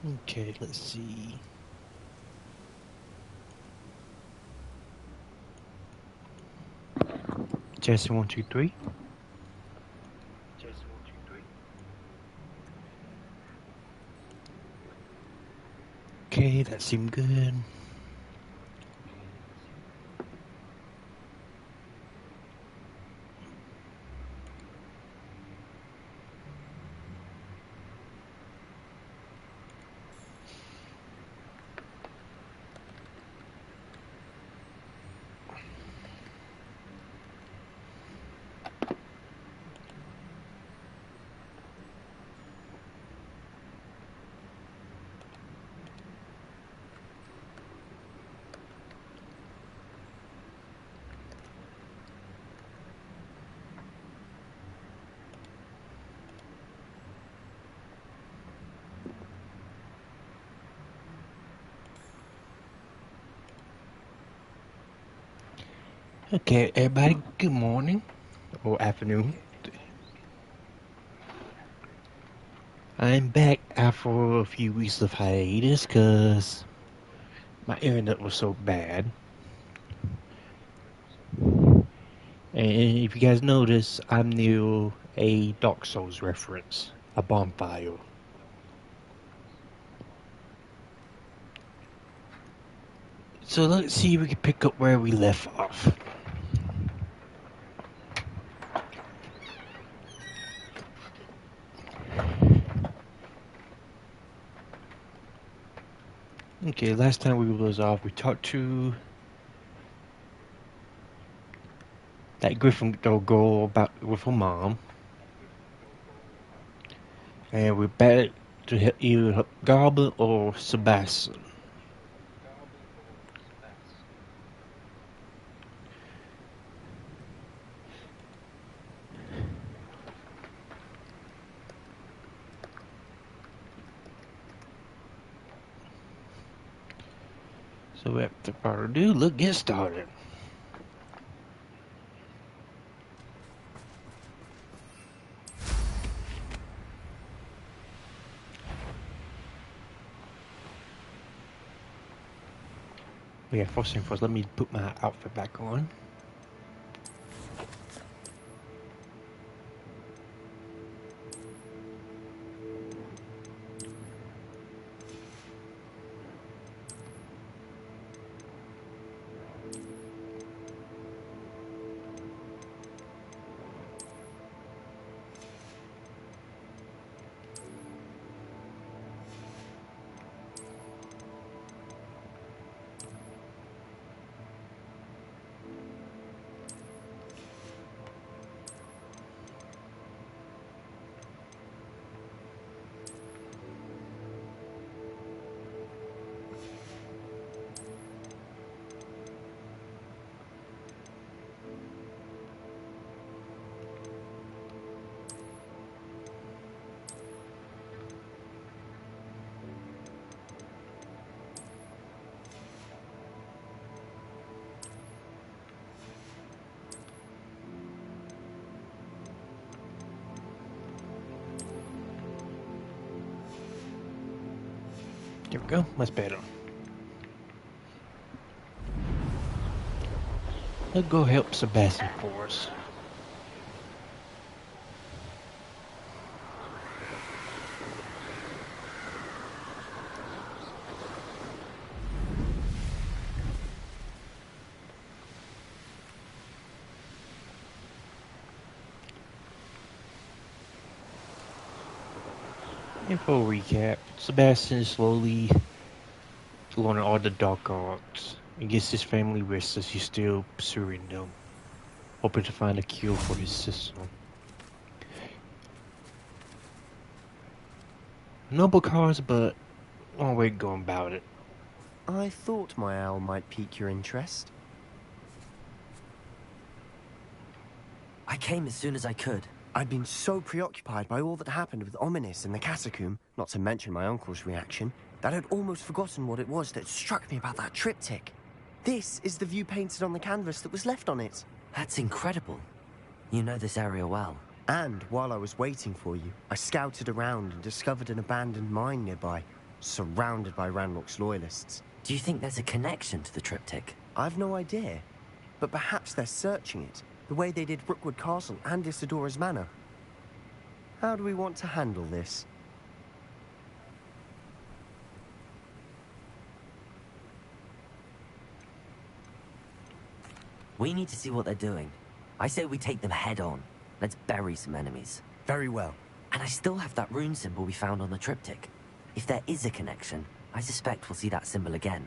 Okay, let's see. Testing 1, 2, 3. Okay, that seemed good. Okay, everybody, good morning or afternoon. I'm back after a few weeks of hiatus because my internet was so bad. And if you guys notice, I'm near a Dark Souls reference, a bonfire. So let's see if we can pick up where we left off. Okay, last time we was off, we talked to that Gryffindor girl about with her mom, and we're back to either Goblin or Sebastian. So without further ado, let's get started. Yeah, first thing first, let me put my outfit back on. There we go, much better. Let's go help Sebastian for us. And for a recap, Sebastian is slowly learning all the dark arts and gets his family restless. He's still pursuing them, hoping to find a cure for his sister. Noble cause, but one way of going about it. I thought my owl might pique your interest. I came as soon as I could. I'd been so preoccupied by all that happened with Ominis in the catacomb, not to mention my uncle's reaction, that I'd almost forgotten what it was that struck me about that triptych. This is the view painted on the canvas that was left on it. That's incredible. You know this area well. And while I was waiting for you, I scouted around and discovered an abandoned mine nearby. surrounded by Ranrock's loyalists. Do you think there's a connection to the triptych? I've no idea, but perhaps they're searching it, the way they did Rookwood Castle and Isidora's Manor. How do we want to handle this? We need to see what they're doing. I say we take them head on. Let's bury some enemies. Very well. And I still have that rune symbol we found on the triptych. If there is a connection, I suspect we'll see that symbol again.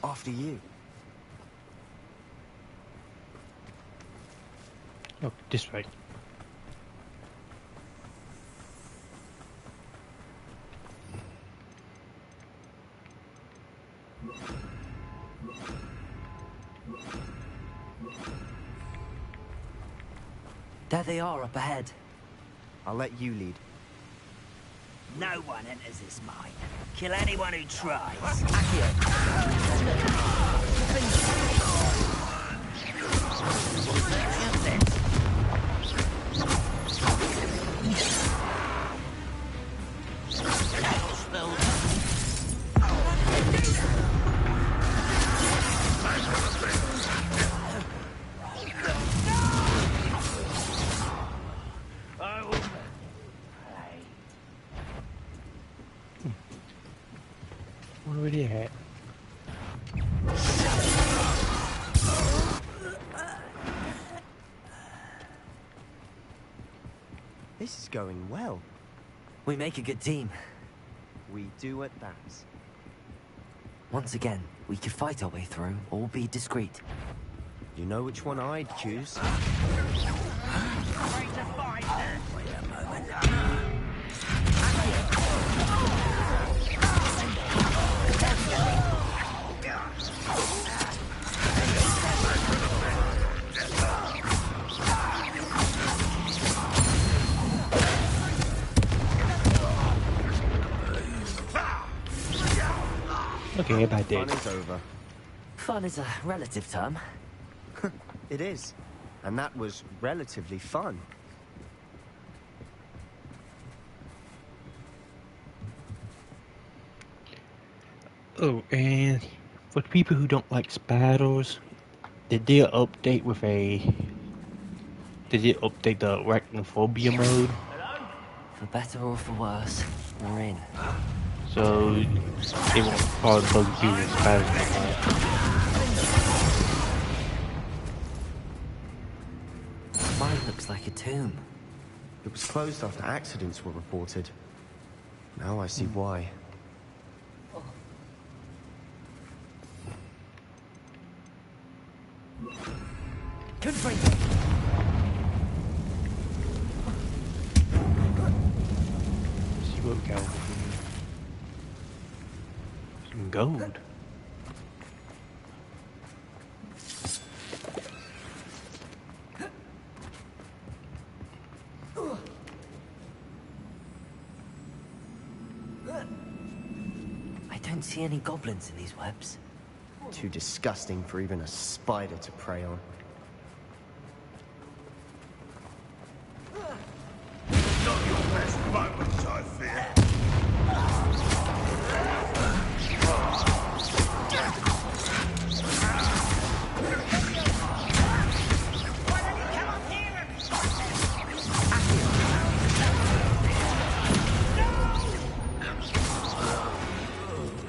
After you. Oh, this way. There they are up ahead. I'll let you lead. No one enters this mine. Kill anyone who tries. What are we at? This is going well. We make a good team. We do at that. Once again, we could fight our way through, or be discreet. You know which one I'd choose. Okay, bad day. Fun is over. Fun is a relative term. It is. And that was relatively fun. Oh, and for the people who don't like spiders, they did update with a. They did update the arachnophobia mode. For better or for worse, we're in. So they won't probably bug you with spiders anymore. Mine looks like a tomb. It was closed after accidents were reported. Now I see why. Confront. See what we got over here. Some gold. I don't see any goblins in these webs. Too disgusting for even a spider to prey on. Not your best moments, I fear.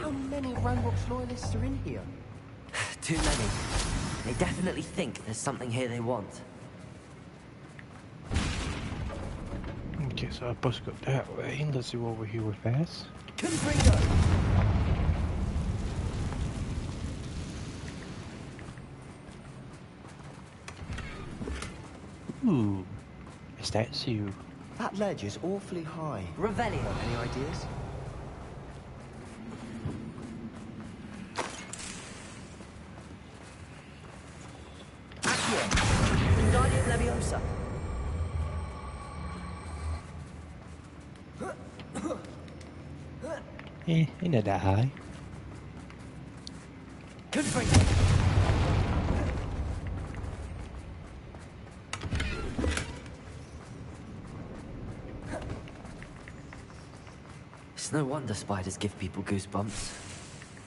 How many Ranrock's loyalists are in here? Too many. They definitely think there's something here they want. Okay, so I supposed to go that way. Let's see what over here with fast. Ooh, a statue. That ledge is awfully high. Revelio. Any ideas? Leviosa. Ain't not that high. Confront. It's no wonder spiders give people goosebumps.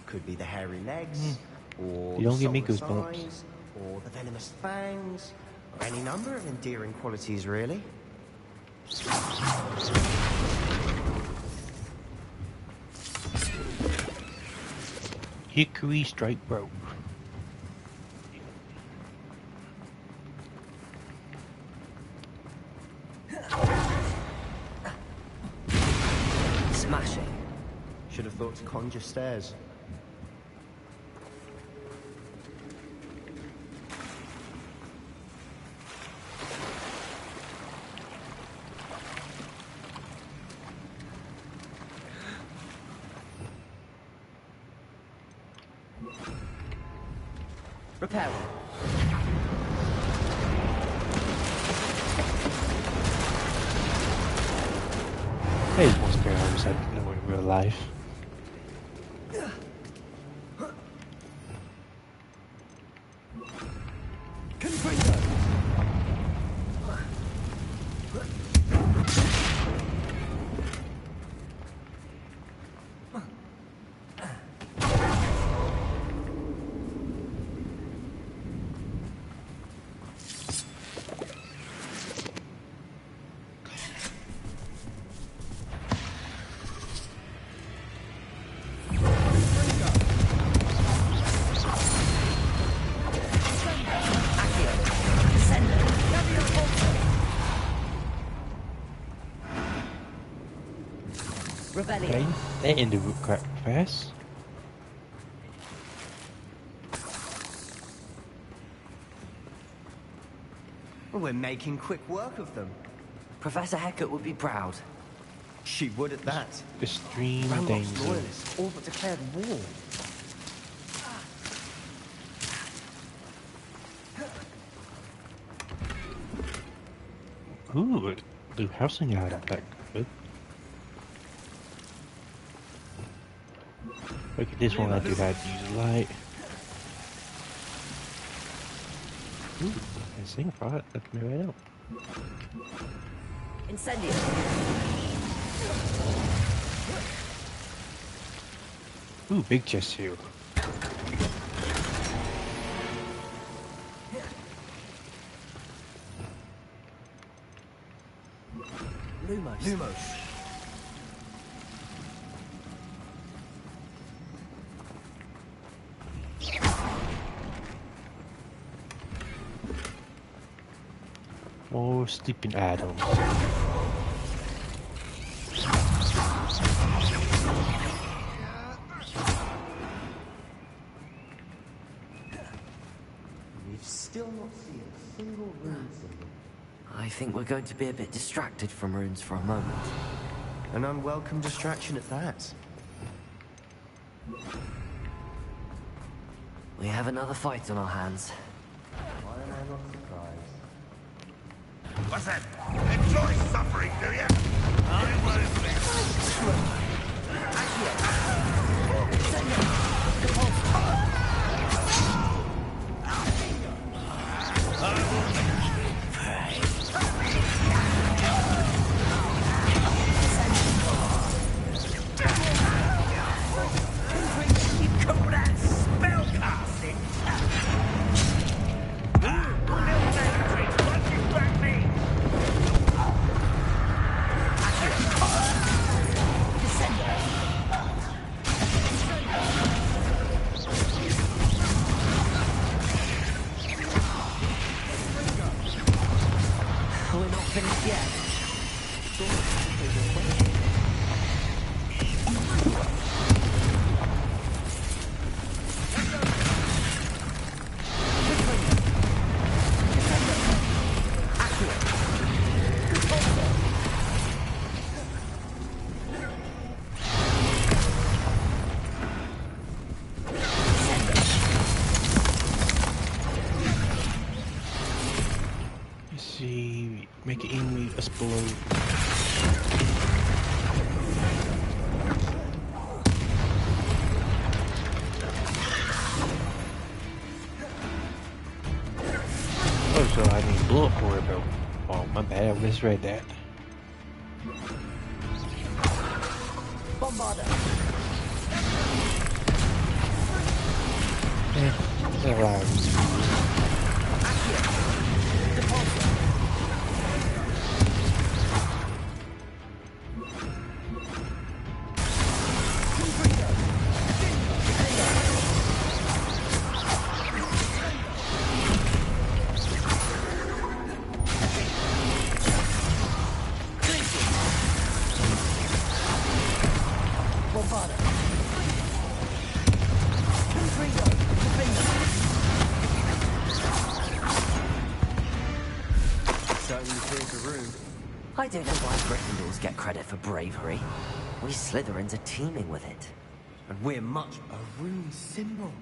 Could be the hairy legs, or You the don't give me soulless goosebumps. eyes, or the venomous fangs, or any number of endearing qualities, really. Hickory strike rope. Smashing. Should have thought to conjure stairs. Repairing. There's one spare hose I didn't know in real life. Okay, that ended quite fast. Well, we're making quick work of them. Professor Hecat would be proud. She would at that. Extreme Ranrock's danger. loyalists all but declared war. Ooh, the housing out of that good. Look at this one, I do that use light. Ooh, I sing for it, that's me right out. Incendio. Ooh, big chest here. Lumos. More sleeping atoms. We've still not seen a single rune symbol. I think we're going to be a bit distracted from runes for a moment. An unwelcome distraction at that. We have another fight on our hands. Why am I not surprised? What's that? Enjoy suffering, do you? I We're not finished yet. You see, make it enemy explode. Oh, so I need bullet for it, though. Oh, my bad, I misread that. Bombarder! They're loud. I don't know why Gryffindors get credit for bravery. We Slytherins are teeming with it. And we're much a rune symbol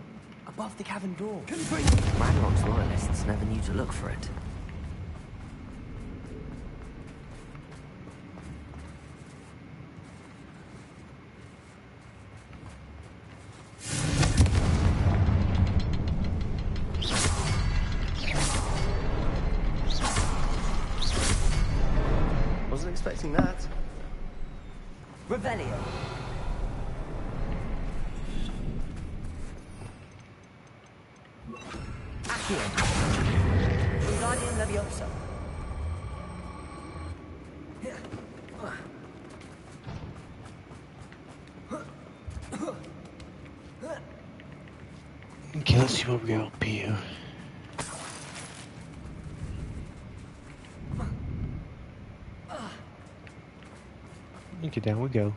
above the cavern door. Ranrock's loyalists never knew to look for it. Wasn't expecting that. Revelio! Accio! Wingardium Leviosa! Okay, let's see what we got up here. Okay, down we go.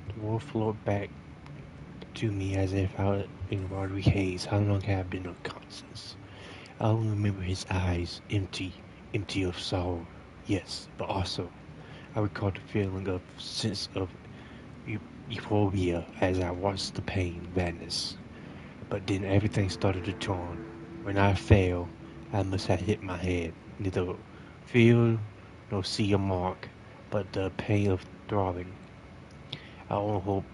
The wolf floated back to me as if I was in watery haze. How long have I been unconscious? I only remember his eyes, empty of sorrow. Yes, but also, I recall the feeling of sense of euphoria as I watched the pain vanish. But then everything started to turn. When I fell, I must have hit my head. Neither feel nor see a mark, but the pain of throbbing. I only hope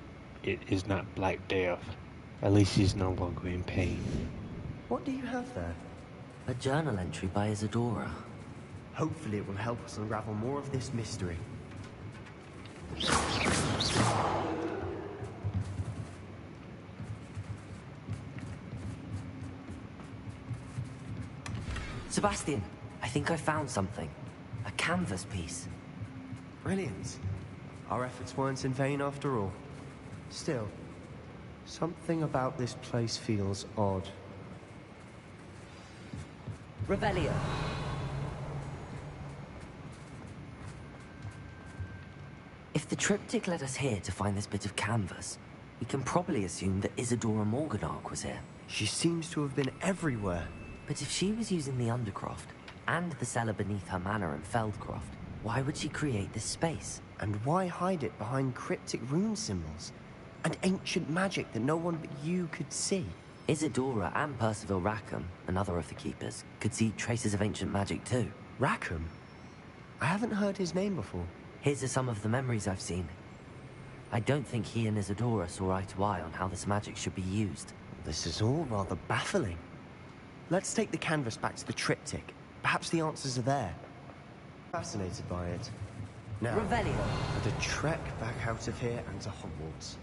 it is not Black Death. At least he's no longer in pain. What do you have there? A journal entry by Isadora. Hopefully it will help us unravel more of this mystery. Sebastian, I think I found something. A canvas piece. Brilliant. Our efforts weren't in vain after all. Still, something about this place feels odd. Revelio. If the triptych led us here to find this bit of canvas, we can probably assume that Isadora Morganach was here. She seems to have been everywhere. But if she was using the Undercroft, and the cellar beneath her manor in Feldcroft, why would she create this space? And why hide it behind cryptic rune symbols? And ancient magic that no one but you could see? Isadora and Percival Rackham, another of the Keepers, could see traces of ancient magic too. Rackham? I haven't heard his name before. His are some of the memories I've seen. I don't think he and Isadora saw eye to eye on how this magic should be used. This is all rather baffling. Let's take the canvas back to the triptych. Perhaps the answers are there. Fascinated by it. Now, Revelio. for the trek back out of here and to Hogwarts.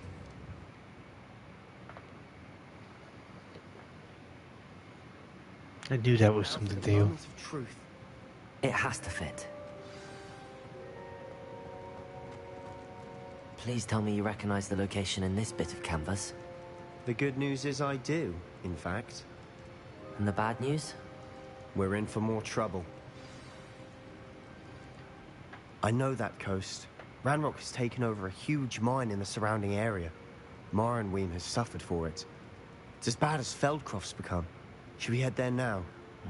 I knew that was something The there. moment of truth. It has to fit. Please tell me you recognize the location in this bit of canvas. The good news is I do, in fact. And the bad news? We're in for more trouble. I know that coast. Ranrock has taken over a huge mine in the surrounding area. Mornweem has suffered for it. It's as bad as Feldcroft's become. Should we head there now?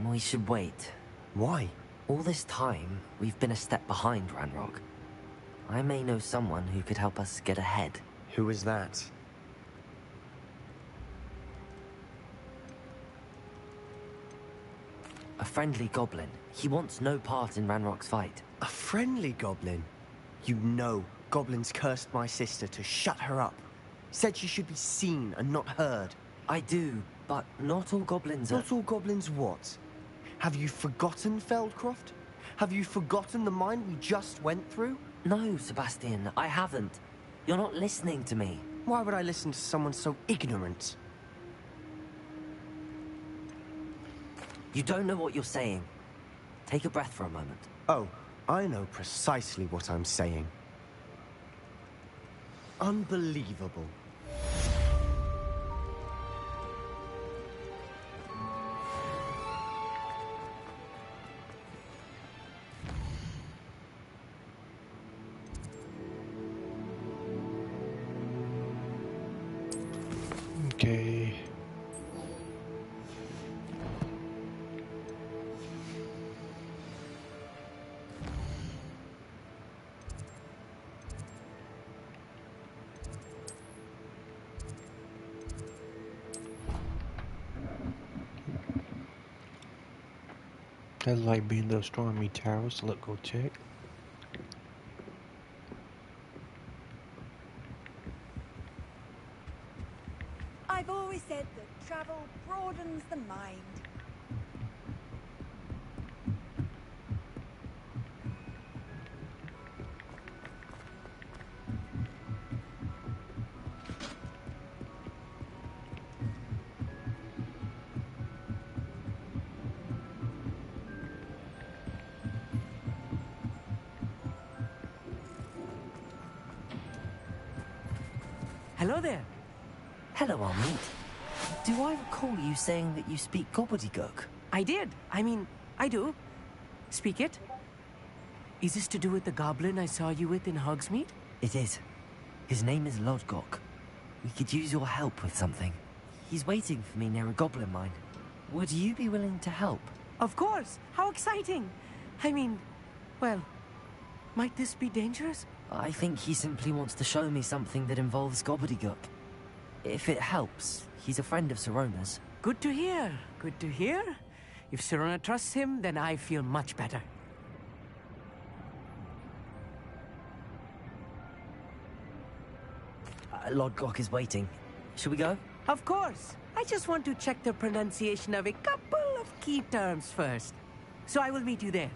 We should wait. Why? All this time, we've been a step behind Ranrock. I may know someone who could help us get ahead. Who is that? A friendly goblin. He wants no part in Ranrock's fight. A friendly goblin? You know, goblins cursed my sister to shut her up. Said she should be seen and not heard. I do, but not all goblins are... Not all goblins what? Have you forgotten, Feldcroft? Have you forgotten the mine we just went through? No, Sebastian, I haven't. You're not listening to me. Why would I listen to someone so ignorant? You don't know what you're saying. Take a breath for a moment. Oh, I know precisely what I'm saying. Unbelievable. Okay. That light being those stormy towers. Let's go check. I've always said that travel broadens the mind. Hello there. Hello, Armand. Do I recall you saying that you speak gobbledygook? I did. I do. Speak it. Is this to do with the goblin I saw you with in Hogsmeade? It is. His name is Lodgok. We could use your help with something. He's waiting for me near a goblin mine. Would you be willing to help? Of course. How exciting. Well, might this be dangerous? I think he simply wants to show me something that involves gobbledygook. If it helps, he's a friend of Sirona's. Good to hear. Good to hear. If Sirona trusts him, then I feel much better. Lodgok is waiting. Shall we go? Of course. I just want to check the pronunciation of a couple of key terms first. So I will meet you there.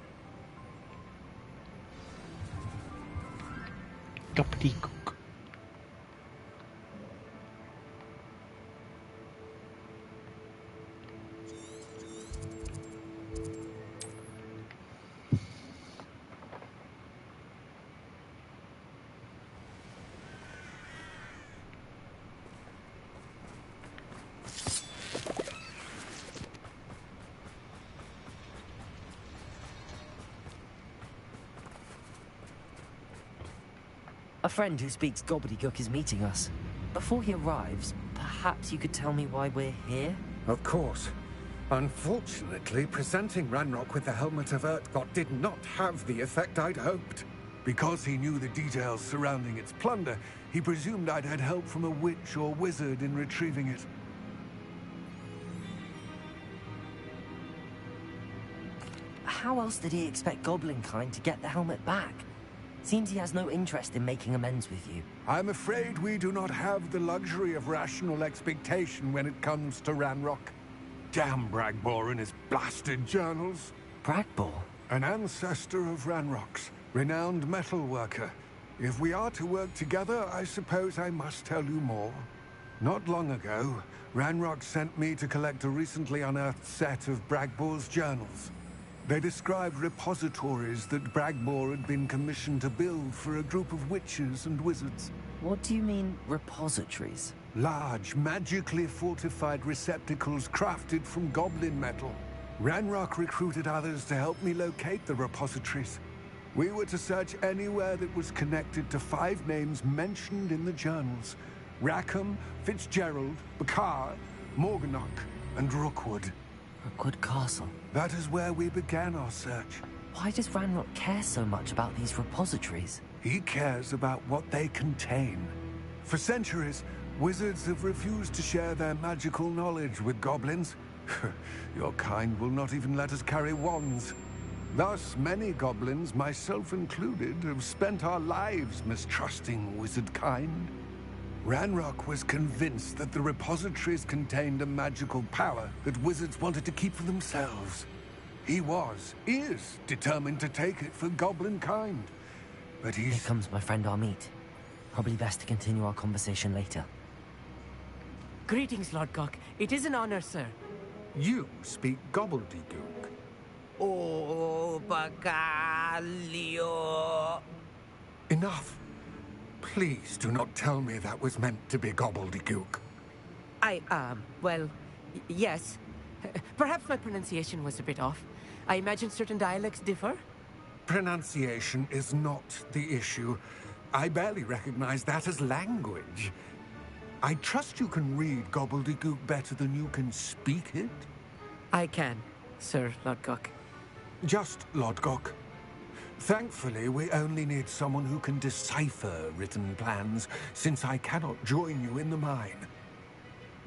Gobbledygook. A friend who speaks gobbledygook is meeting us. Before he arrives, perhaps you could tell me why we're here? Of course. Unfortunately, presenting Ranrock with the Helmet of Urtkot did not have the effect I'd hoped. Because he knew the details surrounding its plunder, he presumed I'd had help from a witch or wizard in retrieving it. How else did he expect Goblinkind to get the helmet back? Seems he has no interest in making amends with you. I'm afraid we do not have the luxury of rational expectation when it comes to Ranrock. Damn Bragbor and his blasted journals. Bragbor? An ancestor of Ranrock's, renowned metal worker. If we are to work together, I suppose I must tell you more. Not long ago, Ranrock sent me to collect a recently unearthed set of Bragbor's journals. They described repositories that Bragbor had been commissioned to build for a group of witches and wizards. What do you mean, repositories? Large, magically fortified receptacles crafted from goblin metal. Ranrock recruited others to help me locate the repositories. We were to search anywhere that was connected to 5 names mentioned in the journals. Rackham, Fitzgerald, Bakar, Morganach, and Rookwood. Rookwood Castle. That is where we began our search. Why does Ranrock care so much about these repositories? He cares about what they contain. For centuries, wizards have refused to share their magical knowledge with goblins. Your kind will not even let us carry wands. Thus, many goblins, myself included, have spent our lives mistrusting wizard kind. Ranrock was convinced that the repositories contained a magical power that wizards wanted to keep for themselves. He is determined to take it for goblin kind. But Here he's... comes my friend Amit. Probably best to continue our conversation later. Greetings, Lord Gok. It is an honor, sir. You speak gobbledygook. Oh, Bacalio. Enough. Please do not tell me that was meant to be gobbledygook. Well, yes. Perhaps my pronunciation was a bit off. I imagine certain dialects differ. Pronunciation is not the issue. I barely recognize that as language. I trust you can read gobbledygook better than you can speak it? I can, Sir Lord Gok. Just Lodgok. Thankfully, we only need someone who can decipher written plans, since I cannot join you in the mine.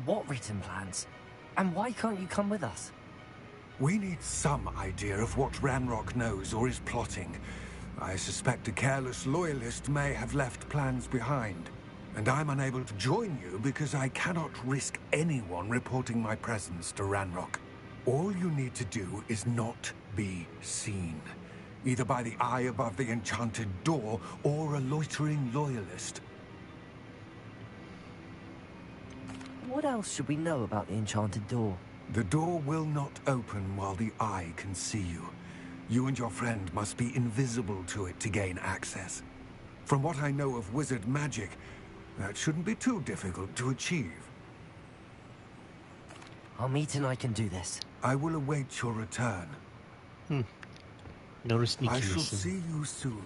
What written plans? And why can't you come with us? We need some idea of what Ranrock knows or is plotting. I suspect a careless loyalist may have left plans behind. And I'm unable to join you because I cannot risk anyone reporting my presence to Ranrock. All you need to do is not be seen. Either by the eye above the enchanted door or a loitering loyalist. What else should we know about the enchanted door? The door will not open while the eye can see you. You and your friend must be invisible to it to gain access. From what I know of wizard magic, that shouldn't be too difficult to achieve. Amit and I can do this. I will await your return. No sneaky. I shall see you soon.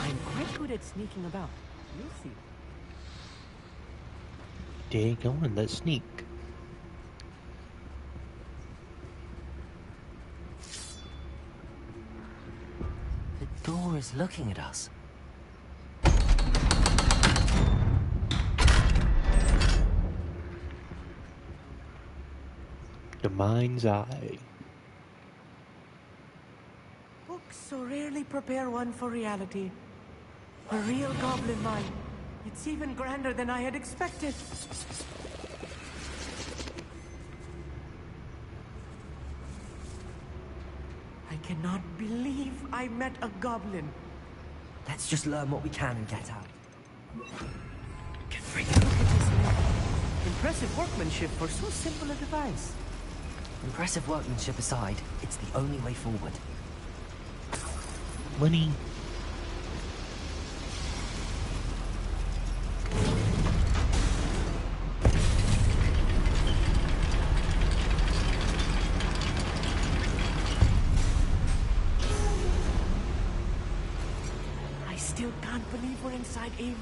I'm quite good at sneaking about. You'll see. Dang on, let's sneak. The door is looking at us. The mind's eye. Books so rarely prepare one for reality. A real goblin mine. It's even grander than I had expected. I cannot believe I met a goblin. Let's just learn what we can and get out. Can freaking look at this man. Impressive workmanship for so simple a device. Impressive workmanship aside, it's the only way forward. Money. I still can't believe we're inside a real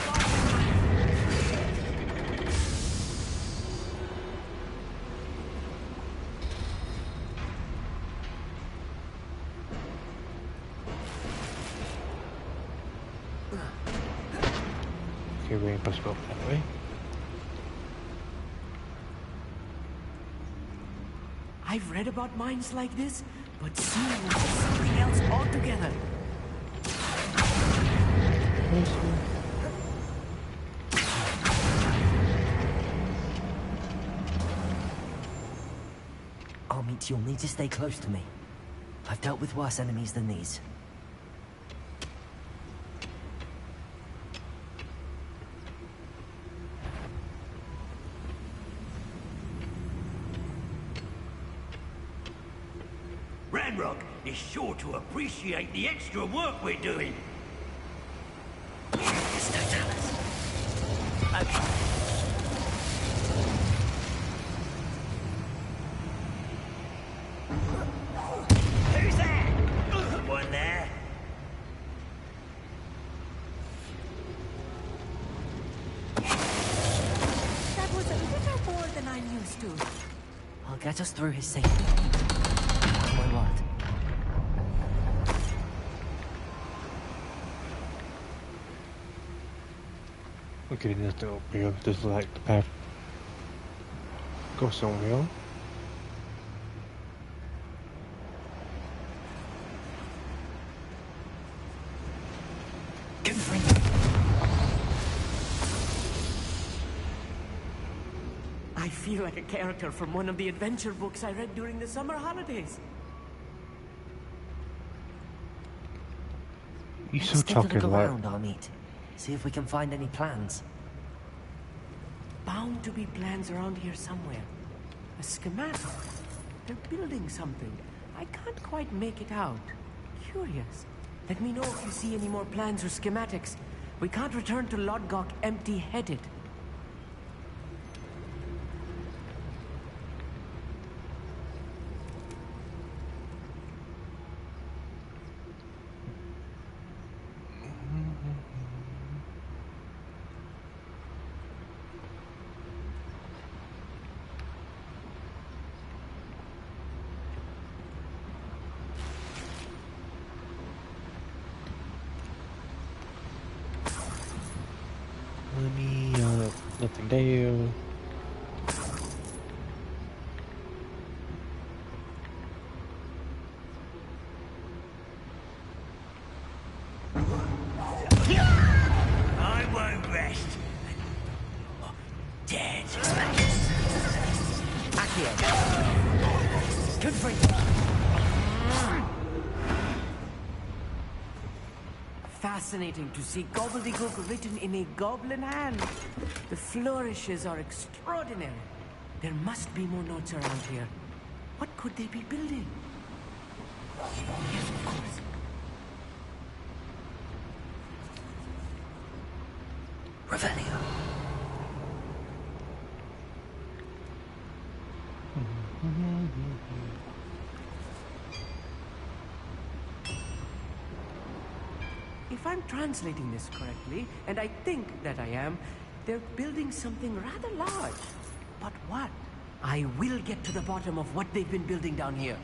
goblin mine. Okay, we're supposed to go that way. I've read about mines like this, but seeing them is something else altogether. Amit, you'll need to stay close to me. I've dealt with worse enemies than these. Ranrock is sure to appreciate the extra work we're doing. Just don't tell us. Okay. Who's there? One there. That was a little more than I'm used to. I'll get us through his safety. That's my word. Okay, there's the up here. This is like the path. Go somewhere. I feel like a character from one of the adventure books I read during the summer holidays. You Let's so take a look talking like around, Amit. See if we can find any plans. Bound to be plans around here somewhere. A schematic. They're building something. I can't quite make it out. Curious. Let me know if you see any more plans or schematics. We can't return to Lodgok empty-headed. nothing there. I won't rest. Dead. Accio. Confront. Fascinating to see gobbledygook written in a goblin hand. The flourishes are extraordinary. There must be more notes around here. What could they be building? Yes, of course. Revelio. If I'm translating this correctly, and I think that I am, they're building something rather large. But what? I will get to the bottom of what they've been building down here.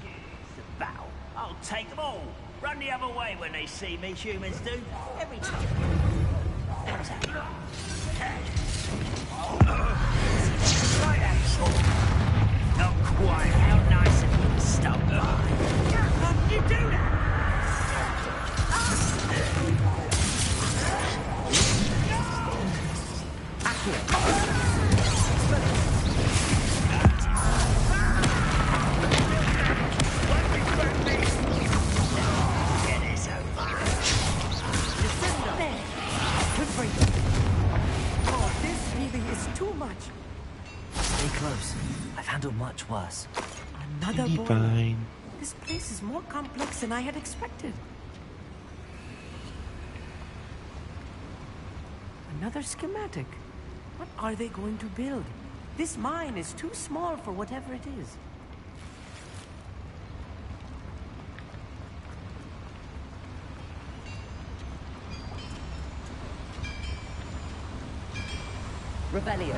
It's the battle. I'll take them all. Run the other way when they see me, humans do. Every time. Right action. Not quite. How nice of you to stop by. How did you do that? Oh, this really is too much. Stay close. I've handled much worse. Another Be boy. fine. This place is more complex than I had expected. Another schematic. What are they going to build? This mine is too small for whatever it is. Revelio.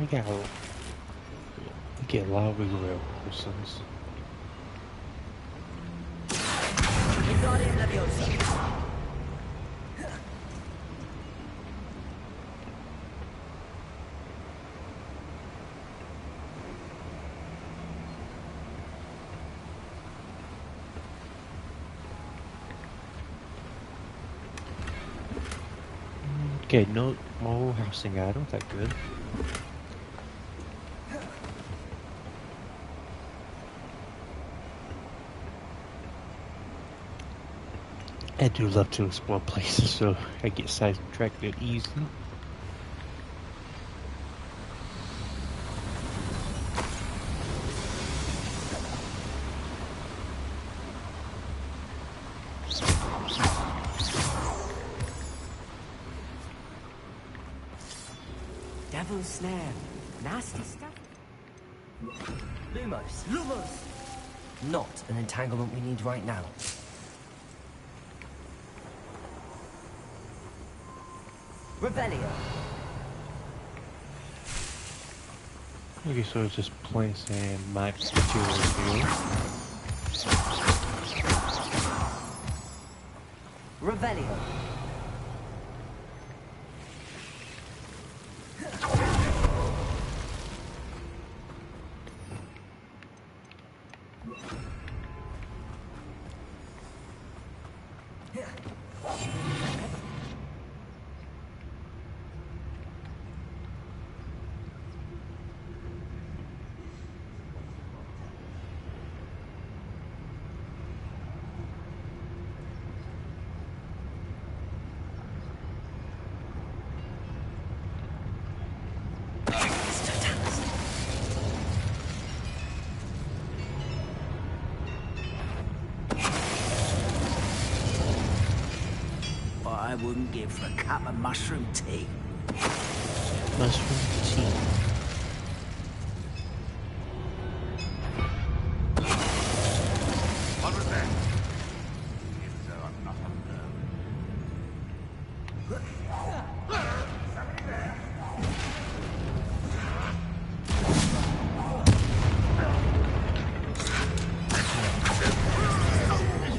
We get a lot of real persons. Okay, no more housing. I don't think good. I do love to explore places, so I get sidetracked easily. Devil's snare. Nasty stuff. Lumos. Lumos! not an entanglement we need right now. Revelio. Okay, so it's just plants and maps materials here. Revelio. What I wouldn't give for a cup of mushroom tea. Mushroom tea. What was that? If so, I'm not alone. Somebody there?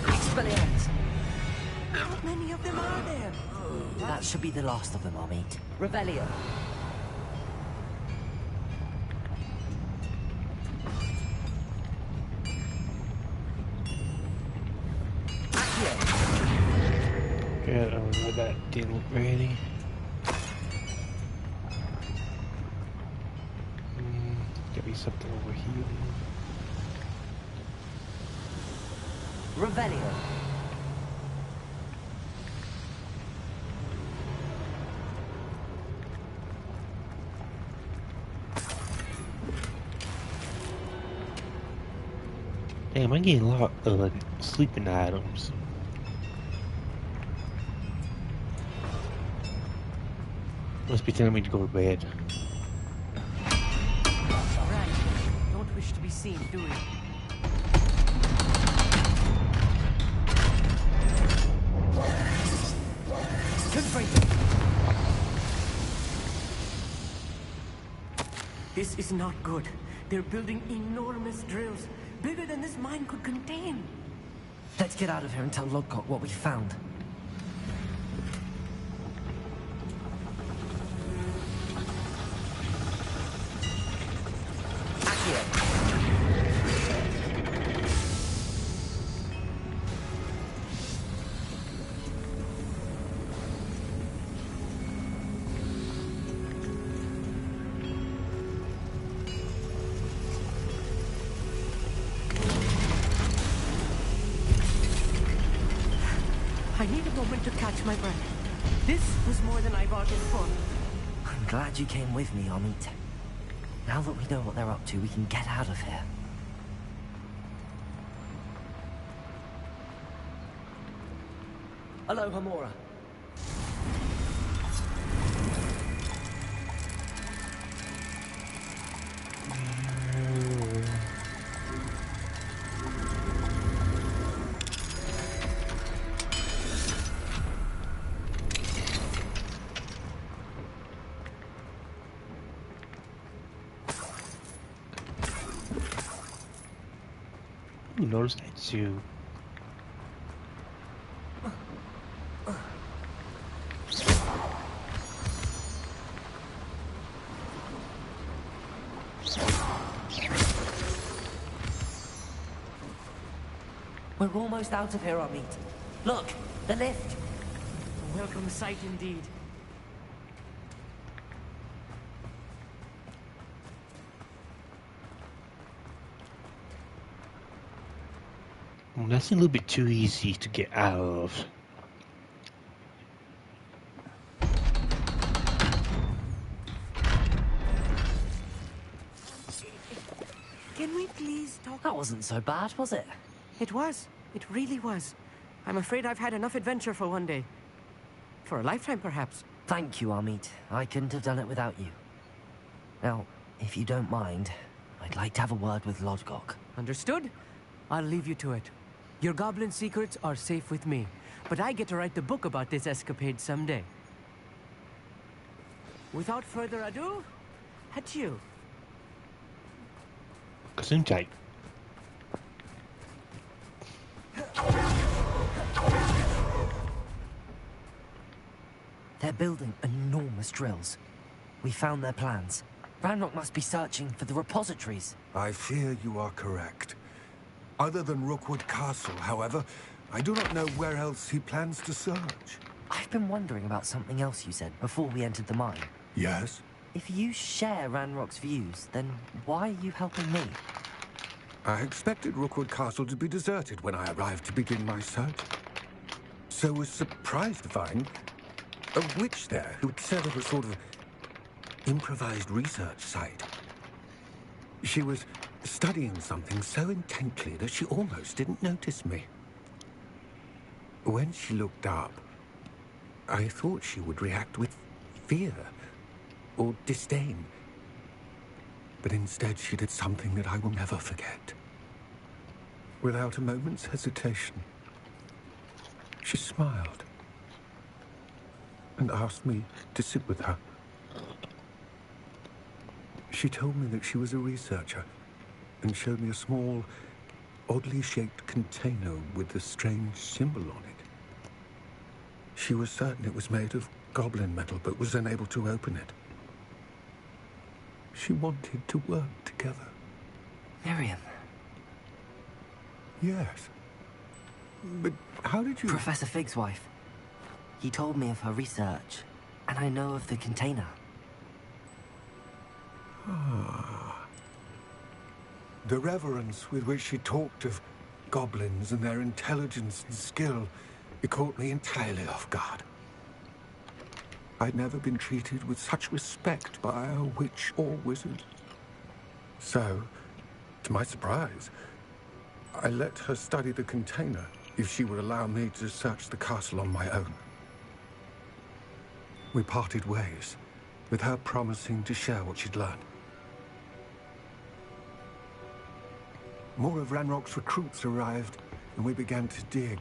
Expelliarmus. How many of them are there? That should be the last of them, Amit. Revelio. Yeah, I don't know, that didn't look ready. Gotta be something over here. Revelio. Damn, I'm getting a lot of sleeping items. Must be telling me to go to bed. Right. Don't wish to be seen, do you? This is not good. They're building enormous drills, bigger than this mine could contain. Let's get out of here and tell Lodgok what we found. I need a moment to catch my breath. This was more than I bargained for. I'm glad you came with me, Amit. Now that we know what they're up to, we can get out of here. Hello, Hamora. Who knows that too? We're almost out of here, Amit. Look, the lift. A welcome sight indeed. Well, that's a little bit too easy to get out of. Can we please talk? That wasn't so bad, was it? It was. It really was. I'm afraid I've had enough adventure for one day. For a lifetime, perhaps. Thank you, Amit. I couldn't have done it without you. Now, if you don't mind, I'd like to have a word with Lodgok. Understood? I'll leave you to it. Your goblin secrets are safe with me, but I get to write the book about this escapade someday. Without further ado, adieu. Gesundheit. They're building enormous drills. We found their plans. Ranrock must be searching for the repositories. I fear you are correct. Other than Rookwood Castle, however, I do not know where else he plans to search. I've been wondering about something else you said before we entered the mine. Yes? If you share Ranrock's views, then why are you helping me? I expected Rookwood Castle to be deserted when I arrived to begin my search. So was surprised to find a witch there who'd set up a sort of improvised research site. She was studying something so intently that she almost didn't notice me. When she looked up, I thought she would react with fear or disdain. But instead she did something that I will never forget. Without a moment's hesitation, she smiled and asked me to sit with her. She told me that she was a researcher and showed me a small, oddly shaped container with a strange symbol on it. She was certain it was made of goblin metal, but was unable to open it. She wanted to work together. Miriam. Yes. But how did you... Professor Fig's wife. He told me of her research, and I know of the container. Ah. The reverence with which she talked of goblins and their intelligence and skill, it caught me entirely off guard. I'd never been treated with such respect by a witch or wizard. So, to my surprise, I let her study the container if she would allow me to search the castle on my own. We parted ways, with her promising to share what she'd learned. More of Ranrock's recruits arrived, and we began to dig,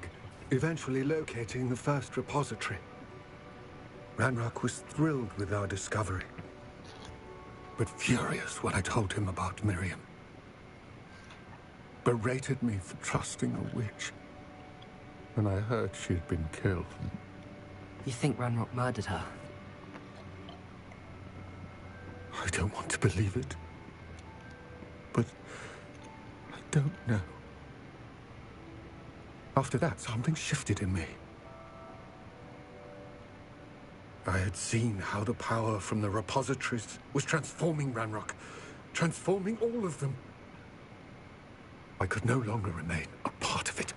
eventually locating the first repository. Ranrock was thrilled with our discovery, but furious when I told him about Miriam. Berated me for trusting a witch when I heard she had been killed. You think Ranrock murdered her? I don't want to believe it, but I don't know. After that, something shifted in me. I had seen how the power from the repositories was transforming Ranrock, transforming all of them. I could no longer remain a part of it.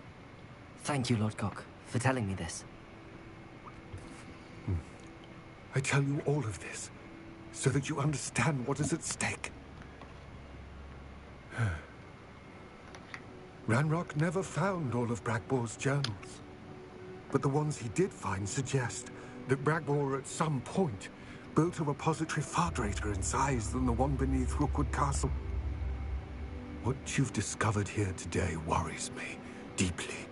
Thank you, Lodgok, for telling me this. I tell you all of this so that you understand what is at stake. Ranrock never found all of Bragbor's journals, but the ones he did find suggest that Bragbor at some point built a repository far greater in size than the one beneath Rookwood Castle. What you've discovered here today worries me deeply.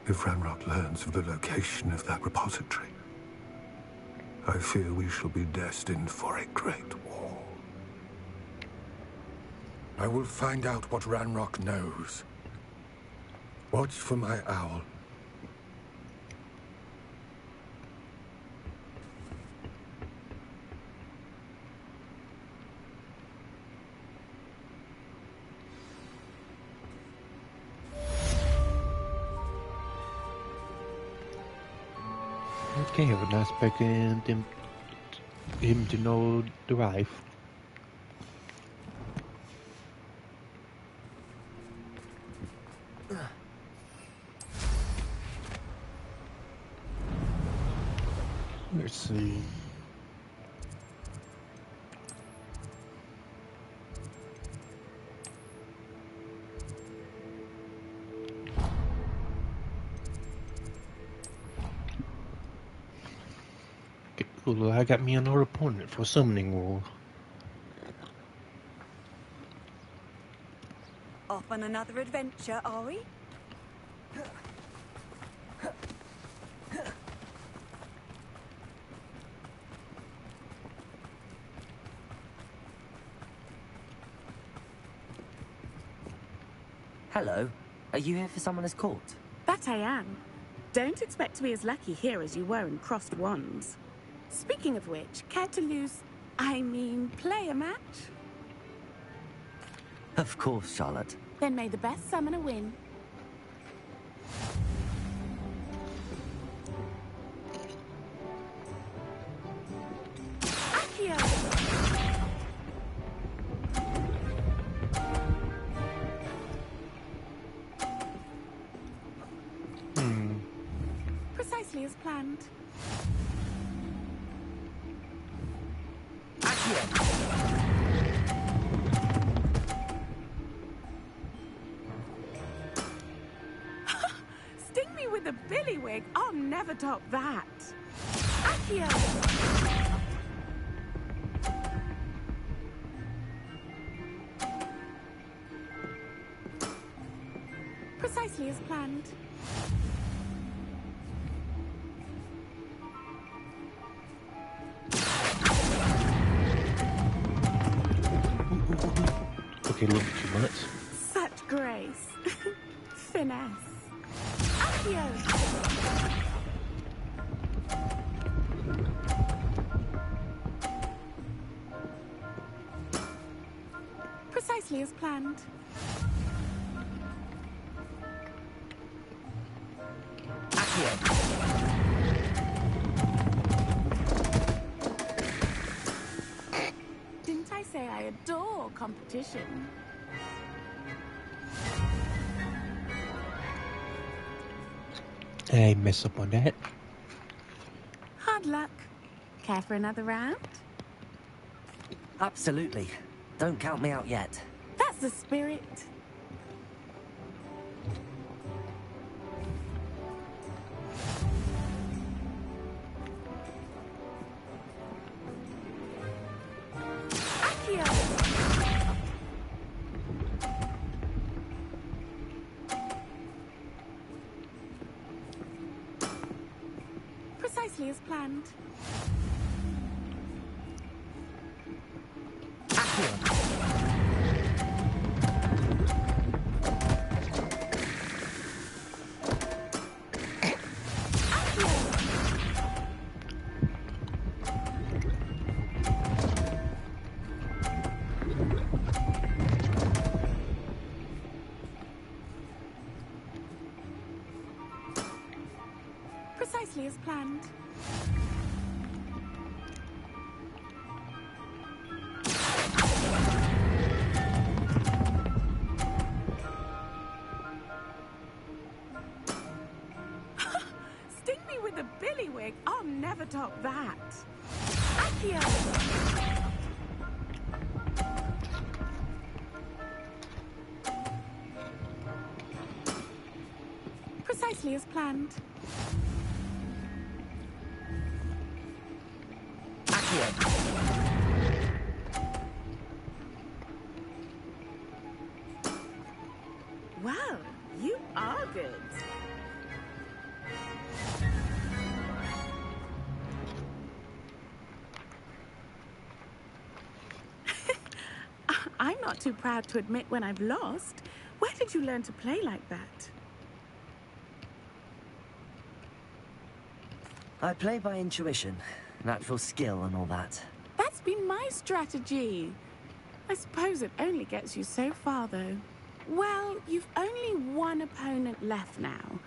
If Ranrock learns of the location of that repository, I fear we shall be destined for a great war. I will find out what Ranrock knows. Watch for my owl. Okay, I was not expecting him to know the wife. Let's see. Okay, cool. I got me another opponent for Summoning War. Off on another adventure, are we? Hello. Are you here for someone as court? That I am. Don't expect to be as lucky here as you were in Crossed Wands. Speaking of which, care to play a match? Of course, Charlotte. Then may the best summoner win. Accio! Precisely as planned. Sting me with a billywig. I'll never top that. Accio! Precisely as planned. Okay, a little bit too much. Such grace. Finesse. Accio! Precisely as planned. Didn't I say I adore competition? I mess up on that. Hard luck. Care for another round? Absolutely. Don't count me out yet. That's the spirit. Precisely as planned. Precisely as planned. Sting me with a billywig. I'll never top that. Accio! Precisely as planned. Wow, you are good. I'm not too proud to admit when I've lost. Where did you learn to play like that? I play by intuition, natural skill and all that. That's been my strategy. I suppose it only gets you so far, though. Well, you've only one opponent left now.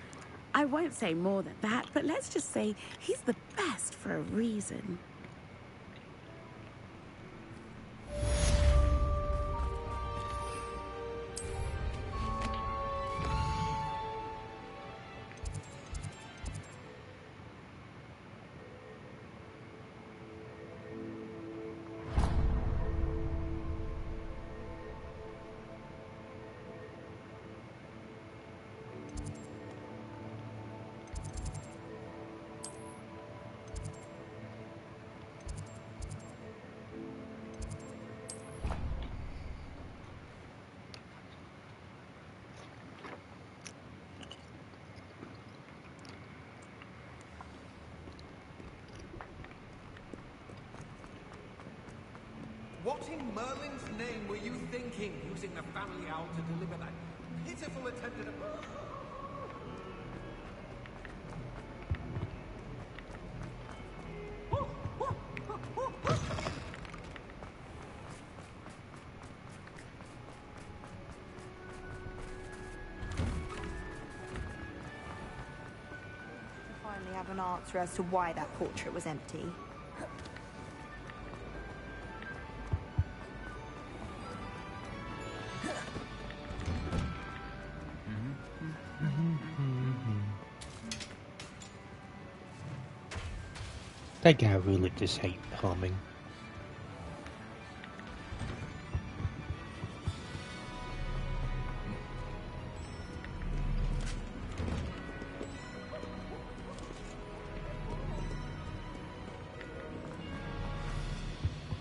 I won't say more than that, but let's just say he's the best for a reason. What in Merlin's name were you thinking, using the family owl to deliver that pitiful attempt at a... Finally have an answer as to why that portrait was empty. That guy really just hate humming.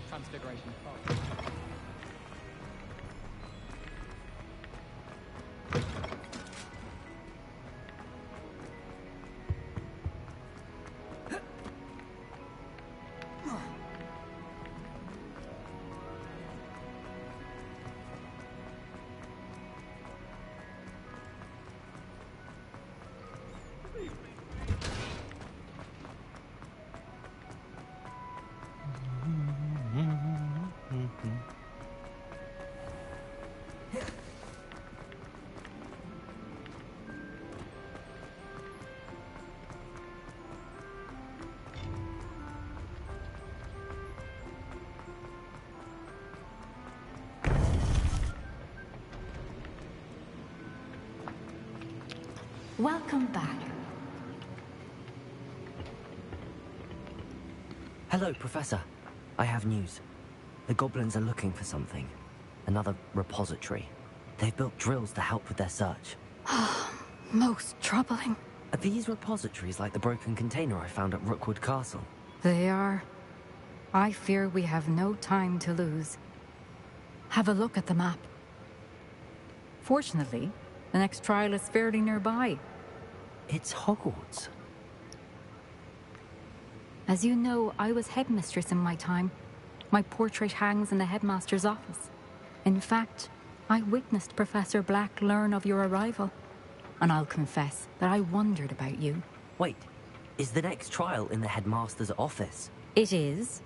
Transfiguration. Welcome back. Hello, Professor. I have news. The goblins are looking for something. Another repository. They've built drills to help with their search. Most troubling. Are these repositories like the broken container I found at Rookwood Castle? They are. I fear we have no time to lose. Have a look at the map. Fortunately, the next trial is fairly nearby. It's Hogwarts. As you know, I was headmistress in my time. My portrait hangs in the headmaster's office. In fact, I witnessed Professor Black learn of your arrival. And I'll confess that I wondered about you. Wait, is the next trial in the headmaster's office? It is.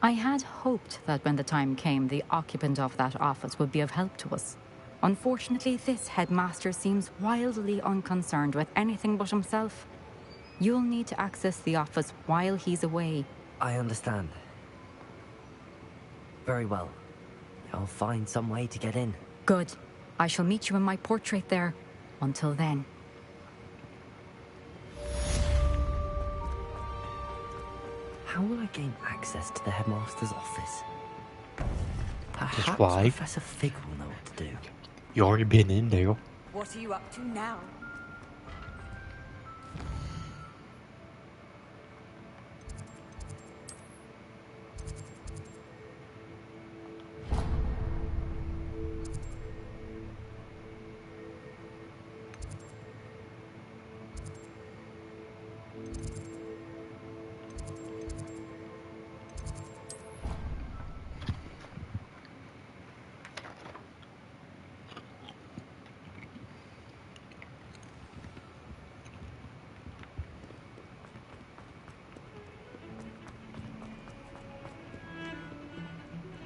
I had hoped that when the time came, the occupant of that office would be of help to us. Unfortunately, this headmaster seems wildly unconcerned with anything but himself. You'll need to access the office while he's away. I understand. Very well. I'll find some way to get in. Good. I shall meet you in my portrait there. Until then. How will I gain access to the headmaster's office? Perhaps fly. Professor Fig will know what to do. You already been in there. What are you up to now?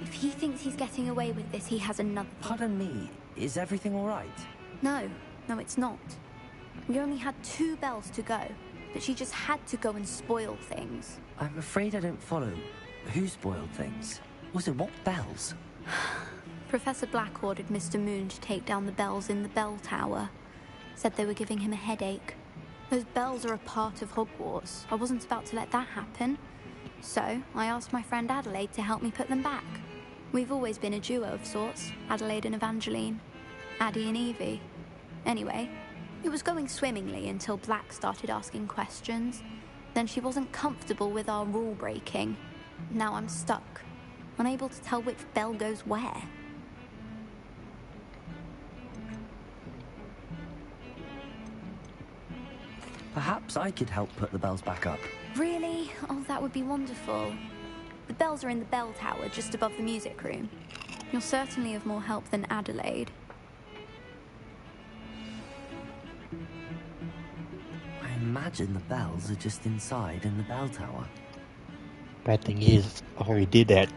If he thinks he's getting away with this, he has another... Pardon me, is everything all right? No, it's not. We only had 2 bells to go, but she just had to go and spoil things. I'm afraid I don't follow. Who spoiled things? Also, what bells? Professor Black ordered Mr. Moon to take down the bells in the bell tower. Said they were giving him a headache. Those bells are a part of Hogwarts. I wasn't about to let that happen. So, I asked my friend Adelaide to help me put them back. We've always been a duo of sorts, Adelaide and Evangeline. Addie and Evie. Anyway, it was going swimmingly until Black started asking questions. Then she wasn't comfortable with our rule breaking. Now I'm stuck, unable to tell which bell goes where. Perhaps I could help put the bells back up. Really? Oh, that would be wonderful. The bells are in the bell tower just above the music room. You're certainly of more help than Adelaide. I imagine the bells are just inside in the bell tower. Bad thing is, I already did that.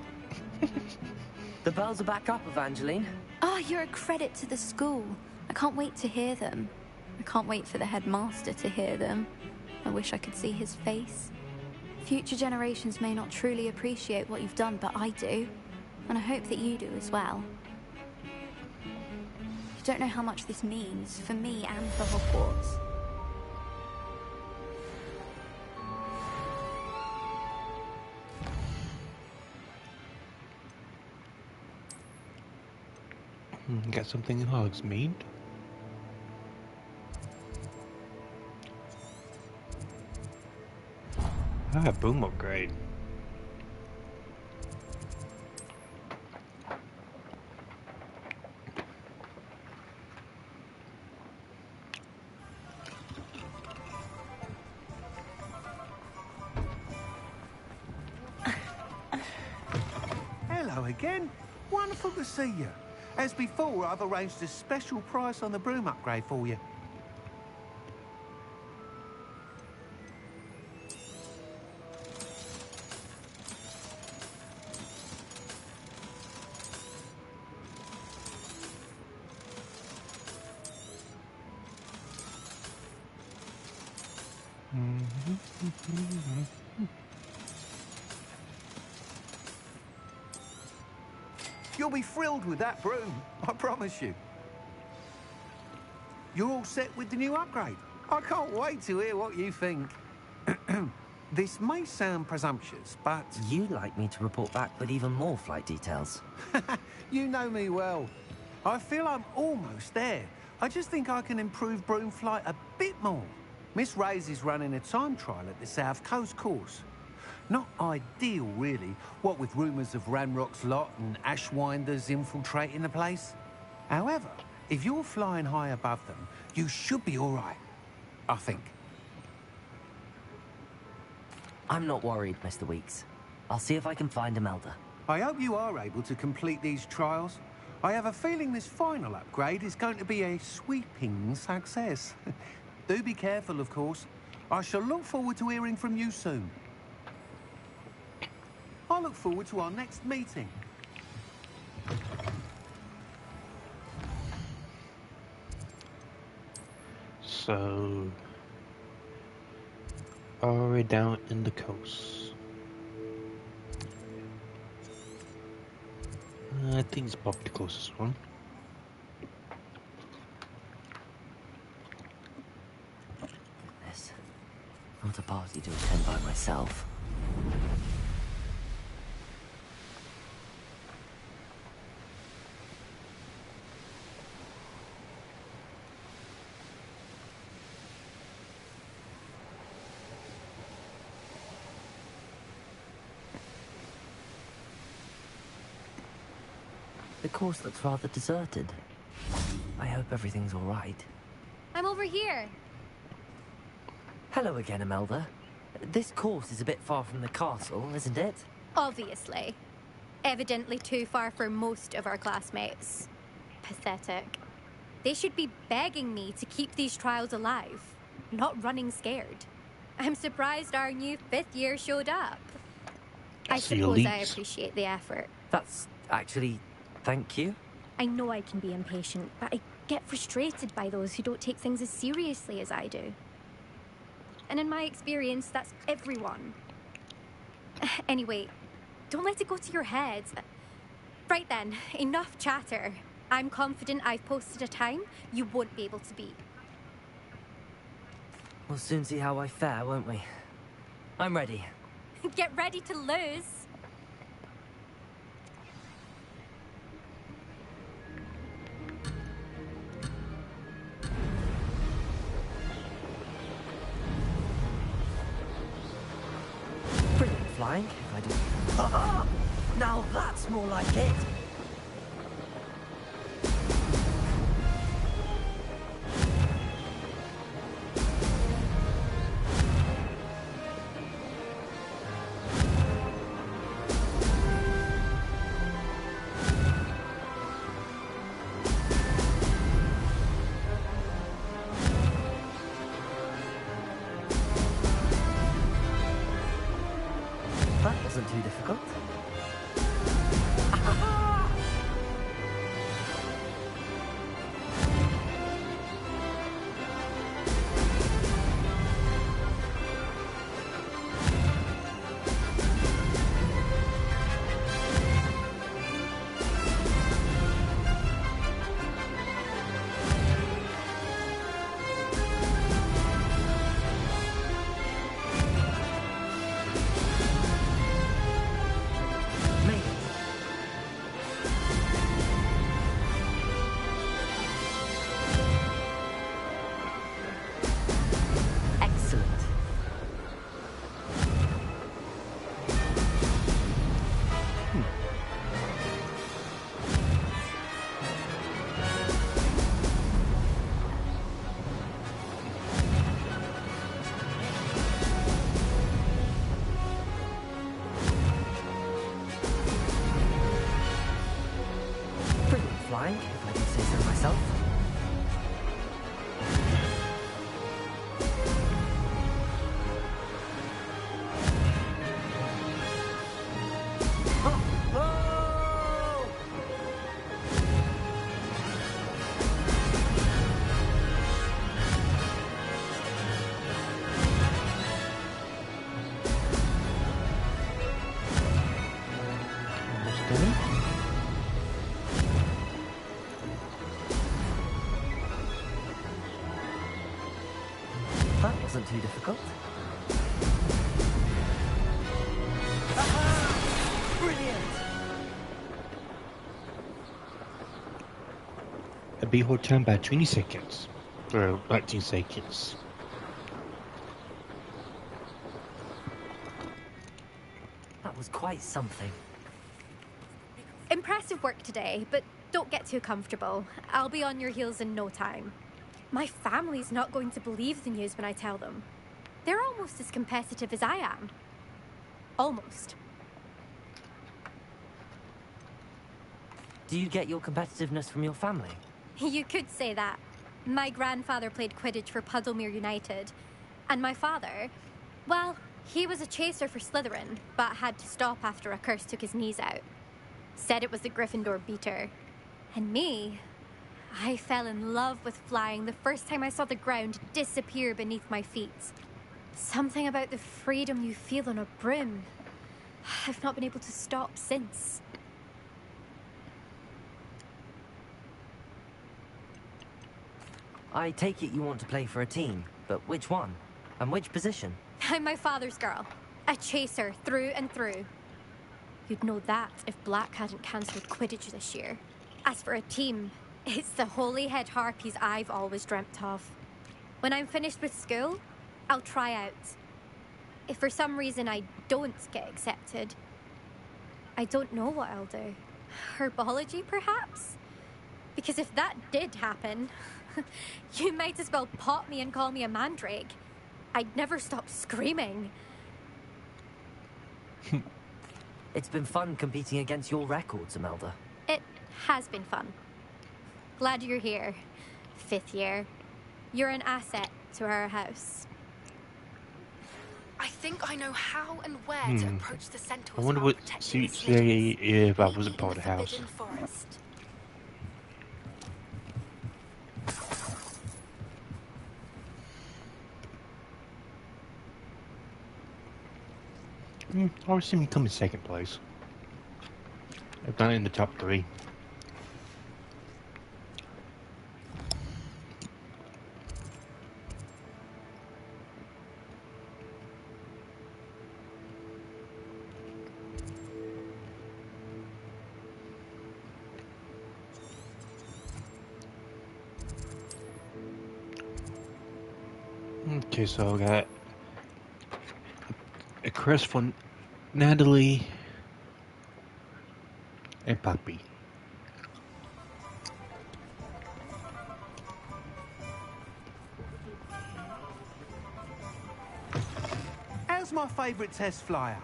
The bells are back up, Evangeline. Oh, you're a credit to the school. I can't wait to hear them. I can't wait for the headmaster to hear them. I wish I could see his face. Future generations may not truly appreciate what you've done, but I do. And I hope that you do as well. You don't know how much this means for me and for Hogwarts. Got something in Hogsmeade. Boom upgrade. Hello again. Wonderful to see you. As before, I've arranged a special price on the broom upgrade for you. You'll be thrilled with that broom, I promise you. You're all set with the new upgrade. I can't wait to hear what you think. This may sound presumptuous, but... You'd like me to report back with even more flight details. You know me well. I feel I'm almost there. I just think I can improve broom flight a bit more. Miss Ray's is running a time trial at the South Coast course. Not ideal, really, what with rumours of Ranrock's lot and Ashwinders infiltrating the place. However, if you're flying high above them, you should be all right, I think. I'm not worried, Mr. Weeks. I'll see if I can find Imelda. I hope you are able to complete these trials. I have a feeling this final upgrade is going to be a sweeping success. Do be careful, of course. I shall look forward to hearing from you soon. I look forward to our next meeting. So, all the way down in the coast. I think it's probably the closest one. This, not a party to attend by myself. The course looks rather deserted. I hope everything's all right. I'm over here. Hello again, Imelda. This course is a bit far from the castle, isn't it? Obviously. Evidently too far for most of our classmates. Pathetic. They should be begging me to keep these trials alive, not running scared. I'm surprised our new 5th year showed up. I suppose I appreciate the effort. That's actually... thank you. I know I can be impatient, but I get frustrated by those who don't take things as seriously as I do. And in my experience, that's everyone. Anyway, don't let it go to your head. Right then, enough chatter. I'm confident I've posted a time you won't be able to beat. We'll soon see how I fare, won't we? I'm ready. Get ready to lose. Brilliant flying, if I do... Now that's more like it! too difficult. Flying, if I do say so myself. That wasn't too difficult. Aha! Brilliant! A big hold time by 20 seconds. Or 19 seconds. That was quite something. Impressive work today, but don't get too comfortable. I'll be on your heels in no time. My family's not going to believe the news when I tell them. They're almost as competitive as I am. Almost. Do you get your competitiveness from your family? You could say that. My grandfather played Quidditch for Puddlemere United. And my father, well, he was a chaser for Slytherin, but had to stop after a curse took his knees out. Said it was the Gryffindor beater. And me, I fell in love with flying the first time I saw the ground disappear beneath my feet. Something about the freedom you feel on a broom. I've not been able to stop since. I take it you want to play for a team, but which one? And which position? I'm my father's girl. A chaser through and through. You'd know that if Black hadn't cancelled Quidditch this year. As for a team, it's the Holyhead Harpies I've always dreamt of. When I'm finished with school, I'll try out. If for some reason I don't get accepted, I don't know what I'll do. Herbology, perhaps? Because if that did happen, you might as well pot me and call me a mandrake. I'd never stop screaming. It's been fun competing against your records, Imelda. It has been fun. Glad you're here. 5th year. You're an asset to our house. I think I know how and where to approach the centaurs. I wonder what suits say if I wasn't part of the house. Forest. I would assume you come in second place. I've done it in the top 3. Okay, so I got a crest for Natalie and Poppy. How's my favourite test flyer?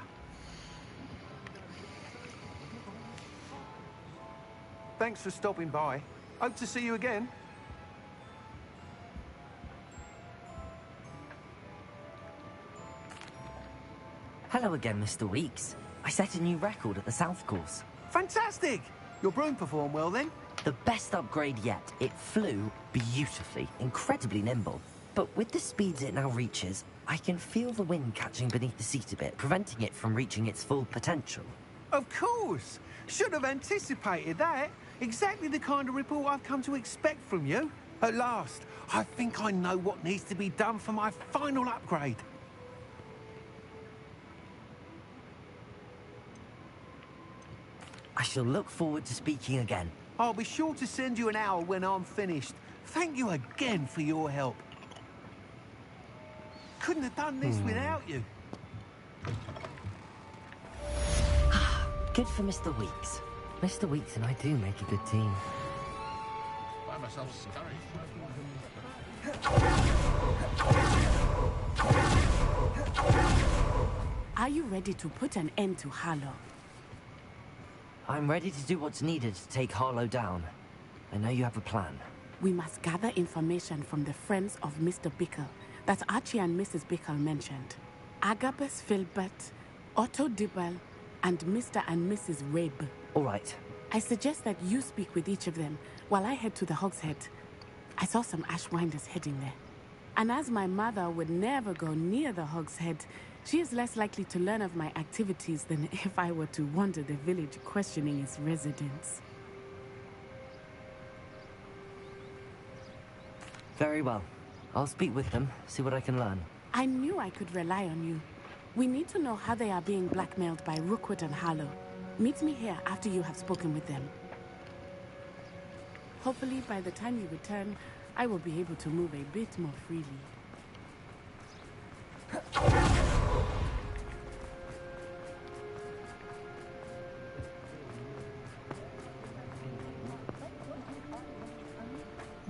Thanks for stopping by. Hope to see you again. Hello again, Mr. Weeks. I set a new record at the South Course. Fantastic! Your broom performed well then? The best upgrade yet. It flew beautifully, incredibly nimble. But with the speeds it now reaches, I can feel the wind catching beneath the seat a bit, preventing it from reaching its full potential. Of course! Should have anticipated that. Exactly the kind of report I've come to expect from you. At last, I think I know what needs to be done for my final upgrade. I shall look forward to speaking again. I'll be sure to send you an hour when I'm finished. Thank you again for your help. Couldn't have done this without you. Good for Mr. Weeks. Mr. Weeks and I do make a good team. Find myself scurrying. Are you ready to put an end to Harlow? I'm ready to do what's needed to take Harlow down. I know you have a plan. We must gather information from the friends of Mr. Bickle that Archie and Mrs. Bickle mentioned. Agabus Filbert, Otto Dibble, and Mr. and Mrs. Rabe. All right. I suggest that you speak with each of them while I head to the Hogshead. I saw some Ashwinders heading there. And as my mother would never go near the Hogshead, she is less likely to learn of my activities than if I were to wander the village questioning its residents. Very well. I'll speak with them, see what I can learn. I knew I could rely on you. We need to know how they are being blackmailed by Rookwood and Harlow. Meet me here after you have spoken with them. Hopefully, by the time you return, I will be able to move a bit more freely.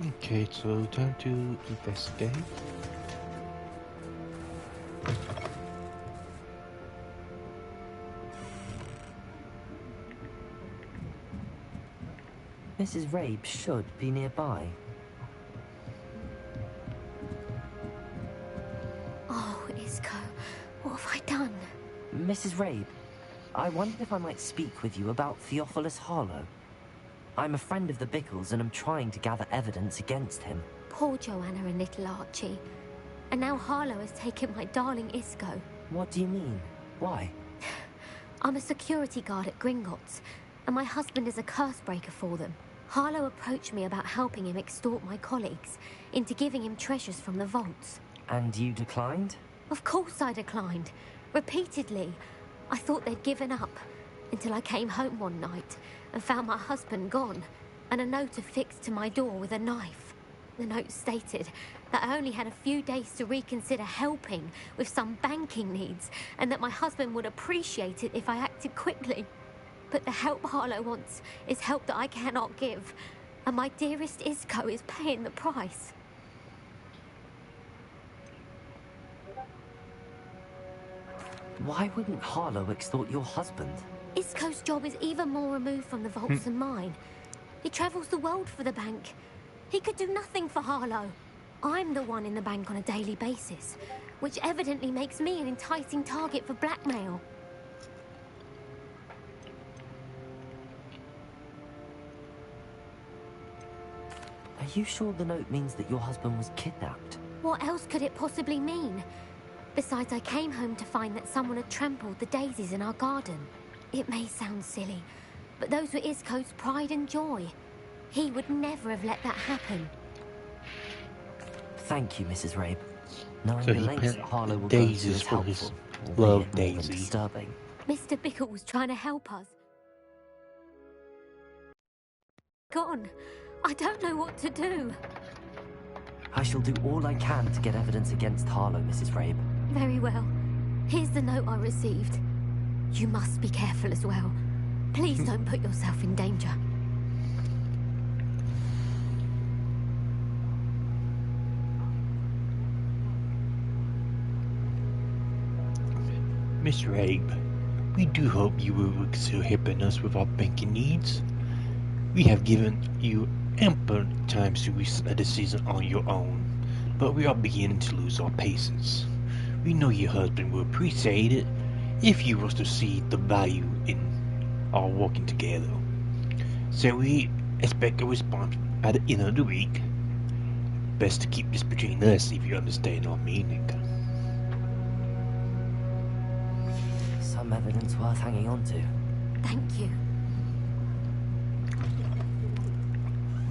Okay, so time to investigate. Mrs. Rabe should be nearby. Oh, Isco, what have I done? Mrs. Rabe, I wondered if I might speak with you about Theophilus Harlow. I'm a friend of the Bickles and I'm trying to gather evidence against him. Poor Joanna and little Archie. And now Harlow has taken my darling Isco. What do you mean? Why? I'm a security guard at Gringotts, and my husband is a curse breaker for them. Harlow approached me about helping him extort my colleagues into giving him treasures from the vaults. And you declined? Of course I declined. Repeatedly. I thought they'd given up, until I came home one night and found my husband gone, and a note affixed to my door with a knife. The note stated that I only had a few days to reconsider helping with some banking needs, and that my husband would appreciate it if I acted quickly. But the help Harlow wants is help that I cannot give, and my dearest Isco is paying the price. Why wouldn't Harlow extort your husband? Isco's job is even more removed from the vaults than mine. He travels the world for the bank. He could do nothing for Harlow. I'm the one in the bank on a daily basis, which evidently makes me an enticing target for blackmail. Are you sure the note means that your husband was kidnapped? What else could it possibly mean? Besides, I came home to find that someone had trampled the daisies in our garden. It may sound silly, but those were Isco's pride and joy. He would never have let that happen. Thank you, Mrs. Rabe. Knowing So the he lengths that planted Harlow will go to daisies is for his helpful, love albeit more than Daisy. disturbing. Mr. Bickle was trying to help us. Gone. I don't know what to do. I shall do all I can to get evidence against Harlow, Mrs. Rabe. Very well. Here's the note I received. You must be careful as well. Please don't put yourself in danger. Miss Rabe, we do hope you will consider helping us with our banking needs. We have given you ample time to reach a decision on your own, but we are beginning to lose our patience. We know your husband will appreciate it if you was to see the value in our working together. So we expect a response by the end of the week. Best to keep this between us if you understand our meaning. Some evidence worth hanging on to. Thank you.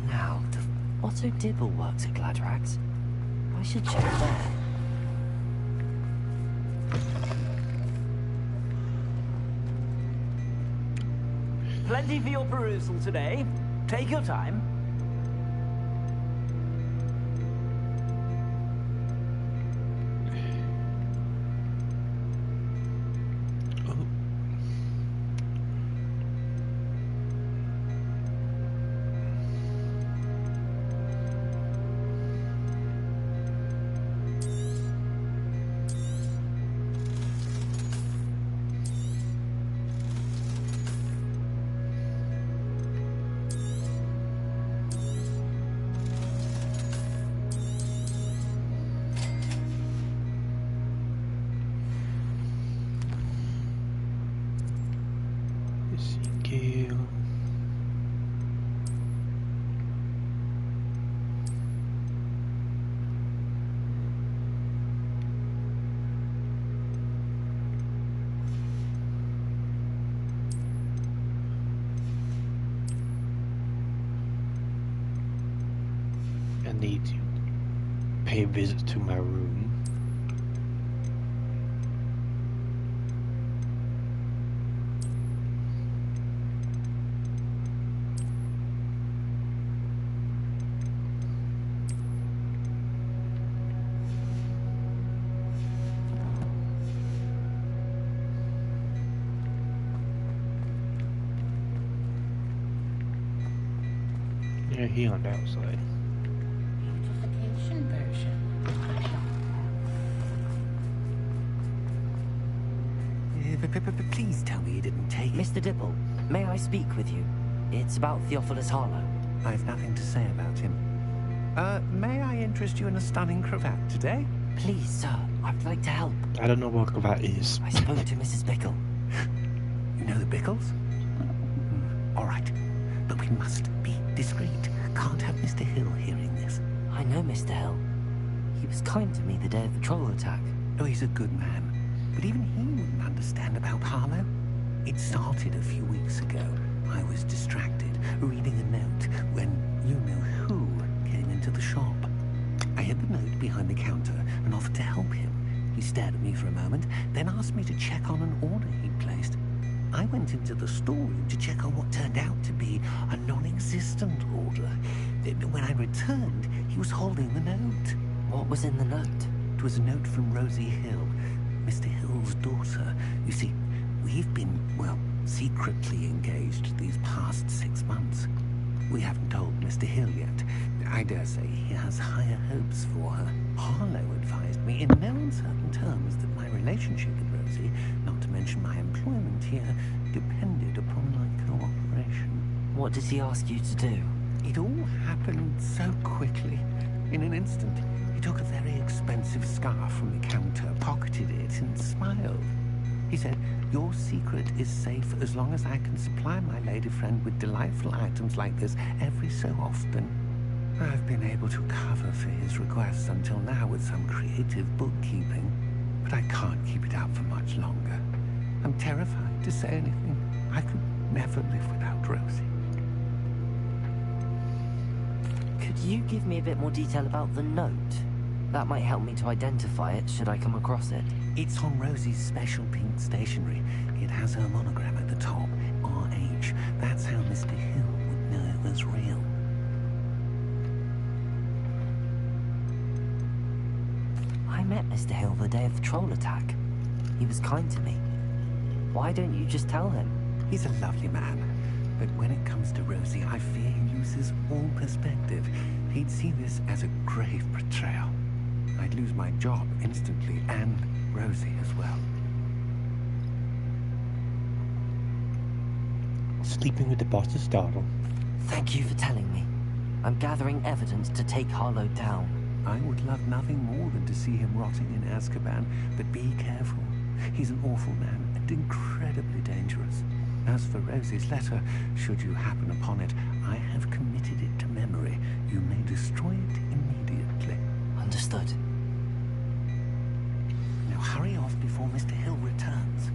Now, the Otto Dibble works at Gladrax. I should check there. Plenty for your perusal today. Take your time. I need to pay a visit to my room. Yeah, he on the outside. Beautification version. Please tell me you didn't take it. Mr. Dibble, may I speak with you? It's about Theophilus Harlow. I've nothing to say about him. May I interest you in a stunning cravat today? Please, sir, I'd like to help. I don't know what cravat is. I spoke to Mrs. Bickle. You know the Bickles? All right, but we must be discreet. Can't have Mr. Hill hearing this. I know Mr. Hill. He was kind to me the day of the troll attack. Oh, he's a good man. But even he wouldn't understand about Harlow. It started a few weeks ago. I was distracted, reading a note, when you-know-who came into the shop. I hid the note behind the counter and offered to help him. He stared at me for a moment, then asked me to check on an order he'd placed. I went into the storeroom to check on what turned out to be a non-existent order. When I returned, he was holding the note. What was in the note? It was a note from Rosie Hill, Mr. Hill's daughter. You see, we've been, well, secretly engaged these past 6 months. We haven't told Mr. Hill yet. I dare say he has higher hopes for her. Harlow advised me in no uncertain terms that my relationship with Rosie, not to mention my employment here, depended upon my cooperation. What did he ask you to do? It all happened so quickly. In an instant, he took a very expensive scarf from the counter, pocketed it, and smiled. He said, "Your secret is safe as long as I can supply my lady friend with delightful items like this every so often." I've been able to cover for his requests until now with some creative bookkeeping, but I can't keep it out for much longer. I'm terrified to say anything. I could never live without Rosie. Could you give me a bit more detail about the note? That might help me to identify it should I come across it. It's on Rosie's special pink stationery. It has her monogram at the top, RH. That's how Mr. Hill would know it was real. I met Mr. Hill the day of the troll attack. He was kind to me. Why don't you just tell him? He's a lovely man, but when it comes to Rosie, I fear he loses all perspective. He'd see this as a grave betrayal. I'd lose my job instantly, and Rosie as well. Sleeping with the boss's daughter. Thank you for telling me. I'm gathering evidence to take Harlow down. I would love nothing more than to see him rotting in Azkaban, but be careful. He's an awful man, and incredibly dangerous. As for Rosie's letter, should you happen upon it, I have committed it to memory. You may destroy it immediately. Understood. Now hurry off before Mr. Hill returns.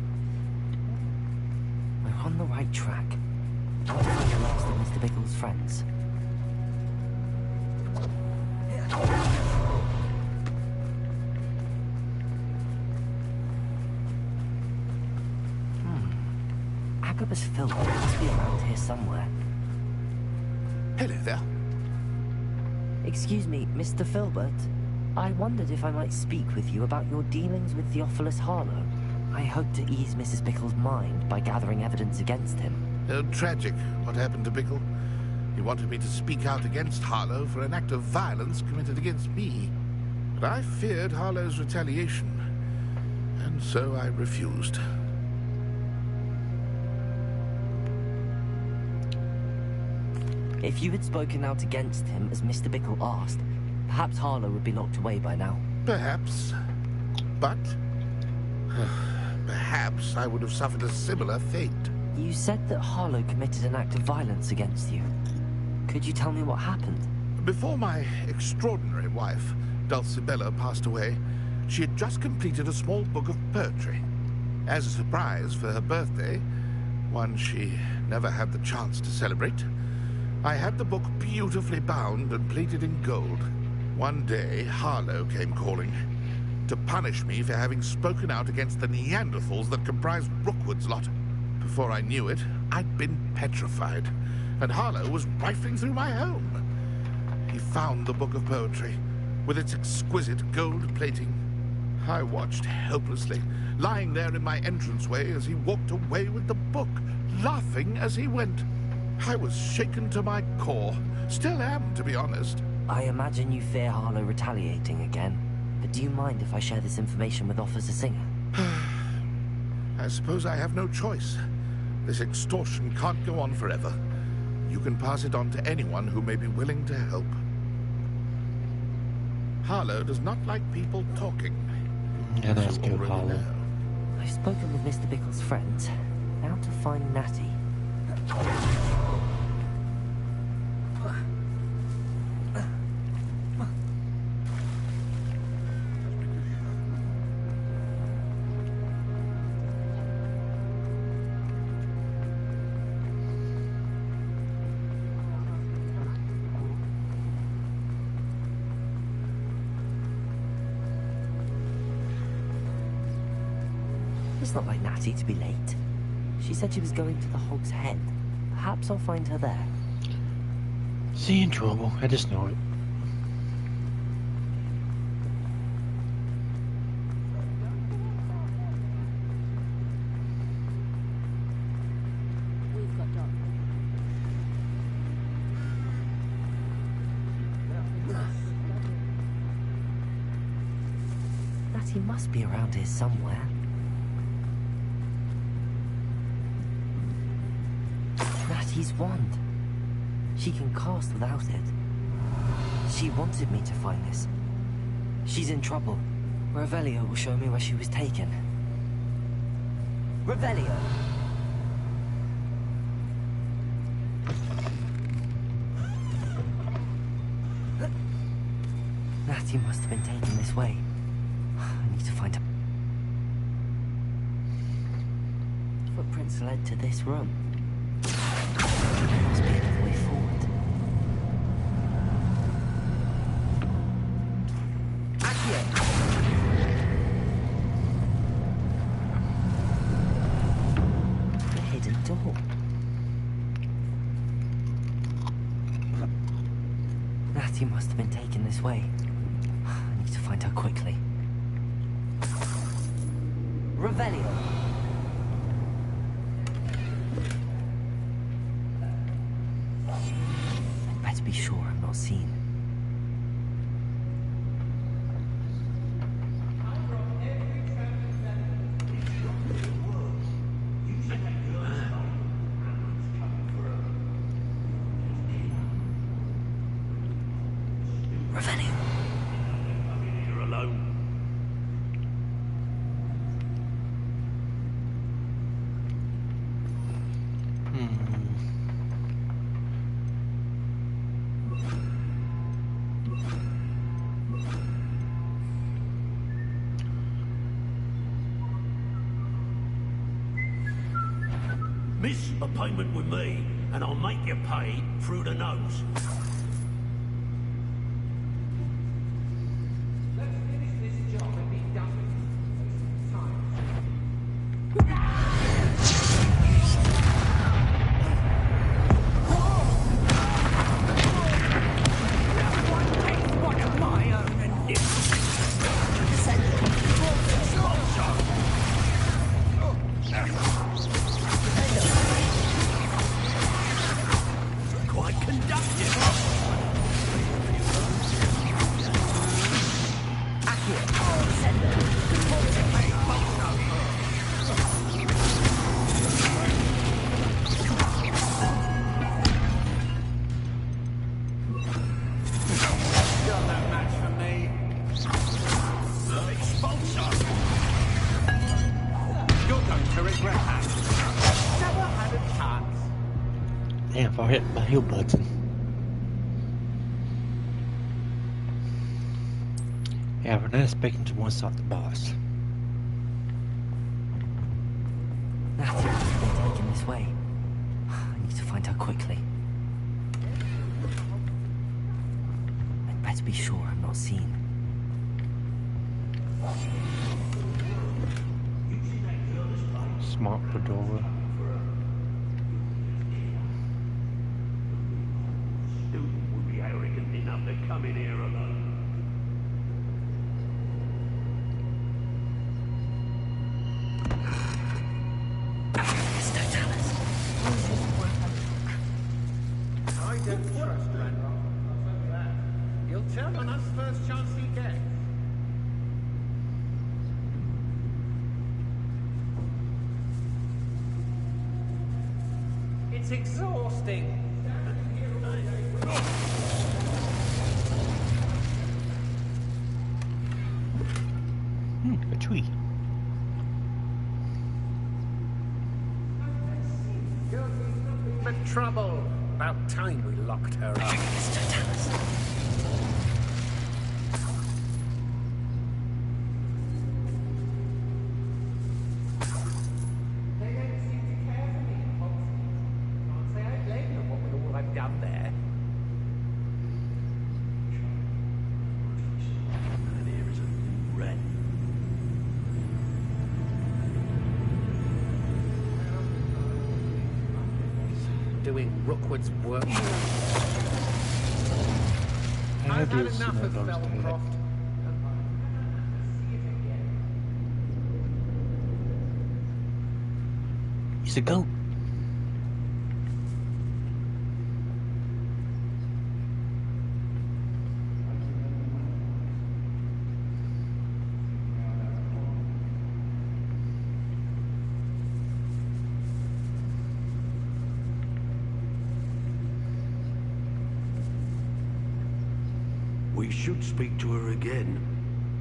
We're on the right track. I want to find the last of Mr. Bickle's friends. Agabus Filbert must be around here somewhere. Hello there. Excuse me, Mr. Filbert. I wondered if I might speak with you about your dealings with Theophilus Harlow. I hope to ease Mrs. Bickle's mind by gathering evidence against him. Oh, tragic what happened to Bickle. He wanted me to speak out against Harlow for an act of violence committed against me. But I feared Harlow's retaliation, and so I refused. If you had spoken out against him as Mr. Bickle asked, perhaps Harlow would be locked away by now. Perhaps. But perhaps I would have suffered a similar fate. You said that Harlow committed an act of violence against you. Could you tell me what happened? Before my extraordinary wife, Dulcibella, passed away, she had just completed a small book of poetry. As a surprise for her birthday, one she never had the chance to celebrate, I had the book beautifully bound and plated in gold. One day, Harlow came calling to punish me for having spoken out against the Neanderthals that comprised Rookwood's lot. Before I knew it, I'd been petrified, and Harlow was rifling through my home. He found the book of poetry, with its exquisite gold plating. I watched helplessly, lying there in my entranceway as he walked away with the book, laughing as he went. I was shaken to my core. Still am, to be honest. I imagine you fear Harlow retaliating again, but do you mind if I share this information with Officer Singer? I suppose I have no choice. This extortion can't go on forever. You can pass it on to anyone who may be willing to help. Harlow does not like people talking. Yeah, that's good, Harlow. I've spoken with Mr. Bickle's friends. Now to find Natty. It's not like Natty to be late. She said she was going to the Hog's Head. Perhaps I'll find her there. See in trouble, I just know it. Natty must be around here somewhere. Natty's wand. She can cast without it. She wanted me to find this. She's in trouble. Revelio will show me where she was taken. Revelio! Natty must have been taken this way. I need to find her. Footprints led to this room. There must be another way forward. Accio! The hidden door. Natty must have been taken this way. I need to find her quickly. Revelio! Better be sure I'm not seen. Revelio! You're alone. Miss a payment with me, and I'll make you pay through the nose. Let's finish this job and be done with it. Time. One of my own and Quite conductive. Got that match for me. You're going to regret that. Never had a chance. Damn, if I hit my heal button. Yeah, we're not expecting to one-shot the boss. Natty must have been taken this way. I need to find her quickly. I'd better be sure I'm not seen. Smart fedora. Student would be arrogant enough to come in here alone. I don't trust Ranrock. I'll tell you that. He'll tell on us first chance he gets. It's exhausting. A tree. But trouble. About time we locked her up. They don't seem to care for me in Hogwarts. Can't say I blame them what with all I've done there. And here is a new rat. Doing Rookwood's work. I I've had do see enough my of dogs do that. Felcroft. He's a goat. We should speak to her again.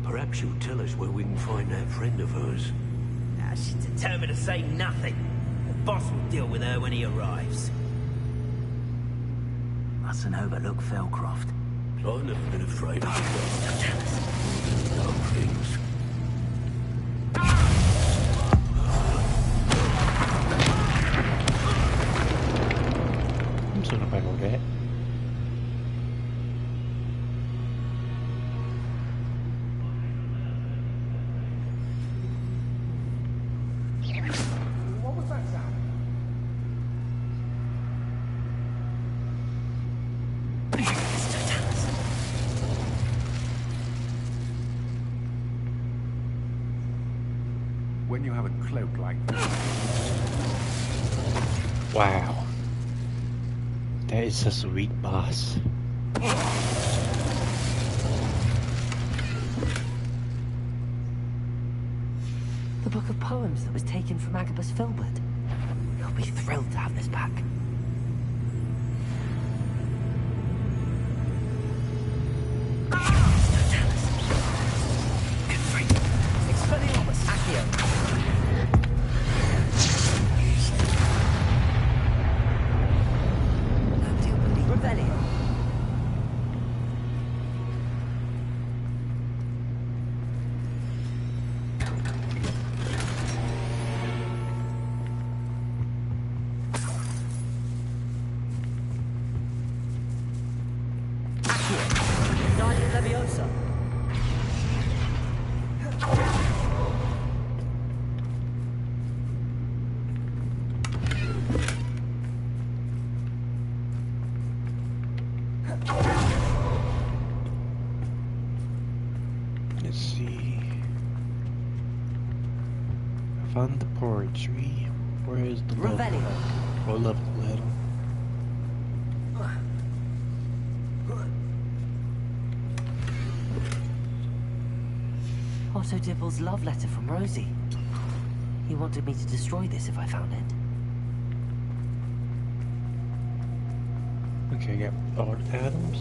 Perhaps she'll tell us where we can find that friend of hers. she's determined to say nothing. The boss will deal with her when he arrives. Mustn't overlook Felcroft. I've never been afraid of the dark things. I'm still not bad with that. What was that sound? When you have a cloak like that. Wow. That is a sweet boss. The book of poems that was taken from Agabus Filbert. He'll be thrilled to have this back. Expelliarmus Accio. Rebellion. Leviosa. Let's see. I found the poetry. Where is the love? Revelio. Or love letter? Otto Dibble's love letter from Rosie. He wanted me to destroy this if I found it. Okay, I got Odd Adams.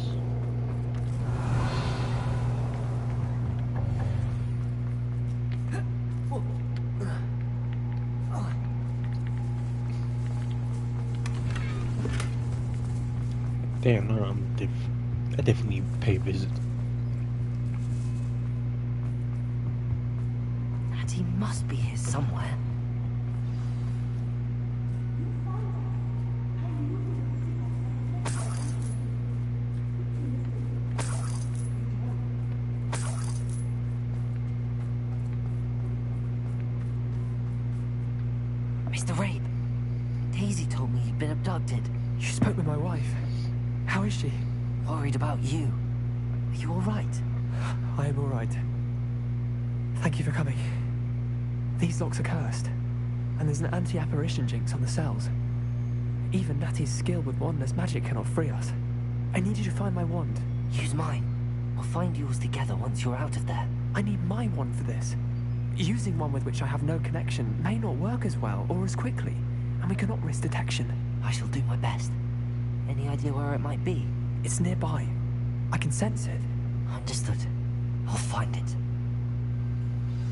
Damn, no, I definitely pay a visit. And he must be here somewhere. Mr. Rape, Daisy told me you'd been abducted. You spoke with my wife. How is she? Worried about you. Are you all right? I am all right. Thank you for coming. These locks are cursed, and there's an anti-apparition jinx on the cells. Even Natty's skill with wandless magic cannot free us. I need you to find my wand. Use mine. We'll find yours together once you're out of there. I need my wand for this. Using one with which I have no connection may not work as well or as quickly, and we cannot risk detection. I shall do my best. Any idea where it might be? It's nearby. I can sense it. Understood. I'll find it.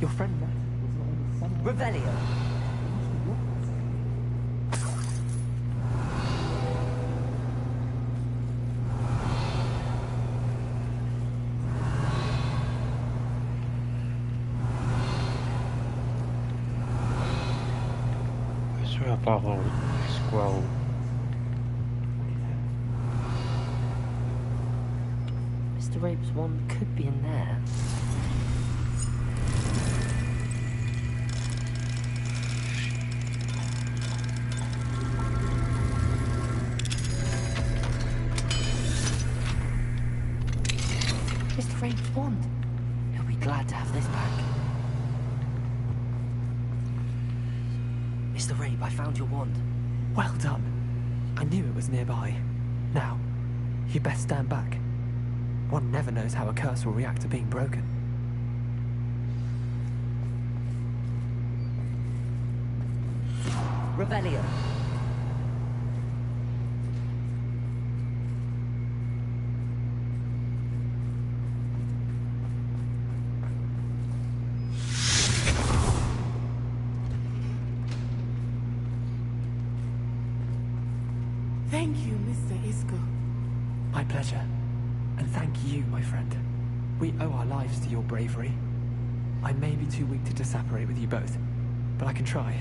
Your friend Natty was not only someone... Revelio. I swear I followed Squirrel. Mr. Rape's wand could be in there. Mr. Rape's wand. He'll be glad to have this back. Mr. Rape, I found your wand. Well done. I knew it was nearby. Now, you best stand back. One never knows how a curse will react to being broken. Revelio. Thank you, Mr. Isco. My pleasure. And thank you, my friend. We owe our lives to your bravery. I may be too weak to disapparate with you both, but I can try.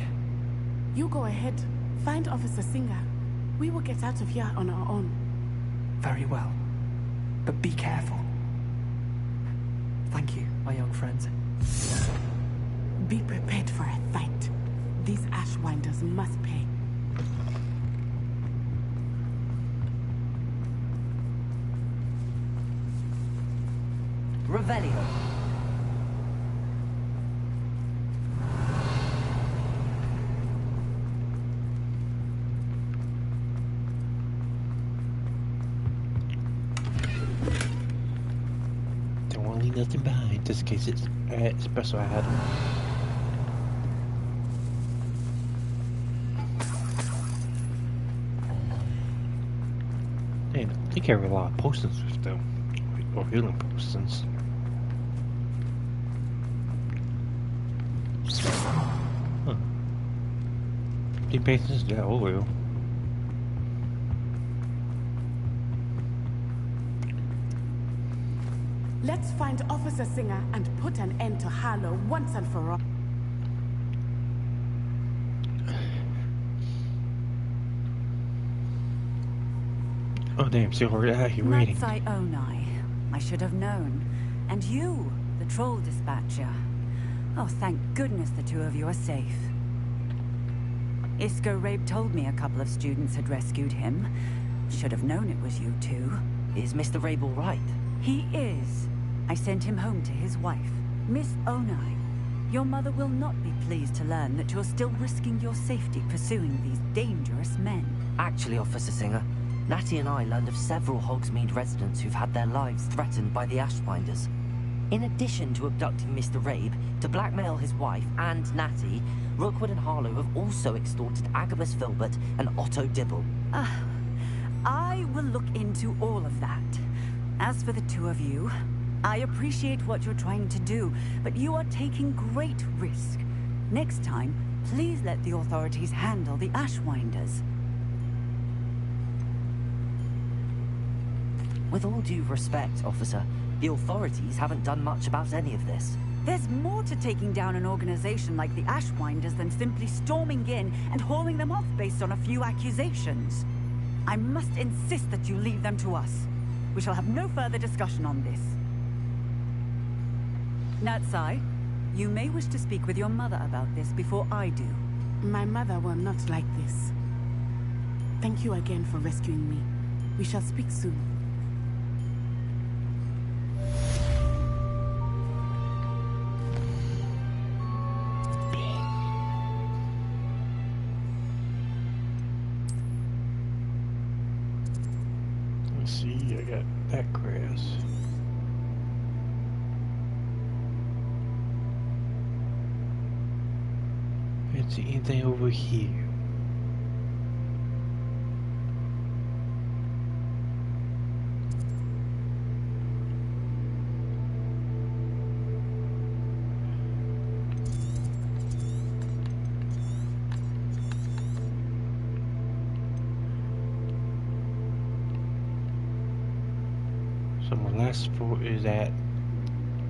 You go ahead. Find Officer Singer. We will get out of here on our own. Very well. But be careful. Thank you, my young friends. Be prepared for a fight. These Ashwinders must pay. Revelio. Don't want to leave nothing behind, just in case it's special I had. Hey, they carry a lot of potions with them, or healing potions. Huh. Didn't pay attention to that oil. Let's find Officer Singer and put an end to Harlow once and for all. Oh damn, see already out here waiting. Natsai Onai. I should have known. And you, the troll dispatcher. Oh, thank goodness the two of you are safe. Isco Rabe told me a couple of students had rescued him. Should have known it was you two. Is Mr. Rabe all right? He is. I sent him home to his wife, Miss Onai. Your mother will not be pleased to learn that you're still risking your safety pursuing these dangerous men. Actually, Officer Singer, Natty and I learned of several Hogsmeade residents who've had their lives threatened by the Ashbinders. In addition to abducting Mr. Rabe, to blackmail his wife and Natty, Rookwood and Harlow have also extorted Agabus Filbert and Otto Dibble. I will look into all of that. As for the two of you, I appreciate what you're trying to do, but you are taking great risk. Next time, please let the authorities handle the Ashwinders. With all due respect, officer, the authorities haven't done much about any of this. There's more to taking down an organization like the Ashwinders than simply storming in and hauling them off based on a few accusations. I must insist that you leave them to us. We shall have no further discussion on this. Natsai, you may wish to speak with your mother about this before I do. My mother will not like this. Thank you again for rescuing me. We shall speak soon. Let's see, I got that grass. Let's see anything over here. So my last fort is at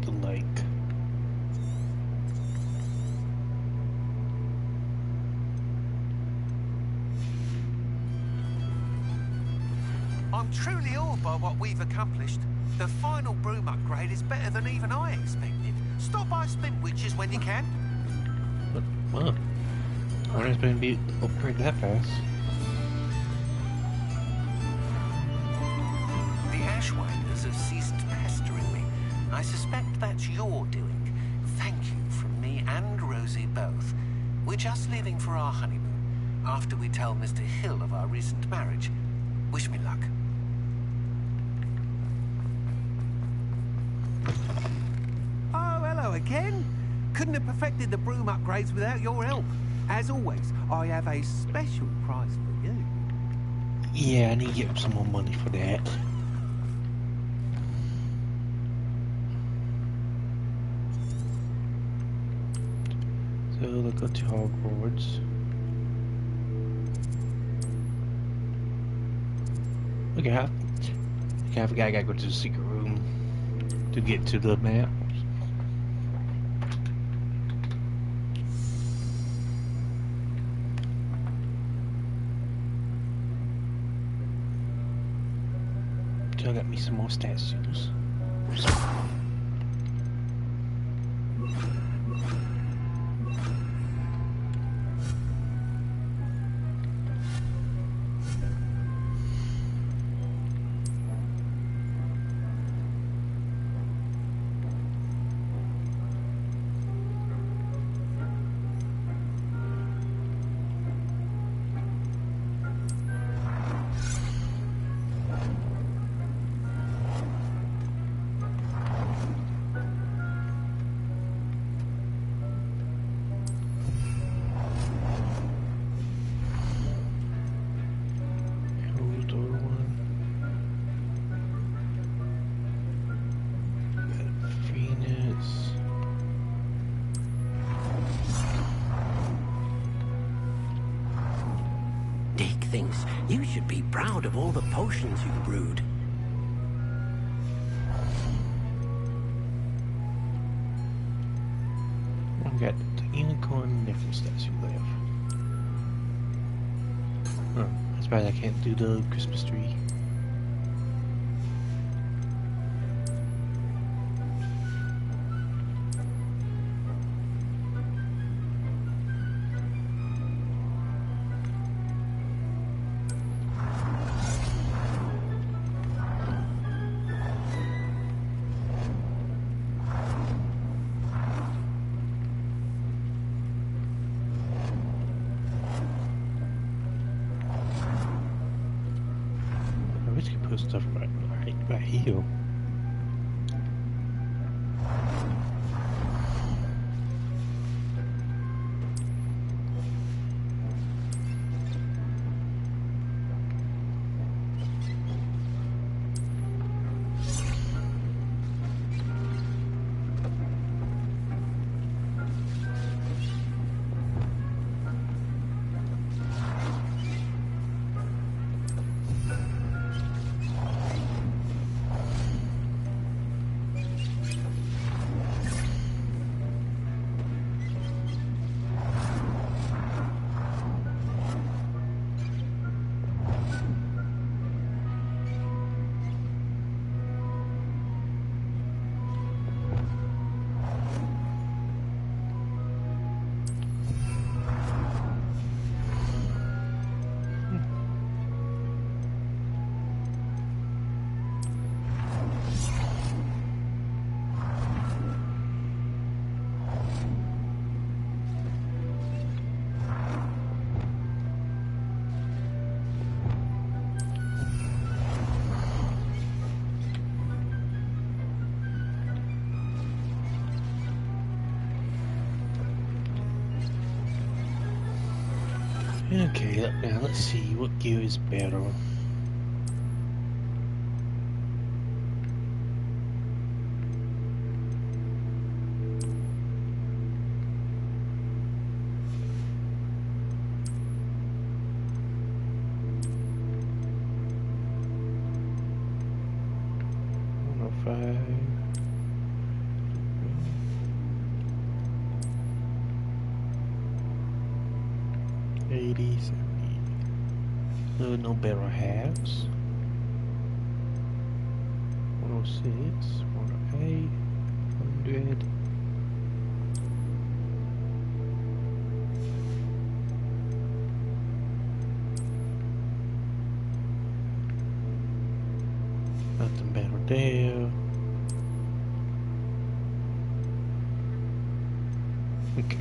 the lake. I'm truly awed by what we've accomplished. The final broom upgrade is better than even I expected. Stop by Spin Witches when you can. Well, I wasn't going to be upgraded that fast. The Ashwinders have ceased pestering me. I suspect that's your doing. Thank you from me and Rosie both. We're just leaving for our honeymoon, after we tell Mr. Hill of our recent marriage. Wish me luck. Oh, hello again. Couldn't have perfected the broom upgrades without your help. As always, I have a special prize for you. Yeah, I need to get some more money for that. So let's go to Hogwarts. Okay, I forgot I gotta go to the secret room to get to the map. So I got me some more statues. Thinks you should be proud of all the potions you've brewed. I've got the unicorn nickel statue left. Oh, that's bad I can't do the Christmas tree. Good stuff right here. Okay, now let's see what gear is better. No barrel halves. 106, 108, 100. Nothing better there. Okay.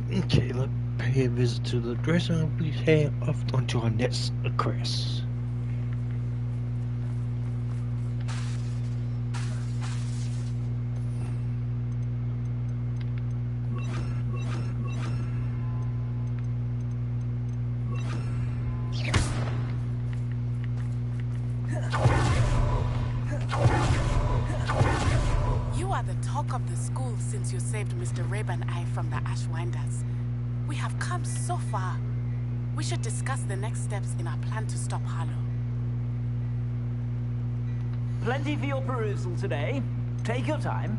Okay, let's pay a visit to the dressing room. Please head off onto our next quest. You are the talk of the school since you saved Mr. Rabe and I from the Ashwinders. We have come so far. We should discuss the next steps in our plan to stop Harlow. Plenty for your perusal today. Take your time.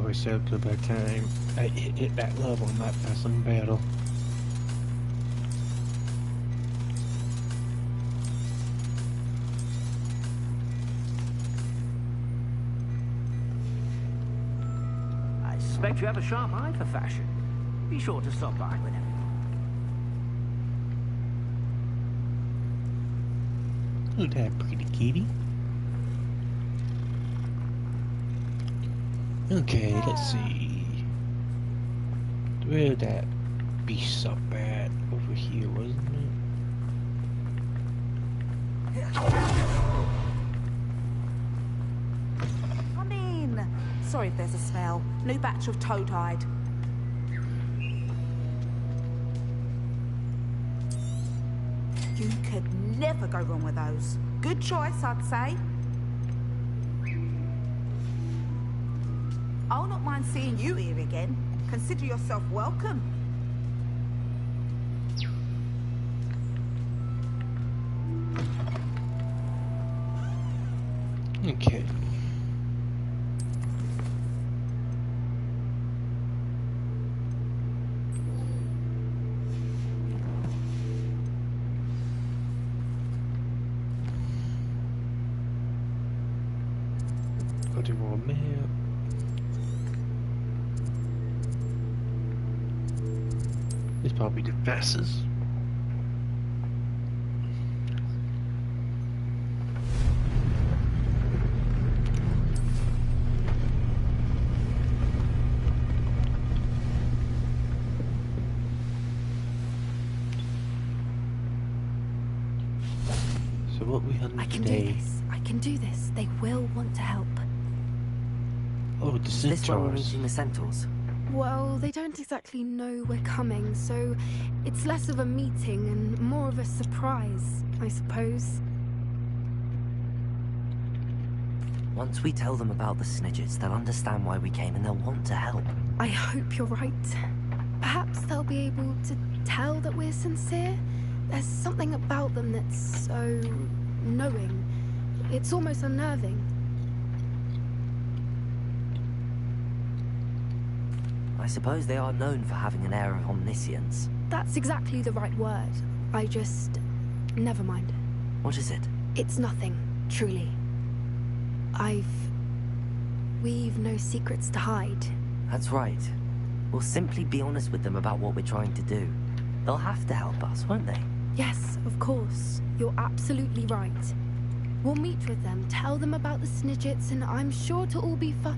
always said by the time I hit that level, I might pass some battle. I suspect you have a sharp eye for fashion. Be sure to stop by whenever. Look at that pretty kitty. Okay, let's see. Where that beast up at? Over here, wasn't it? Come in. Sorry if there's a smell. New batch of toad-hide. You could never go wrong with those. Good choice, I'd say. I'll not mind seeing you here again. Consider yourself welcome. Okay. Got a raw map. It's probably the fastest. So what we hunting I can today? do this. I can do this. They will want to help. Oh, the Is this where we're centaurs. meeting the centaurs? Well, they don't exactly know we're coming, so it's less of a meeting and more of a surprise, I suppose. Once we tell them about the Snidgets, they'll understand why we came and they'll want to help. I hope you're right. Perhaps they'll be able to tell that we're sincere. There's something about them that's so knowing. It's almost unnerving. I suppose they are known for having an air of omniscience. That's exactly the right word. I just... never mind. What is it? It's nothing, truly. We've no secrets to hide. That's right. We'll simply be honest with them about what we're trying to do. They'll have to help us, won't they? Yes, of course. You're absolutely right. We'll meet with them, tell them about the Snidgets, and I'm sure to all be fun.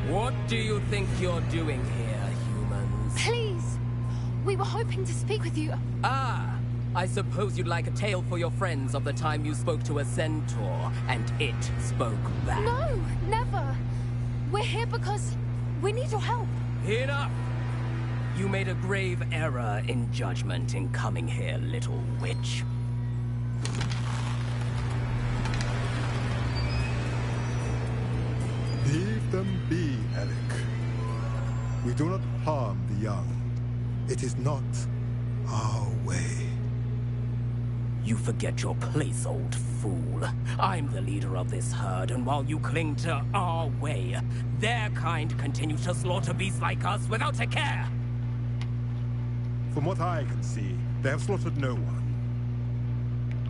What do you think you're doing here, humans? Please! We were hoping to speak with you. Ah, I suppose you'd like a tale for your friends of the time you spoke to a centaur, and it spoke back. No, never. We're here because we need your help. Enough! You made a grave error in judgment in coming here, little witch. Leave them be, Eric. We do not harm the young. It is not our way. You forget your place, old fool. I'm the leader of this herd, and while you cling to our way, their kind continues to slaughter beasts like us without a care. From what I can see, they have slaughtered no one.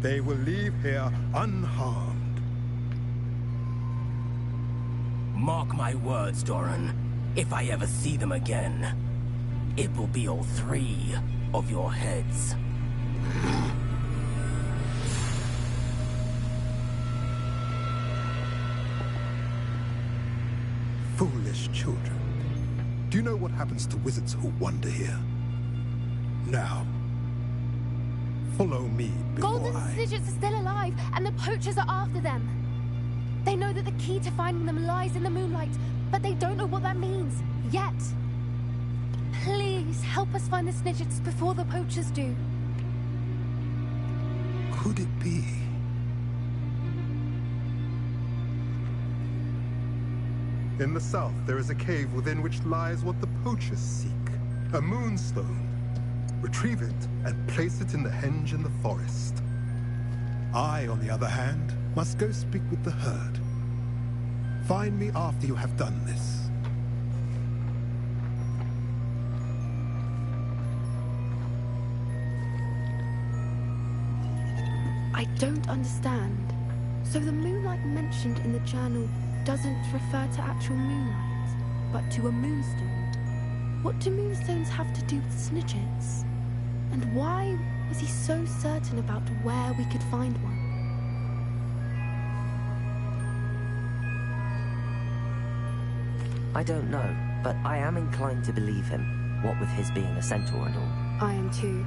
They will leave here unharmed. Mark my words, Doran. If I ever see them again, it will be all 3 of your heads. Foolish children. Do you know what happens to wizards who wander here? Now, follow me before Golden Snidgets are still alive, and the poachers are after them. They know that the key to finding them lies in the moonlight, but they don't know what that means, yet. Please, help us find the Snidgets before the poachers do. Could it be In the south, there is a cave within which lies what the poachers seek. A moonstone. Retrieve it and place it in the henge in the forest. I, on the other hand, must go speak with the herd. Find me after you have done this. I don't understand. So the moonlight mentioned in the journal doesn't refer to actual moonlight, but to a moonstone. What do moonstones have to do with snitches? And why was he so certain about where we could find one? I don't know, but I am inclined to believe him, what with his being a centaur and all. I am too.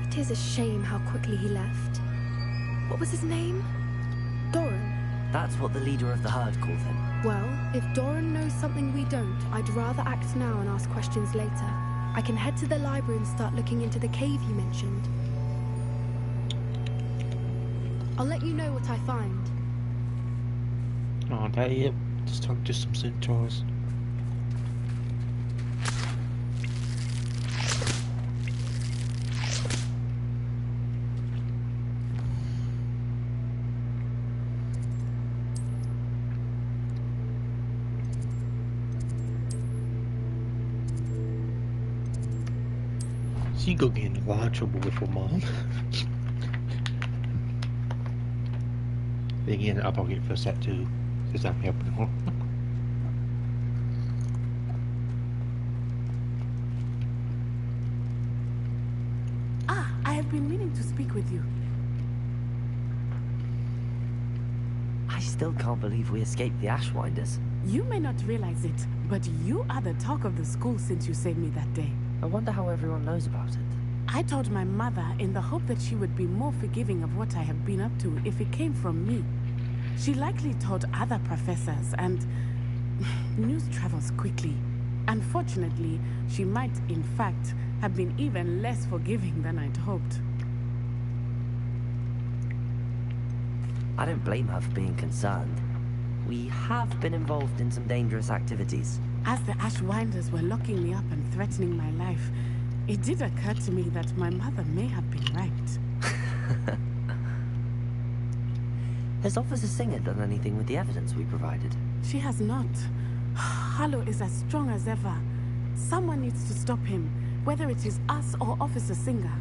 It is a shame how quickly he left. What was his name? Doran. That's what the leader of the herd called him. Well, if Doran knows something we don't, I'd rather act now and ask questions later. I can head to the library and start looking into the cave you mentioned. I'll let you know what I find. Oh, that it. Just talk to some centaurs. She go get in a lot of trouble with her mom. Then again, I'll probably get fussed at too, since I'm helping her. I have been meaning to speak with you. I still can't believe we escaped the Ashwinders. You may not realize it, but you are the talk of the school since you saved me that day. I wonder how everyone knows about it. I told my mother in the hope that she would be more forgiving of what I have been up to if it came from me. She likely told other professors, and news travels quickly. Unfortunately, she might, in fact, have been even less forgiving than I'd hoped. I don't blame her for being concerned. We have been involved in some dangerous activities. As the Ashwinders were locking me up and threatening my life, it did occur to me that my mother may have been right. Has Officer Singer done anything with the evidence we provided? She has not. Harlow is as strong as ever. Someone needs to stop him, whether it is us or Officer Singer.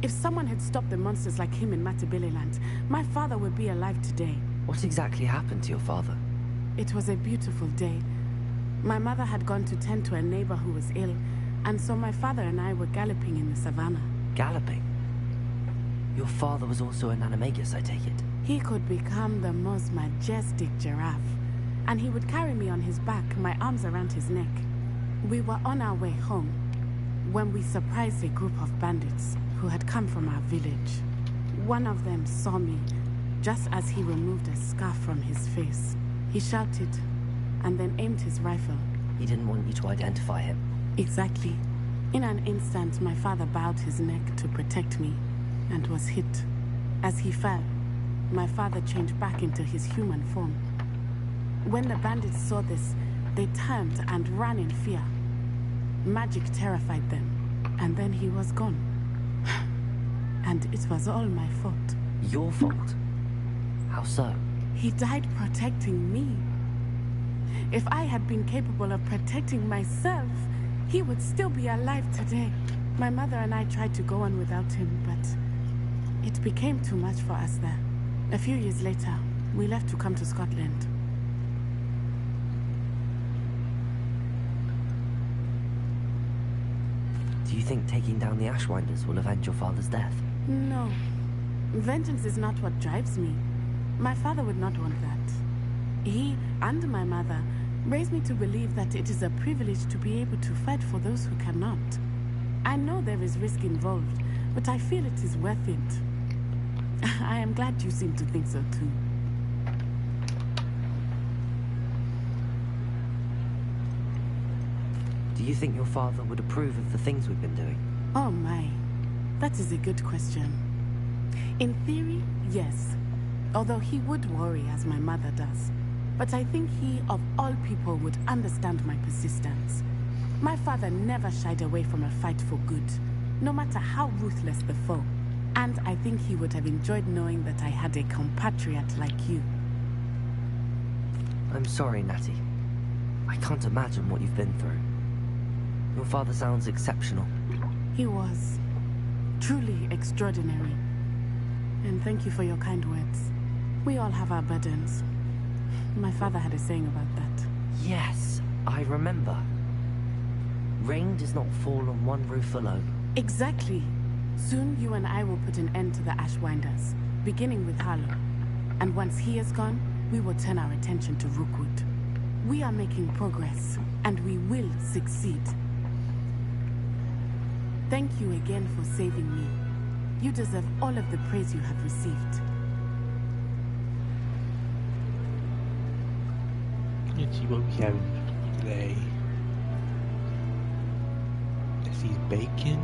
If someone had stopped the monsters like him in Matabeleland, my father would be alive today. What exactly happened to your father? It was a beautiful day. My mother had gone to tend to a neighbor who was ill, and so my father and I were galloping in the savannah. Galloping? Your father was also an animagus, I take it? He could become the most majestic giraffe, and he would carry me on his back, my arms around his neck. We were on our way home when we surprised a group of bandits who had come from our village. One of them saw me just as he removed a scarf from his face. He shouted and then aimed his rifle. He didn't want you to identify him. Exactly. In an instant, my father bowed his neck to protect me and was hit. As he fell, my father changed back into his human form. When the bandits saw this, they turned and ran in fear. Magic terrified them, and then he was gone. And it was all my fault. Your fault? How so? He died protecting me. If I had been capable of protecting myself, he would still be alive today. My mother and I tried to go on without him, but it became too much for us there. A few years later, we left to come to Scotland. Do you think taking down the Ashwinders will avenge your father's death? No. Vengeance is not what drives me. My father would not want that. He and my mother raised me to believe that it is a privilege to be able to fight for those who cannot. I know there is risk involved, but I feel it is worth it. I am glad you seem to think so too. Do you think your father would approve of the things we've been doing? Oh my, that is a good question. In theory, yes. Although he would worry as my mother does. but I think he, of all people, would understand my persistence. My father never shied away from a fight for good, no matter how ruthless the foe. And I think he would have enjoyed knowing that I had a compatriot like you. I'm sorry, Natty. I can't imagine what you've been through. Your father sounds exceptional. He was. Truly extraordinary. And thank you for your kind words. We all have our burdens. My father had a saying about that. Yes, I remember. Rain does not fall on one roof alone. Exactly. Soon you and I will put an end to the Ashwinders, beginning with Harlow. And once he is gone, we will turn our attention to Rookwood. We are making progress, and we will succeed. Thank you again for saving me. You deserve all of the praise you have received. Let's see what we have today. I see bacon.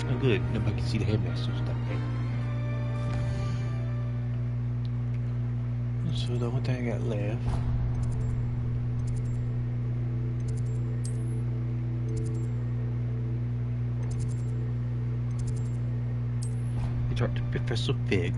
Oh, good. Nobody can see the headmaster stuff. So the only thing I got left. We talked to Professor Fig.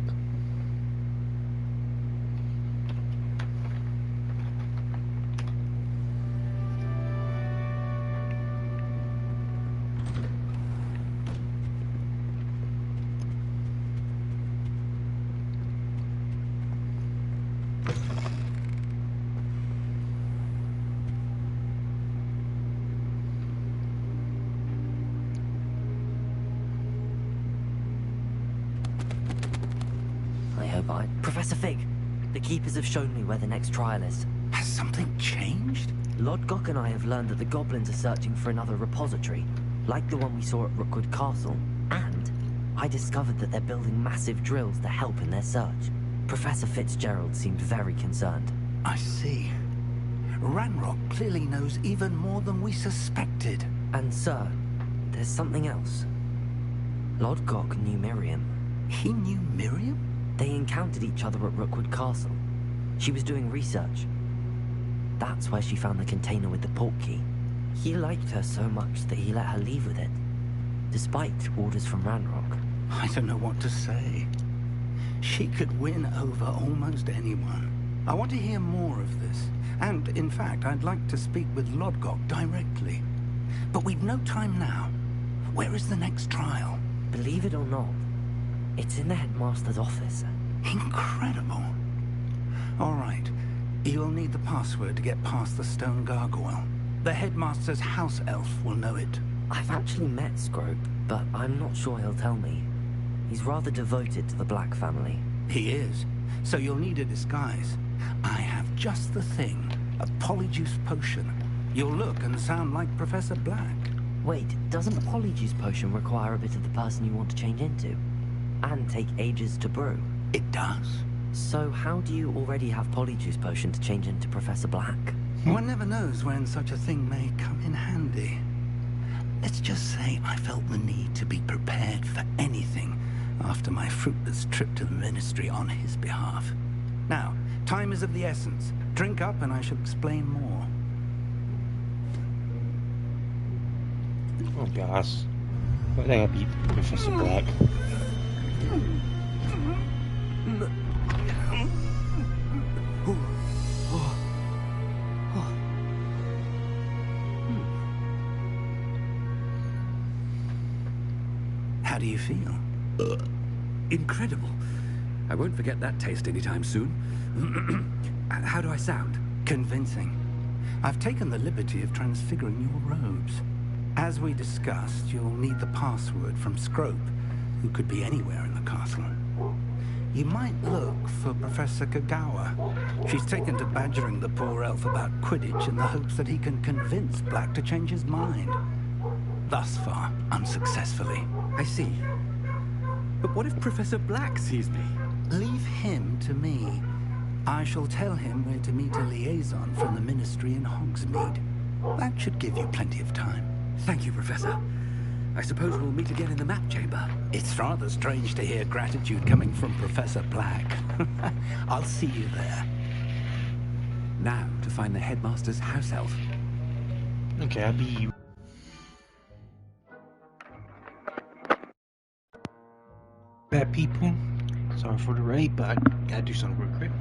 Professor Fig, the Keepers have shown me where the next trial is. Has something changed? Lodgok and I have learned that the goblins are searching for another repository, like the one we saw at Rookwood Castle. And I discovered that they're building massive drills to help in their search. Professor Fitzgerald seemed very concerned. I see. Ranrock clearly knows even more than we suspected. And sir, there's something else. Lodgok knew Miriam. He knew Miriam? They encountered each other at Rookwood Castle. She was doing research. That's where she found the container with the port key. He liked her so much that he let her leave with it, despite orders from Ranrock. I don't know what to say. She could win over almost anyone. I want to hear more of this. And, in fact, I'd like to speak with Lodgok directly. But we've no time now. Where is the next trial? Believe it or not, it's in the headmaster's office. Incredible. All right. You'll need the password to get past the stone gargoyle. The headmaster's house elf will know it. I've actually met Scrope, but I'm not sure he'll tell me. He's rather devoted to the Black family. He is. So you'll need a disguise. I have just the thing. A polyjuice potion. You'll look and sound like Professor Black. Wait, doesn't a polyjuice potion require a bit of the person you want to change into? And take ages to brew? It does. So how do you already have polyjuice potion to change into Professor Black? One never knows when such a thing may come in handy. Let's just say I felt the need to be prepared for anything after my fruitless trip to the Ministry on his behalf. Now, time is of the essence. Drink up and I shall explain more. Oh gosh. Why did I beat Professor Black? How do you feel? Incredible. I won't forget that taste anytime soon. How do I sound? Convincing. I've taken the liberty of transfiguring your robes. As we discussed, you'll need the password from Scrope, who could be anywhere in the castle. You might look for Professor Kagawa. She's taken to badgering the poor elf about Quidditch in the hopes that he can convince Black to change his mind. Thus far, unsuccessfully. I see. But what if Professor Black sees me? Leave him to me. I shall tell him we're to meet a liaison from the Ministry in Hogsmeade. That should give you plenty of time. Thank you, Professor. I suppose we'll meet again in the map chamber. It's rather strange to hear gratitude coming from Professor Black. I'll see you there. Now to find the headmaster's house elf. Okay, I'll be... Bad people. Sorry for the raid, but I gotta do something real quick.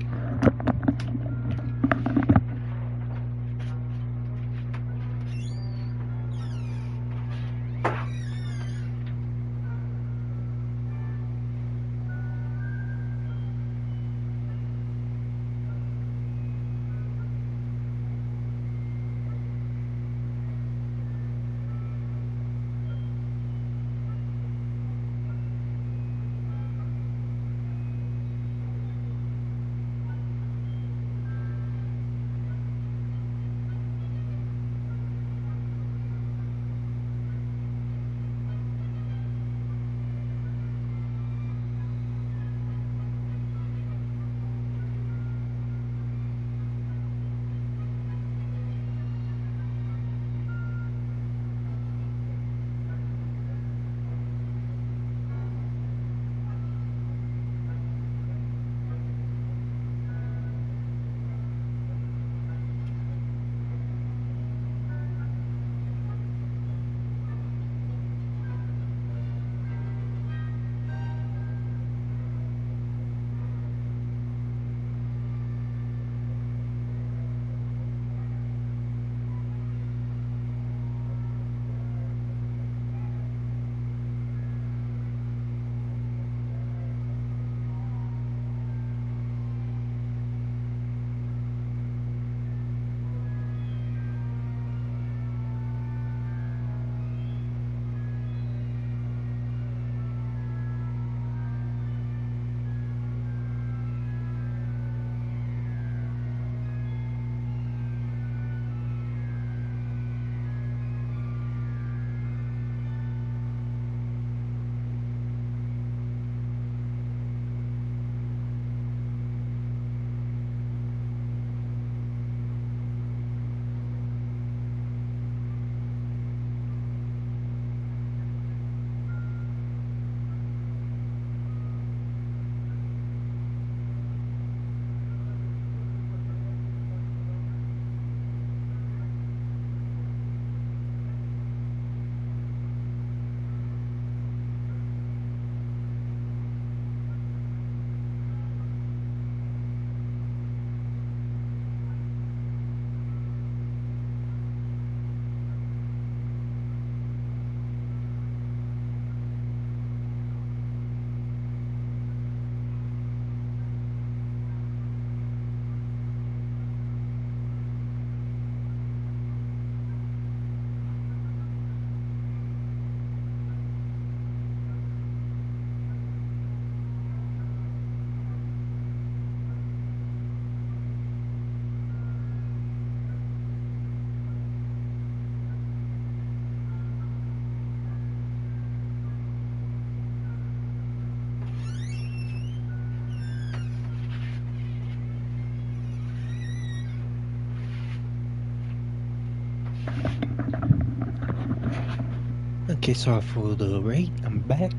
Okay, sorry for the raid. I'm back.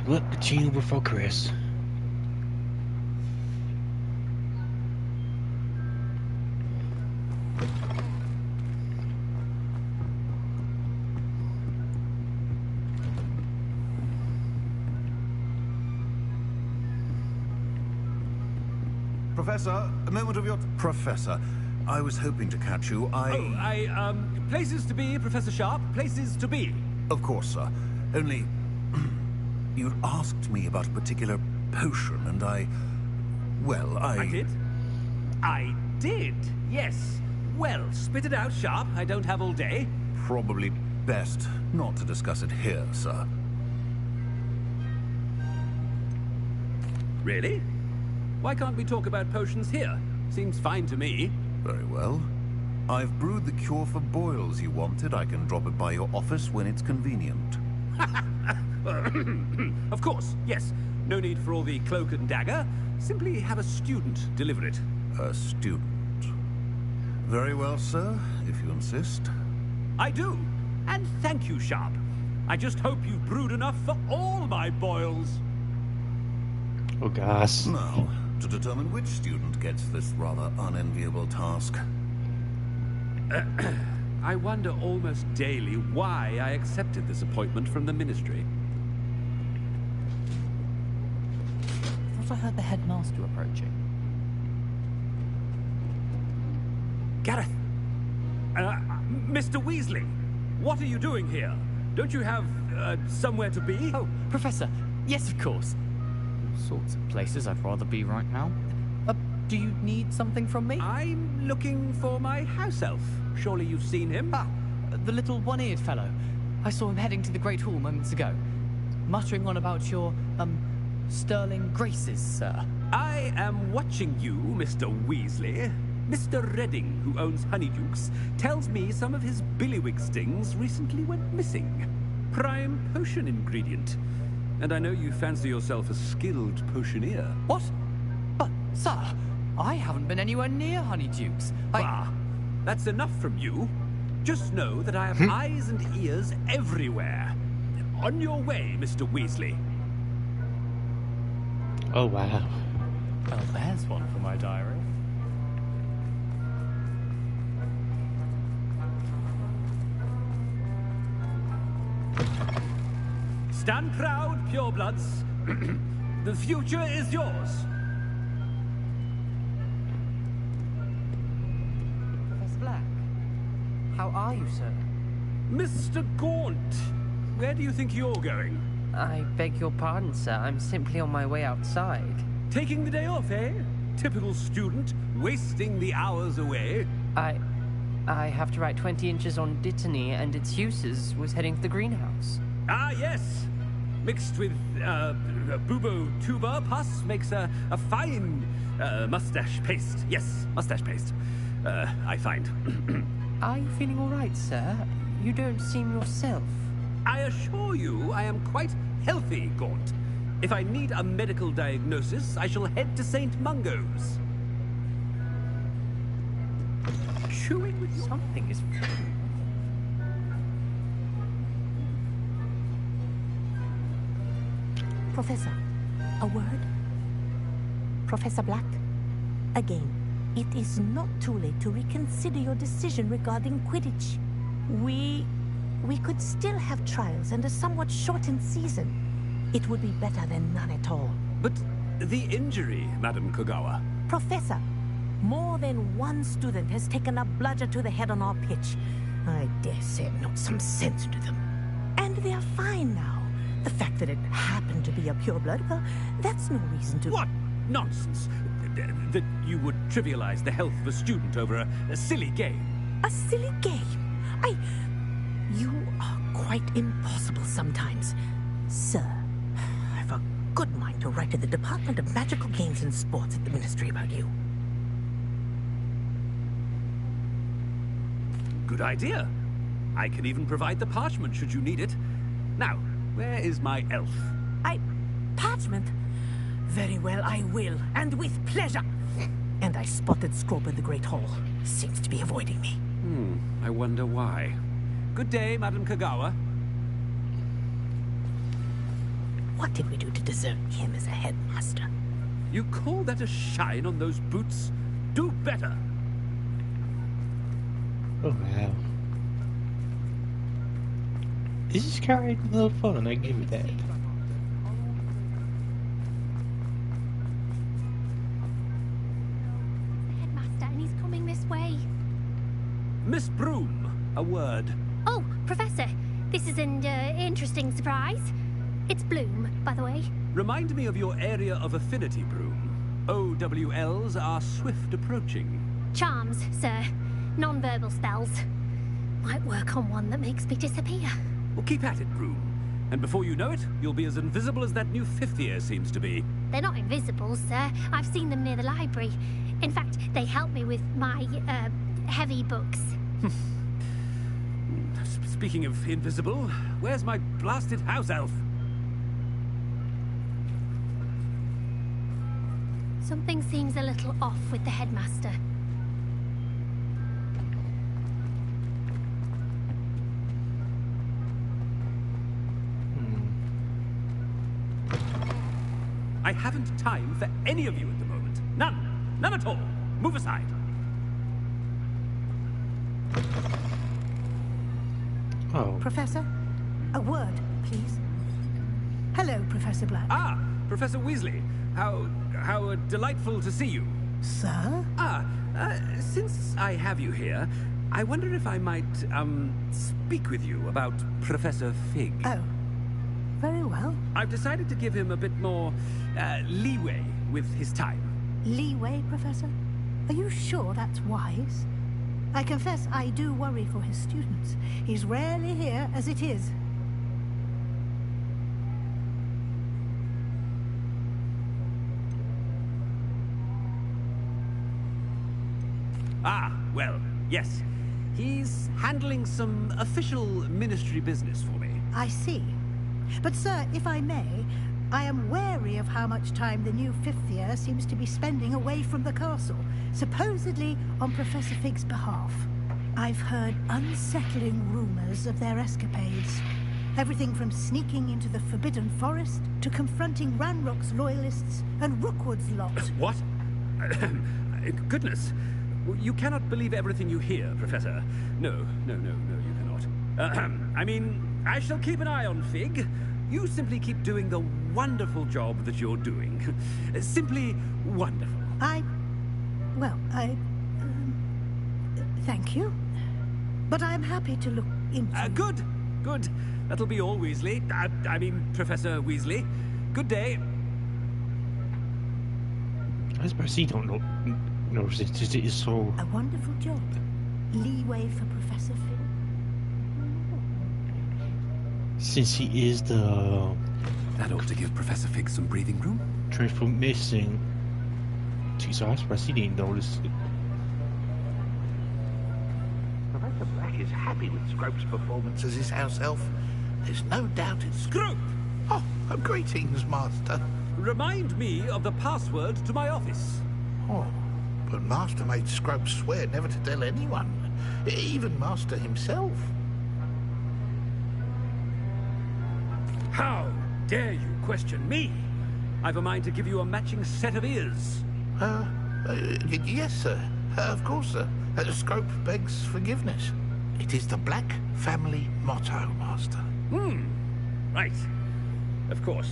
Let's continue with our quest. Professor, a moment of your... Professor, I was hoping to catch you. Places to be, Professor Sharp. Places to be. Of course, sir. Only... you'd asked me about a particular potion, and well, I did? I did, yes. Well, spit it out, Sharp. I don't have all day. Probably best not to discuss it here, sir. Really? Why can't we talk about potions here? Seems fine to me. Very well. I've brewed the cure for boils you wanted. I can drop it by your office when it's convenient. Of course, yes. No need for all the cloak and dagger. Simply have a student deliver it. A student? Very well, sir, if you insist. I do. And thank you, Sharp. I just hope you've brewed enough for all my boils. Oh, gosh. Now, to determine which student gets this rather unenviable task. I wonder almost daily why I accepted this appointment from the Ministry. I thought I heard the headmaster approaching. Gareth! Mr. Weasley, what are you doing here? Don't you have, somewhere to be? Oh, Professor, yes, of course. All sorts of places I'd rather be right now. Do you need something from me? I'm looking for my house elf. Surely you've seen him? Ah, the little one-eared fellow. I saw him heading to the Great Hall moments ago, muttering on about your, sterling graces, sir. I am watching you, Mr. Weasley. Mr. Redding, who owns Honeydukes, tells me some of his billywig stings recently went missing. Prime potion ingredient. And I know you fancy yourself a skilled potioneer. What? But, sir, I haven't been anywhere near Honeydukes. Ah, that's enough from you. Just know that I have eyes and ears everywhere. On your way, Mr. Weasley. Oh, wow. Well, there's one for my diary. Stand proud, purebloods. The future is yours. Professor Black, how are you, sir? Mr. Gaunt, where do you think you're going? I beg your pardon, sir. I'm simply on my way outside. Taking the day off, eh? Typical student, wasting the hours away. I have to write 20 inches on Dittany and its uses. Was heading to the greenhouse. Ah, yes. Mixed with, bubo tuber pus makes a fine, mustache paste. Yes, mustache paste. I find. Are you feeling all right, sir? You don't seem yourself. I assure you I am quite healthy, Gaunt. If I need a medical diagnosis, I shall head to St. Mungo's. Chewing with something is... Professor, a word? Professor Black, again, it is not too late to reconsider your decision regarding Quidditch. We could still have trials and a somewhat shortened season. It would be better than none at all. But the injury, Madam Kogawa. Professor, more than one student has taken a bludger to the head on our pitch. I dare say I've knocked some sense into them. And they are fine now. The fact that it happened to be a pureblood, well, that's no reason to... What nonsense! That you would trivialize the health of a student over a silly game. A silly game? You are quite impossible sometimes. Sir, I've a good mind to write to the Department of Magical Games and Sports at the Ministry about you. Good idea. I can even provide the parchment should you need it. Now, where is my elf? Parchment? Very well, I will, and with pleasure. And I spotted Scrope in the Great Hall. Seems to be avoiding me. I wonder why. Good day, Madam Kogawa. What did we do to deserve him as a headmaster? You call that a shine on those boots? Do better. Oh, wow. This is carrying a little fun, I give you that. Headmaster, and he's coming this way. Miss Broom, a word. Oh, Professor, this is an interesting surprise. It's Bloom, by the way. Remind me of your area of affinity, Broom. OWLs are swift approaching. Charms, sir. Non-verbal spells. Might work on one that makes me disappear. Well, keep at it, Broom. And before you know it, you'll be as invisible as that new fifth year seems to be. They're not invisible, sir. I've seen them near the library. In fact, they help me with my, heavy books. Speaking of invisible, where's my blasted house elf? Something seems a little off with the headmaster. I haven't time for any of you at the moment. None. None at all. Move aside. Oh. Professor, a word, please. Hello, Professor Black. Ah, Professor Weasley. How delightful to see you. Sir? Since I have you here, I wonder if I might, speak with you about Professor Fig. Oh, very well. I've decided to give him a bit more, leeway with his time. Leeway, Professor? Are you sure that's wise? I confess I do worry for his students. He's rarely here as it is. Ah, well, yes. He's handling some official ministry business for me. I see. But, sir, if I may, I am wary of how much time the new fifth year seems to be spending away from the castle, supposedly on Professor Fig's behalf. I've heard unsettling rumors of their escapades. Everything from sneaking into the Forbidden Forest to confronting Ranrock's loyalists and Rookwood's lot. What? Goodness. You cannot believe everything you hear, Professor. No, you cannot. I mean, I shall keep an eye on Fig. You simply keep doing the wonderful job that you're doing. Simply wonderful. Thank you. But I'm happy to look into... Good. That'll be all, Weasley. I mean, Professor Weasley. Good day. I suppose he don't know it is so... A wonderful job. Leeway for Professor Fig. Since he is the... That ought to give Professor Fig some breathing room. Transfer missing. So I suppose he didn't notice it. Professor Black is happy with Scrope's performance as his house elf. There's no doubt it's... Scrope! Oh, greetings, Master. Remind me of the password to my office. Oh, but Master made Scrope swear never to tell anyone, even Master himself. How dare you question me? I've a mind to give you a matching set of ears. Yes, sir. Of course, sir. Scrope begs forgiveness. It is the Black family motto, Master. Right. Of course.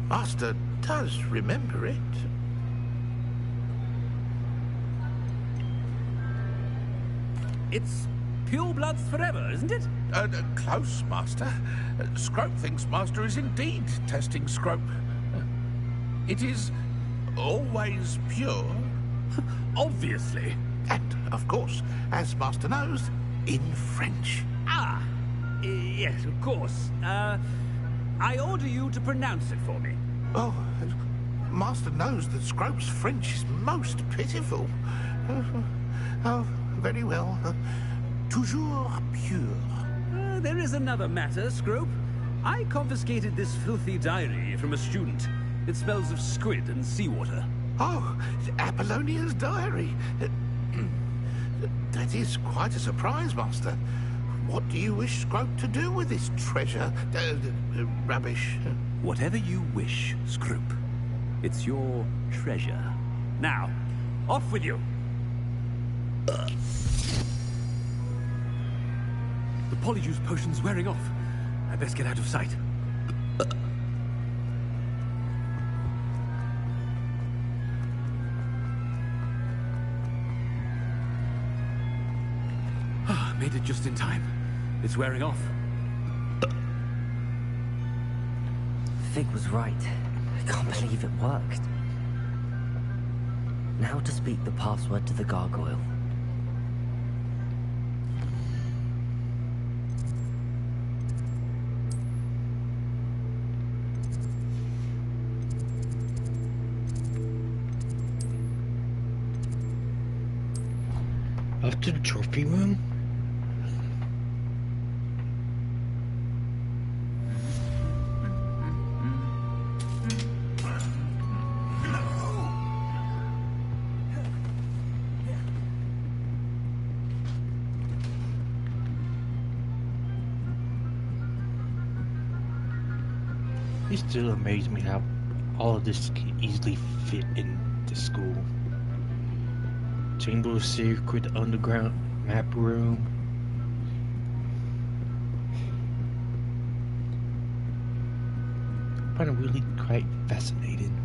Master does remember it. It's pure bloods forever, isn't it? Close, Master. Scrope thinks Master is indeed testing Scrope. It is always pure. Obviously. And, of course, as Master knows, in French. Ah, yes, of course. I order you to pronounce it for me. Oh, Master knows that Scrope's French is most pitiful. Oh, very well. Toujours pure. There is another matter, Scrope. I confiscated this filthy diary from a student. It smells of squid and seawater. Oh, Apollonia's diary. That is quite a surprise, Master. What do you wish Scrope to do with this treasure? Rubbish. Whatever you wish, Scrope. It's your treasure. Now, off with you. The polyjuice potion's wearing off. I best get out of sight. Made it just in time. It's wearing off. Fig was right. I can't believe it worked. Now to speak the password to the gargoyle. After the trophy room? It still amazes me how all of this can easily fit in the school. Chamber of Secret, underground map room. I find it really quite fascinating.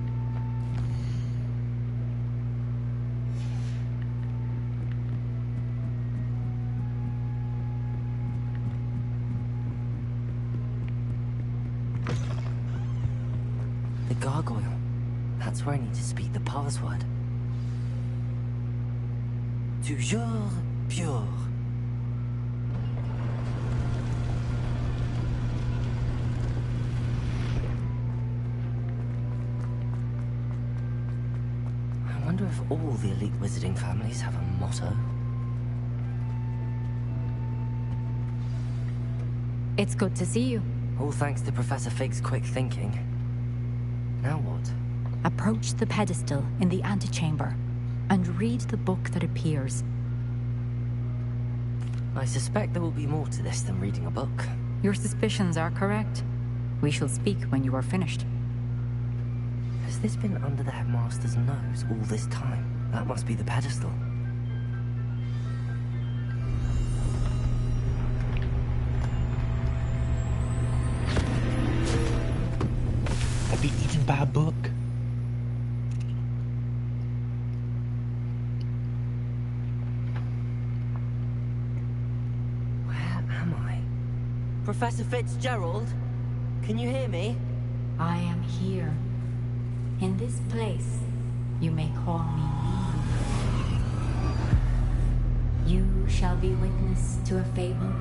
The gargoyle. That's where I need to speak the password. Toujours pure. I wonder if all the elite wizarding families have a motto. It's good to see you. All thanks to Professor Fig's quick thinking. Now what? Approach the pedestal in the antechamber and read the book that appears. I suspect there will be more to this than reading a book. Your suspicions are correct. We shall speak when you are finished. Has this been under the headmaster's nose all this time? That must be the pedestal. I'll be eaten by a book. Professor Fitzgerald, can you hear me? I am here. In this place, you may call me Eve. You shall be witness to a fable.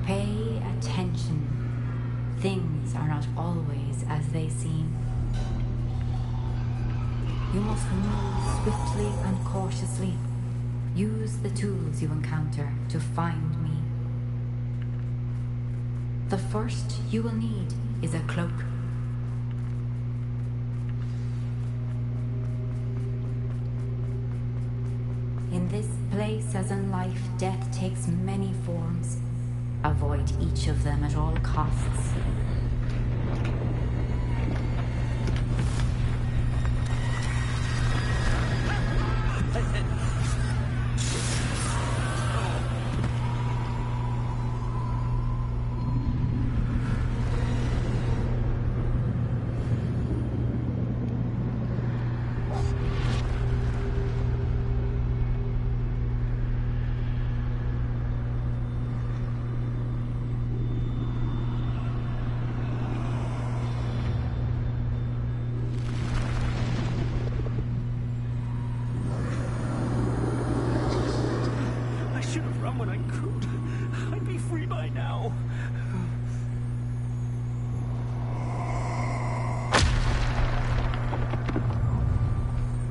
Pay attention. Things are not always as they seem. You must move swiftly and cautiously. Use the tools you encounter to find me. The first you will need is a cloak. In this place, as in life, death takes many forms. Avoid each of them at all costs.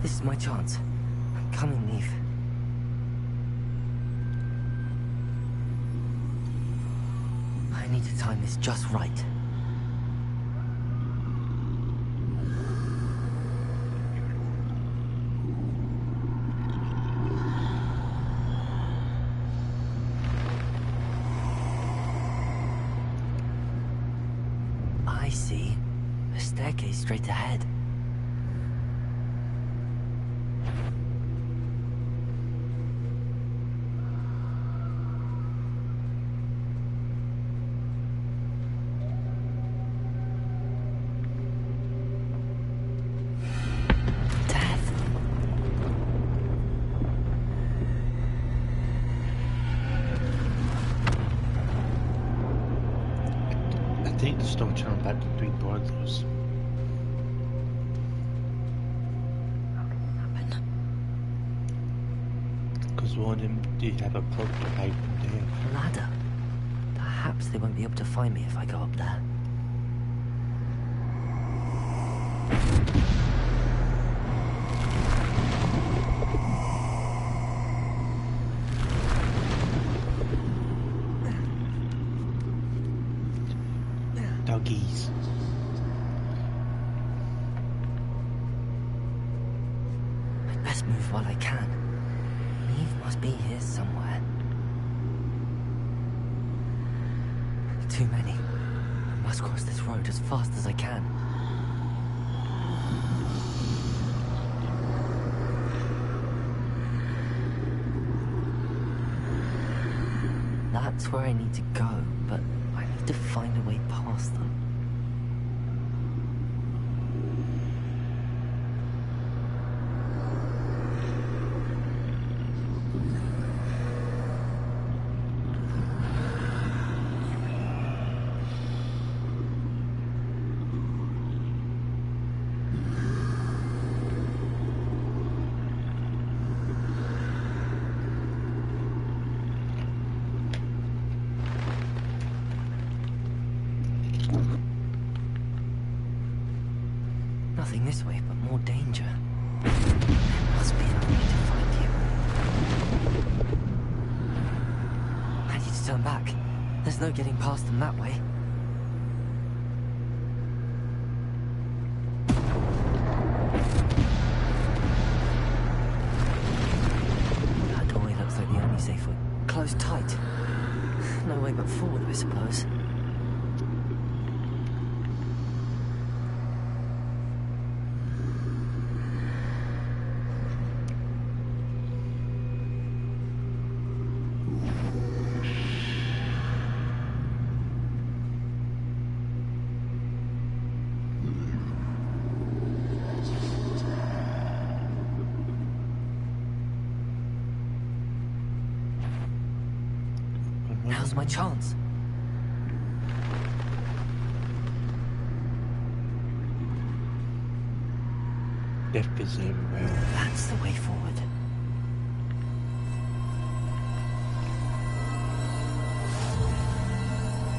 This is my chance. Come in, Eve. I need to time this just right. I see. A staircase straight ahead. I think the stone turned back to 3 brothers. Because one of them did have a cloak to hide from them. A ladder. Perhaps they won't be able to find me if I go up there. Doggies. I'd best move while I can. Eve must be here somewhere. Too many. I must cross this road as fast as I can. That's where I need to go, but I need to find a way past them. Nothing this way, but more danger. There must be another way to find you. I need to turn back. There's no getting past them that way. That doorway looks like the only safe way. Closed tight. No way but forward, I suppose. Now's my chance. Death is everywhere. That's the way forward.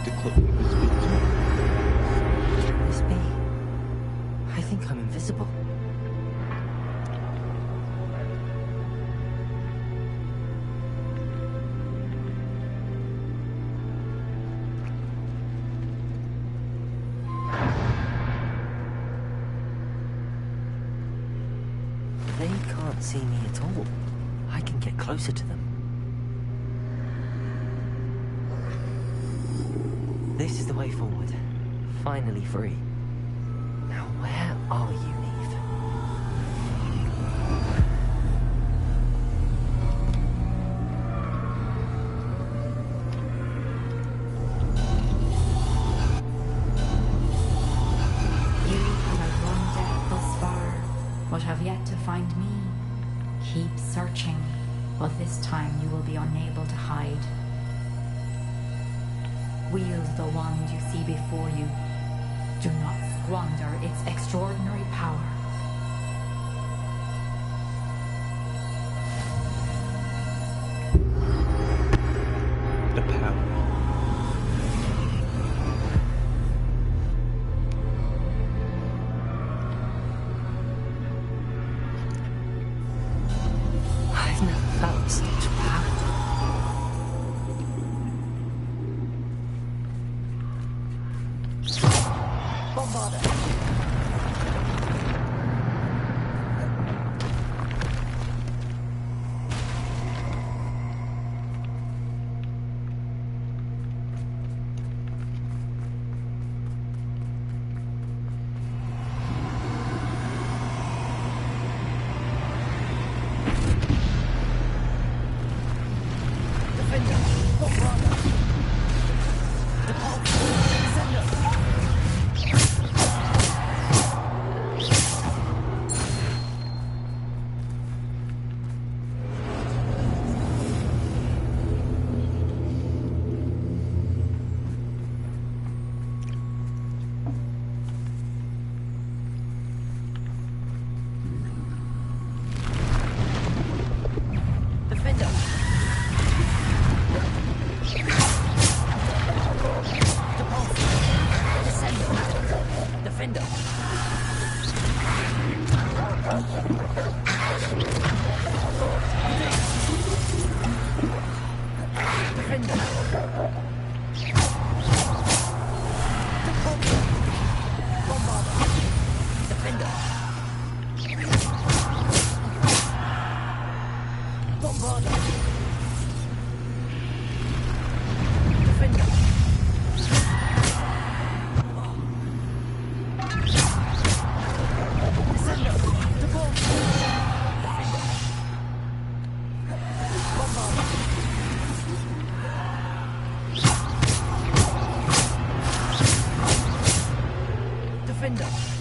The cloak was built. Can this be? I think I'm invisible. They can't see me at all. I can get closer to them. This is the way forward. Finally free. Now where are you, Neve? You have run death thus far, but have yet to find me. Keep searching, but this time you will be unable to hide. Wield the wand you see before you. Do not squander its extraordinary power. The power. I've never felt such power. Defender!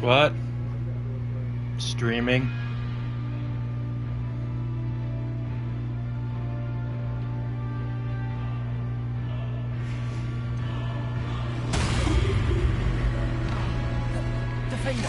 What? Streaming? Defender!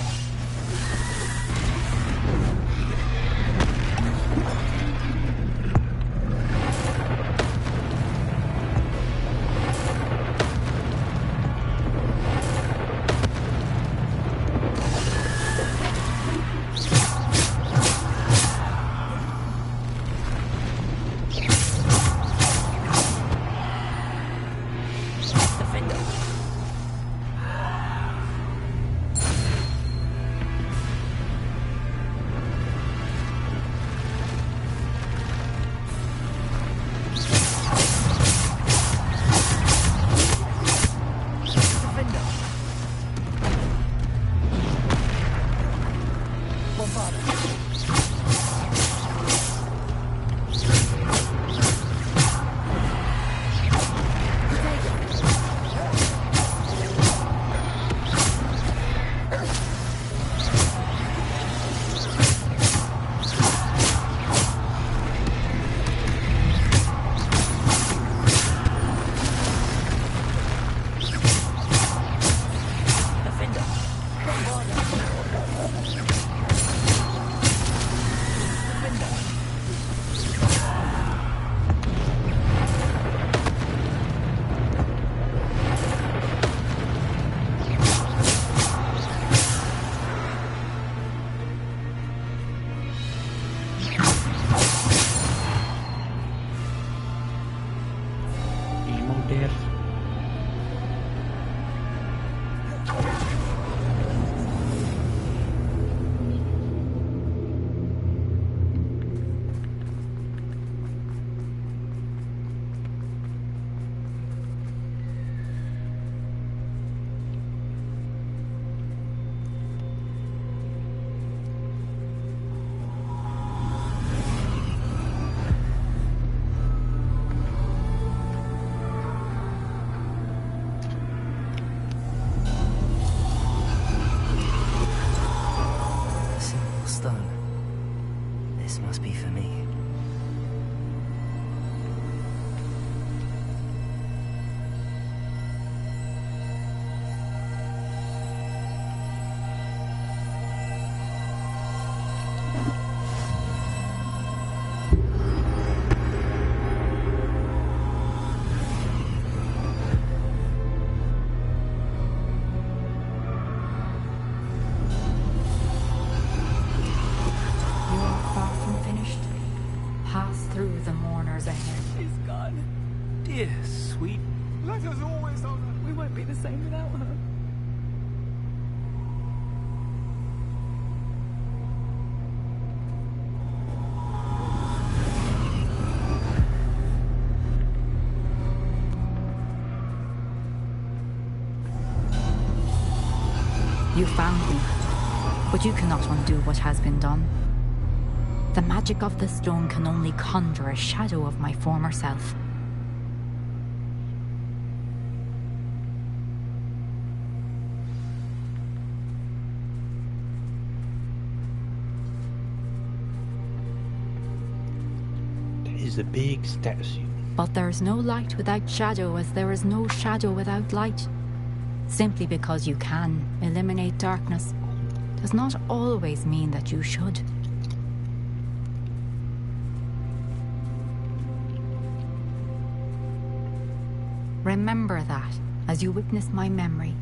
This must be for me. Dear sweet. Let us always on her. We won't be the same without her. You found me, but you cannot undo what has been done. The magic of the stone can only conjure a shadow of my former self. Is a big statue. But there is no light without shadow, as there is no shadow without light. Simply because you can eliminate darkness does not always mean that you should. Remember that as you witness my memory.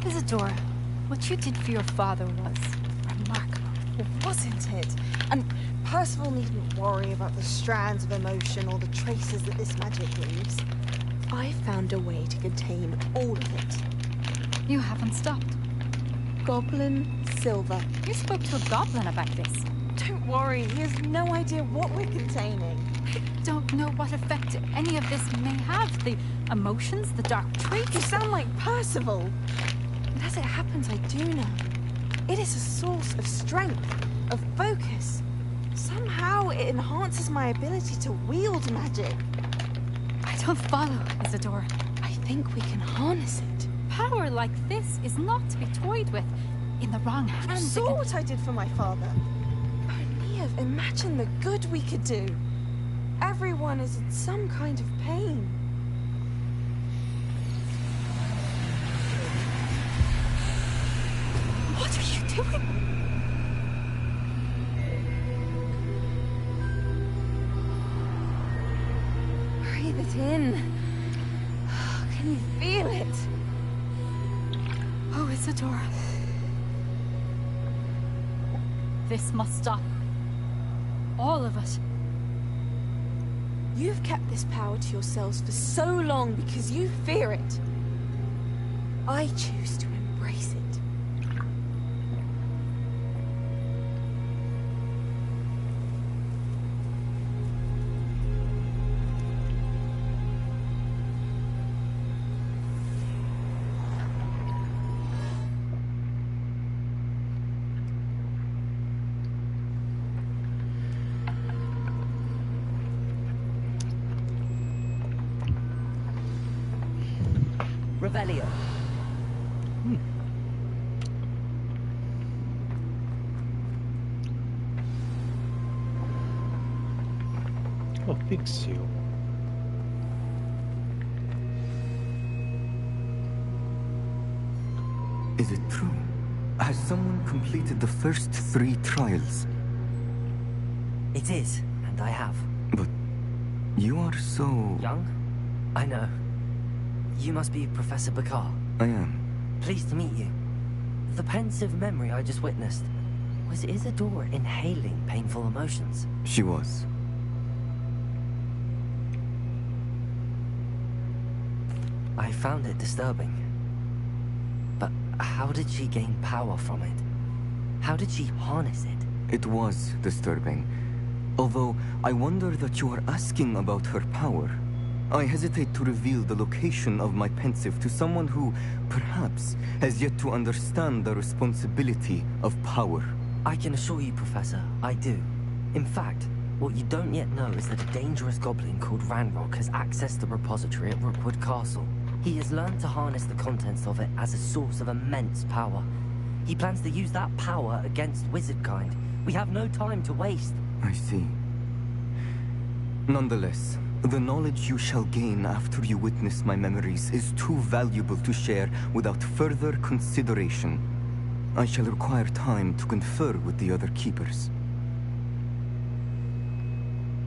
Isadora, what you did for your father was remarkable, wasn't it? And Percival needn't worry about the strands of emotion or the traces that this magic leaves. I found a way to contain all of it. You haven't stopped. Goblin Silver. You spoke to a goblin about this. Don't worry, he has no idea what we're containing. I don't know what effect any of this may have. The emotions, the dark traits. You sound like Percival. And as it happens, I do know. It is a source of strength, of focus. Somehow it enhances my ability to wield magic. I don't follow, Isadora. I think we can harness it. Power like this is not to be toyed with. In the wrong hands. You saw what I did for my father. Neve, imagine the good we could do. Everyone is in some kind of pain. What are you doing? Breathe it in. Can you feel it? Oh, Isadora. This must stop. All of it. You've kept this power to yourselves for so long because you fear it. I choose to embrace it. Revelio. Oh, big seal. Is it true? Has someone completed the first 3 trials? It is, and I have. But you are so... Young? I know. You must be Professor Bakar. I am. Pleased to meet you. The pensive memory I just witnessed. Was Isadora inhaling painful emotions? She was. I found it disturbing. But how did she gain power from it? How did she harness it? It was disturbing. Although, I wonder that you are asking about her power. I hesitate to reveal the location of my pensive to someone who, perhaps, has yet to understand the responsibility of power. I can assure you, Professor, I do. In fact, what you don't yet know is that a dangerous goblin called Ranrock has accessed the repository at Rookwood Castle. He has learned to harness the contents of it as a source of immense power. He plans to use that power against wizardkind. We have no time to waste. I see. Nonetheless, the knowledge you shall gain after you witness my memories is too valuable to share without further consideration. I shall require time to confer with the other keepers.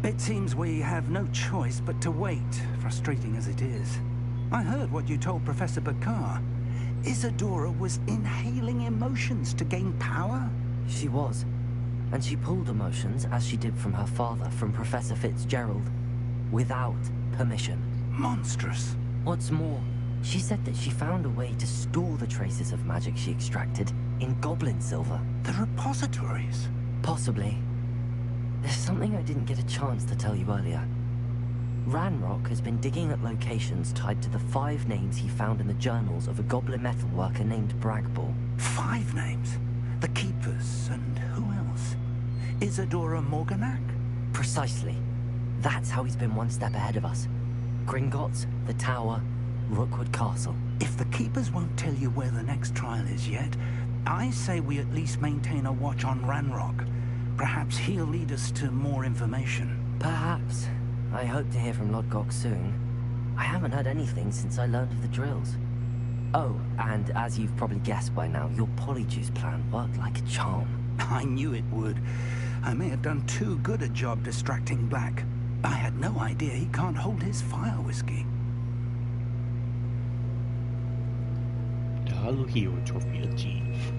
It seems we have no choice but to wait, frustrating as it is. I heard what you told Professor Bakar. Isadora was inhaling emotions to gain power? She was. And she pulled emotions, as she did from her father, from Professor Fitzgerald, without permission. Monstrous. What's more, she said that she found a way to store the traces of magic she extracted in goblin silver. The repositories? Possibly. There's something I didn't get a chance to tell you earlier. Ranrock has been digging at locations tied to the 5 names he found in the journals of a goblin metalworker named Bragball. 5 names? The Keepers, and who else? Isadora Morganak? Precisely. That's how he's been one step ahead of us. Gringotts, the Tower, Rookwood Castle. If the Keepers won't tell you where the next trial is yet, I say we at least maintain a watch on Ranrock. Perhaps he'll lead us to more information. Perhaps. I hope to hear from Lodgok soon. I haven't heard anything since I learned of the drills. Oh, and as you've probably guessed by now, your polyjuice plan worked like a charm. I knew it would. I may have done too good a job distracting Black. I had no idea he can't hold his fire whiskey. The Hollow Hero Trophy achieved.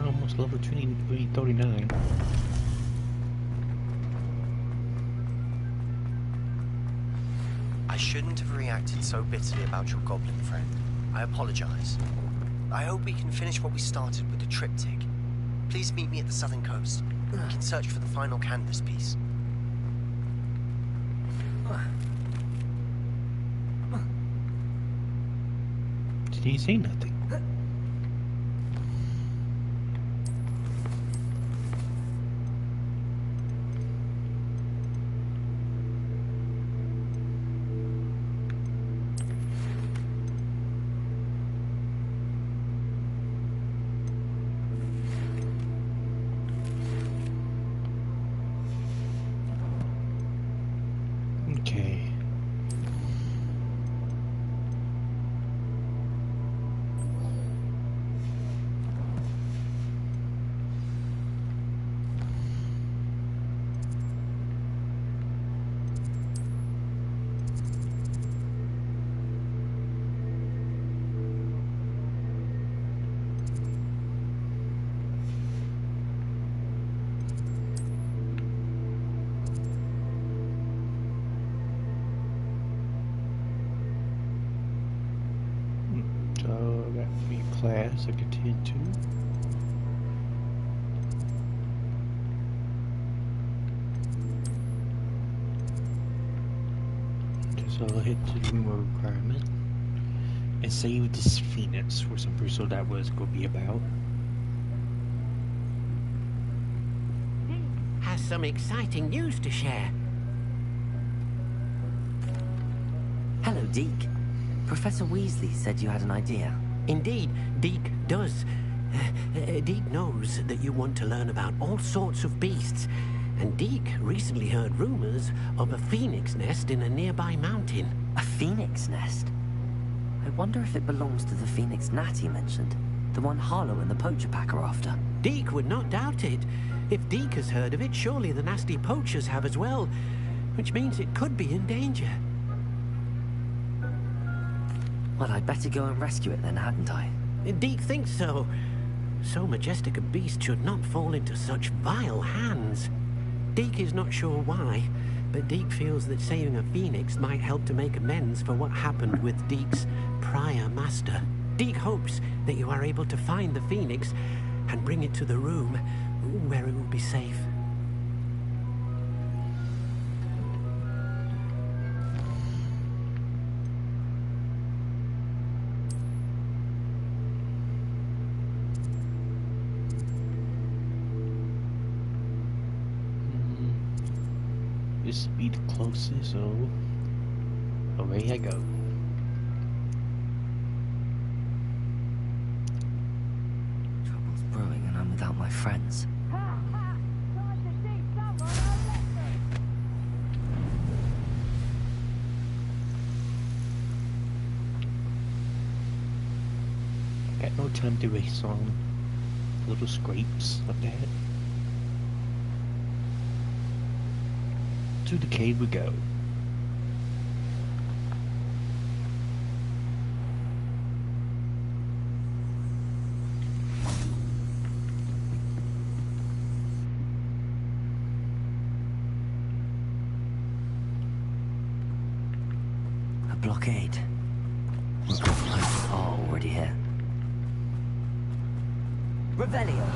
Almost level 39. I shouldn't have reacted so bitterly about your goblin friend. I apologize. I hope we can finish what we started with the triptych. Please meet me at the southern coast. We can search for the final canvas piece. Did he say nothing? Okay. So that would be a class I could tend to. So I'll hit the room requirement and save this Phoenix for some person that was going to be about. Has some exciting news to share. Hello, Deke. Professor Weasley said you had an idea. Indeed, Deke does. Deke knows that you want to learn about all sorts of beasts, and Deke recently heard rumors of a phoenix nest in a nearby mountain. A phoenix nest? I wonder if it belongs to the phoenix gnat he mentioned. The one Harlow and the poacher pack are after. Deke would not doubt it. If Deke has heard of it, surely the nasty poachers have as well, which means it could be in danger. Well, I'd better go and rescue it then, hadn't I? Deke thinks so. So majestic a beast should not fall into such vile hands. Deke is not sure why, but Deke feels that saving a phoenix might help to make amends for what happened with Deke's prior master. Deke hopes that you are able to find the phoenix and bring it to the room where it will be safe. This would be the closest, so away I go. Trouble's brewing and I'm without my friends. Got no time to waste on little scrapes like that. To the cave we go. A blockade. Looks like it's all already here. Revelio.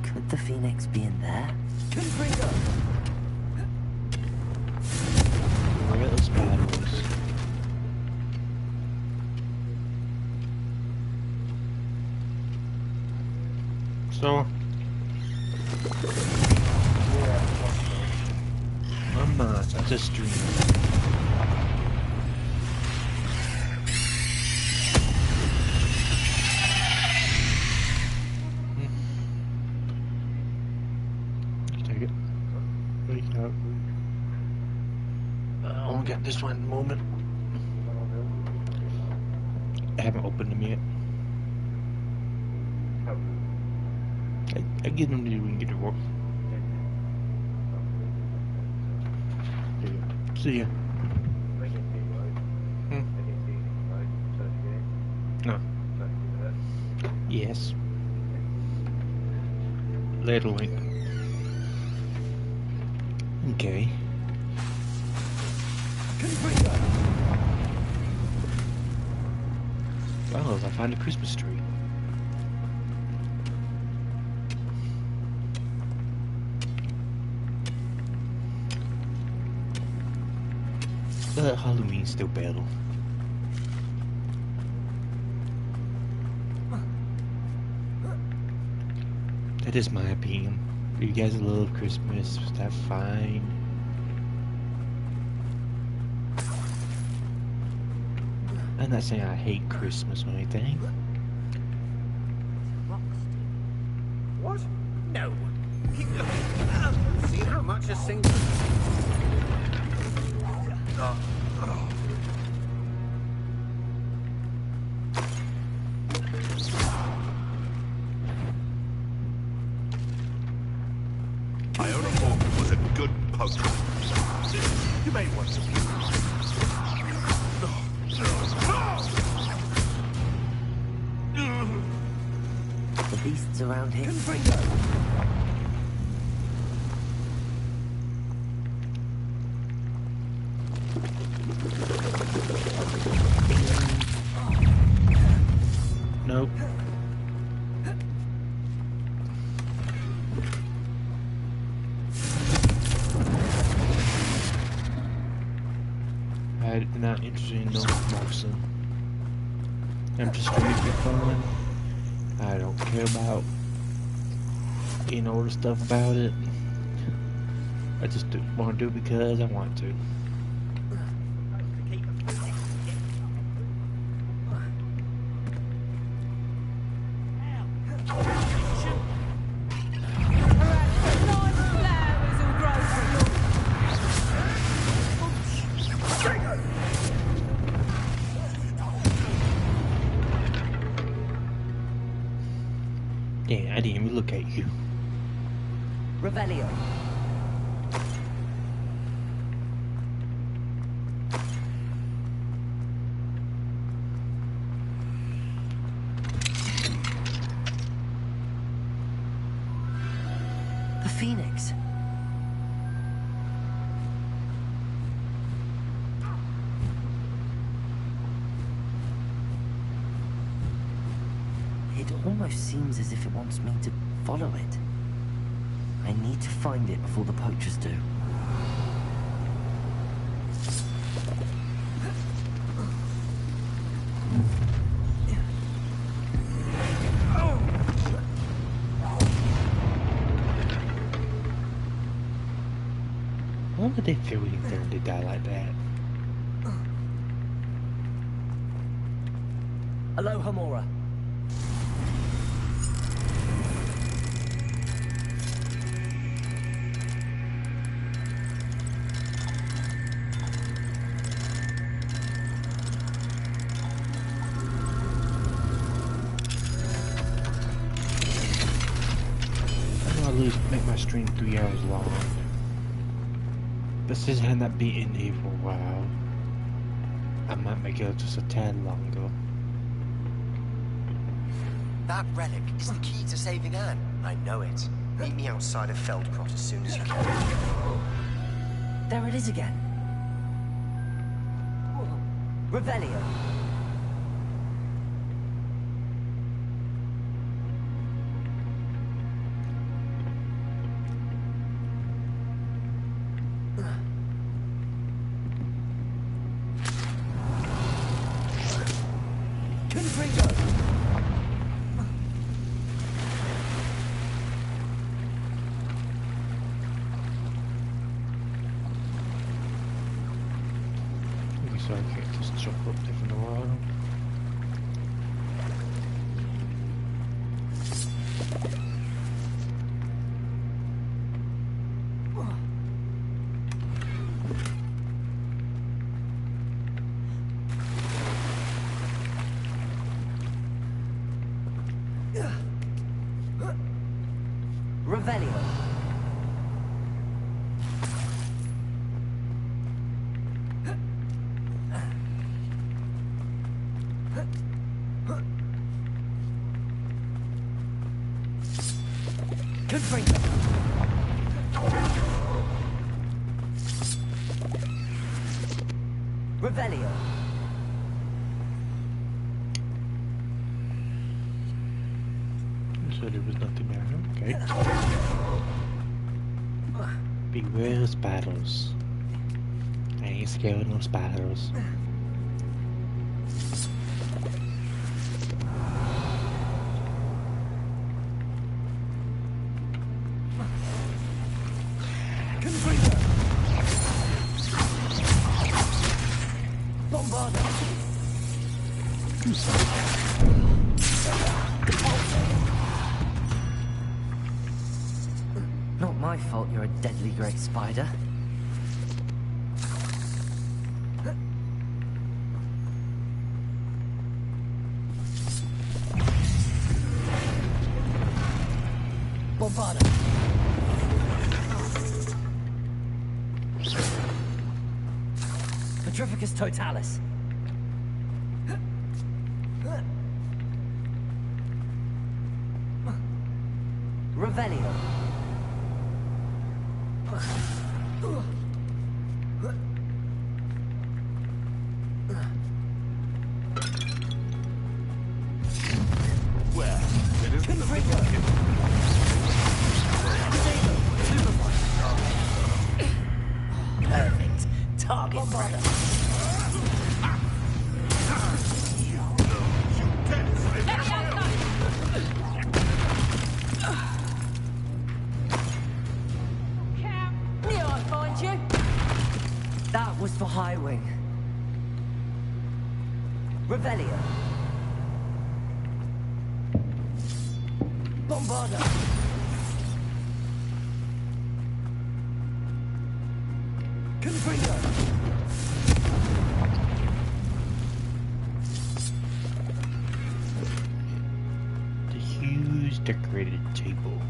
Could the Phoenix be in there? Where are those batteries? So, I'm not just dreaming. Take it. Wake up. I won't get this one moment. I haven't opened them yet. I get them to we can get to work. See ya. No. Yes. Later, Link. Okay. Well, I find a Christmas tree. Halloween's still better. That is my opinion. If you guys love Christmas, that's fine. I'm not saying I hate Christmas or anything. What? No. Keep looking. See how much a single... Iona Hawk was a good poker. You may want to. The beasts around here. Nope. I'm not interested in no boxing. I'm just doing it for fun. I don't care about all the stuff about it. I just want to do it because I want to. Yeah, I didn't even look at you. Revelio. The Phoenix. It almost seems as if it wants me to follow it. I need to find it before the poachers do. What would they feel when they die like that? Aloha, Mora. easily make my stream 3 hours long. But since I had not been in here for a while, I might make it just a tad longer. That relic is the key to saving Anne. I know it. Meet me outside of Feldprot as soon as you can. There it is again. Revelio. So I can't just jump up there from the water. Revelio. Revelio. So there was nothing there, okay. Beware of spiders. I ain't scared of no spiders. Not my fault you're a deadly great spider. Bombarda. Petrificus totalis. Revelio. Well, it isn't the Perfect. Target That was for High Wing. Revelio. Bombarda. Confringo. The huge decorated table.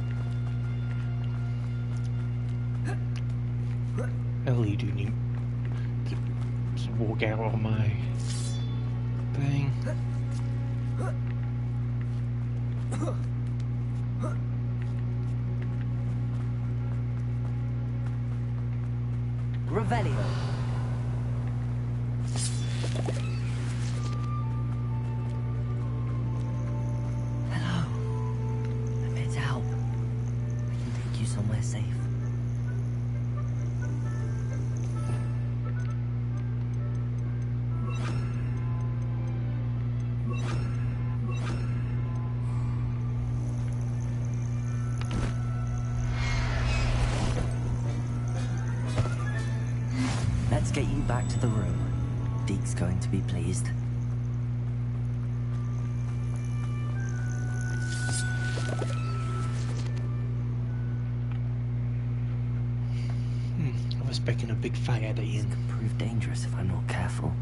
Ellie, do you need to just walk out on my thing? Revelio. Hello. I'm here to help. I can take you somewhere safe. Let's get you back to the room. Deke's going to be pleased. I was expecting a big fight at the end. This could prove dangerous if I'm not careful.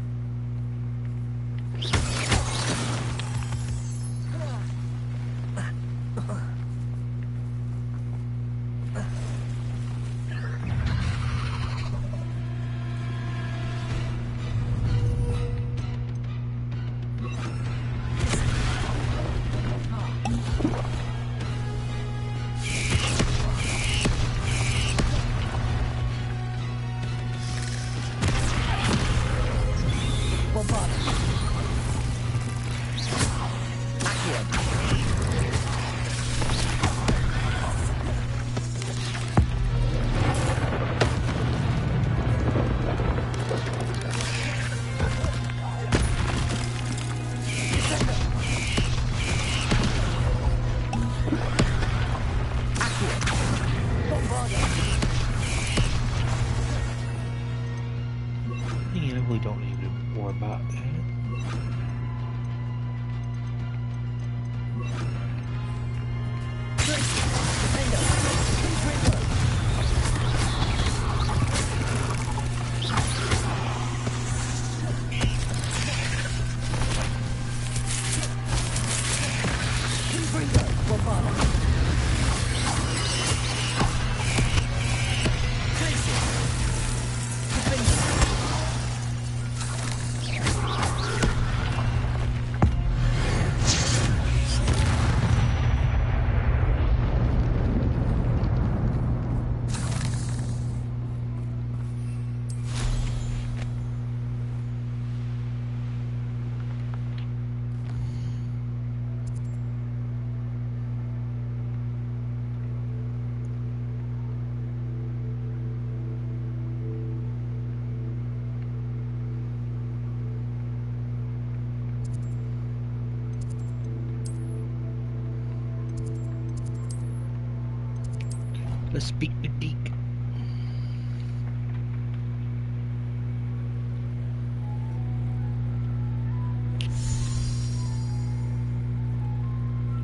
Let's speak to Deke.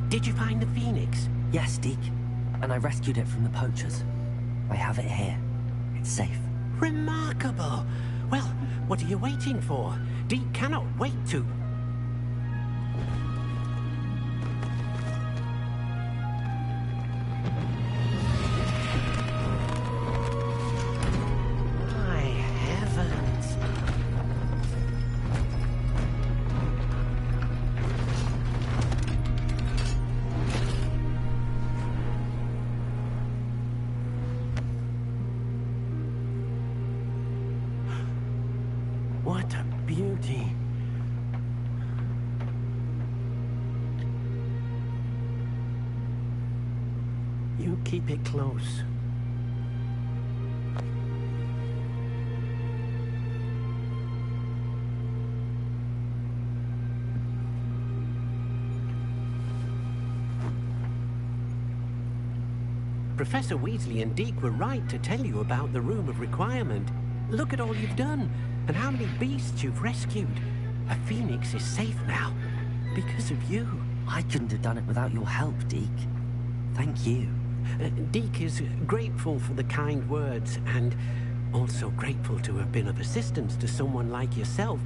Did you find the Phoenix? Yes, Deke. And I rescued it from the poachers. I have it here. It's safe. Remarkable. Well, what are you waiting for? Deke cannot wait to... My heavens. What a beauty. You keep it close. Professor Weasley and Deke were right to tell you about the Room of Requirement. Look at all you've done, and how many beasts you've rescued. A phoenix is safe now, because of you. I couldn't have done it without your help, Deke. Thank you. Deke is grateful for the kind words, and also grateful to have been of assistance to someone like yourself.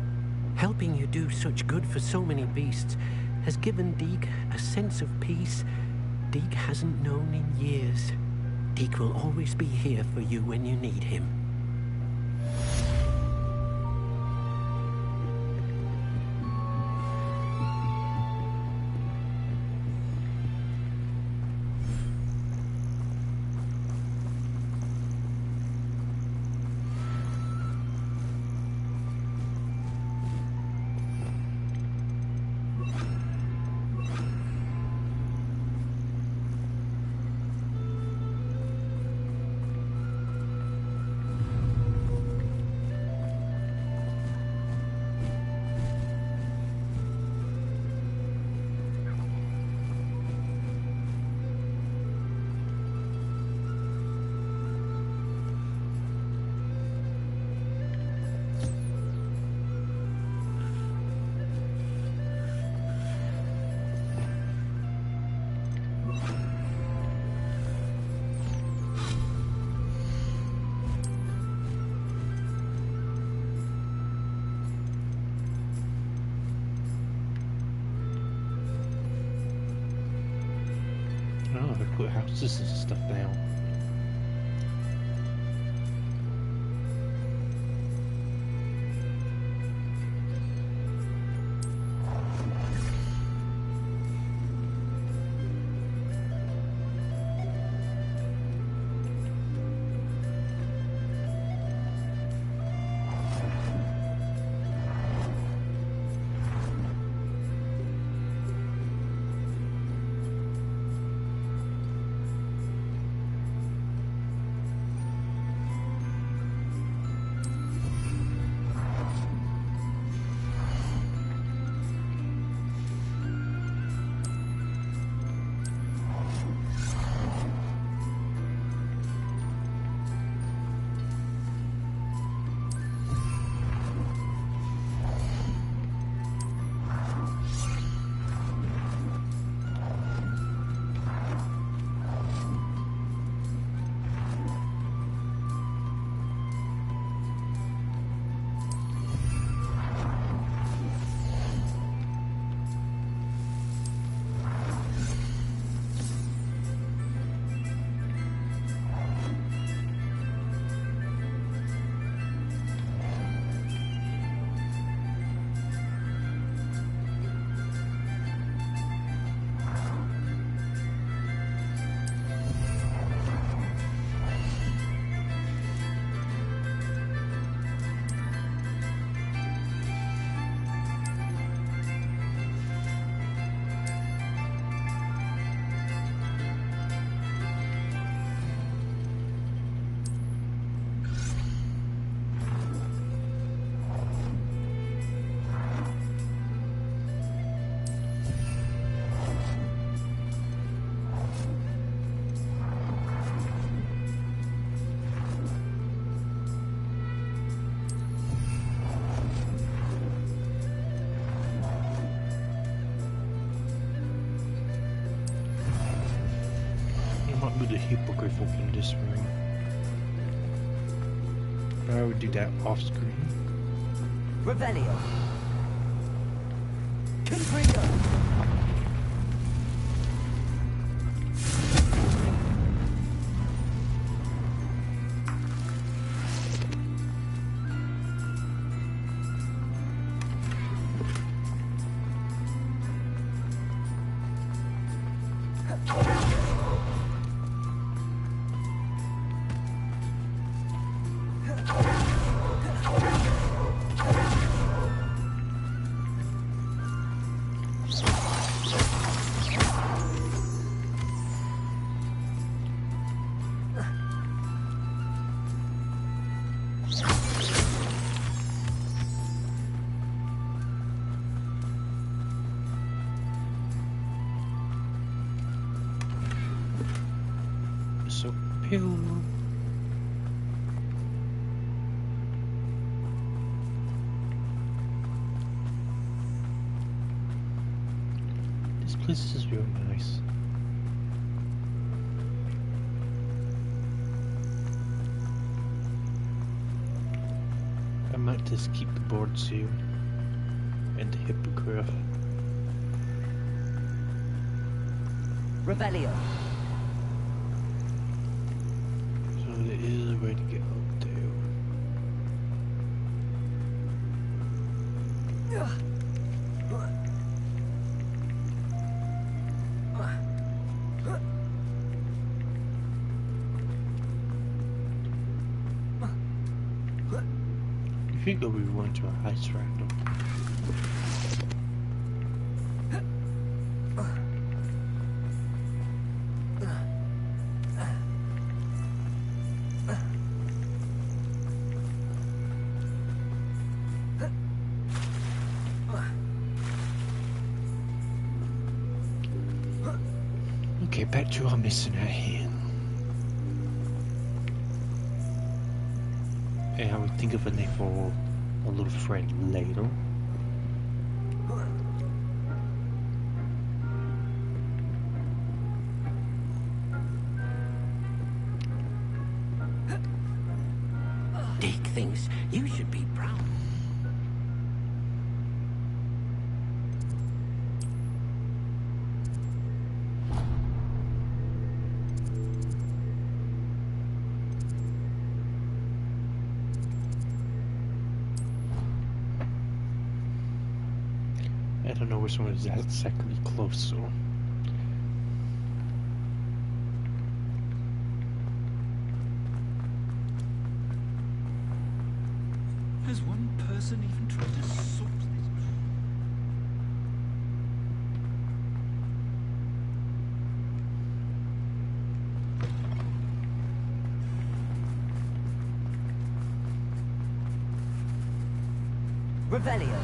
Helping you do such good for so many beasts has given Deke a sense of peace Deke hasn't known in years. Deke will always be here for you when you need him. Oh, they put houses and stuff down. with the hippogriff in this room. I would do that off screen. Revelio. Confringo. So pale. This place is real nice. I might just keep the board seal and the hippogriff. Revelio. So there is a way to get up there. I think that we went to a high strand. Okay, back to our mission at hand. And I will think of a name for a little friend later. Deke thinks you should be proud. I don't know which one is exactly close, so. Has one person even tried to sort this? Revelio.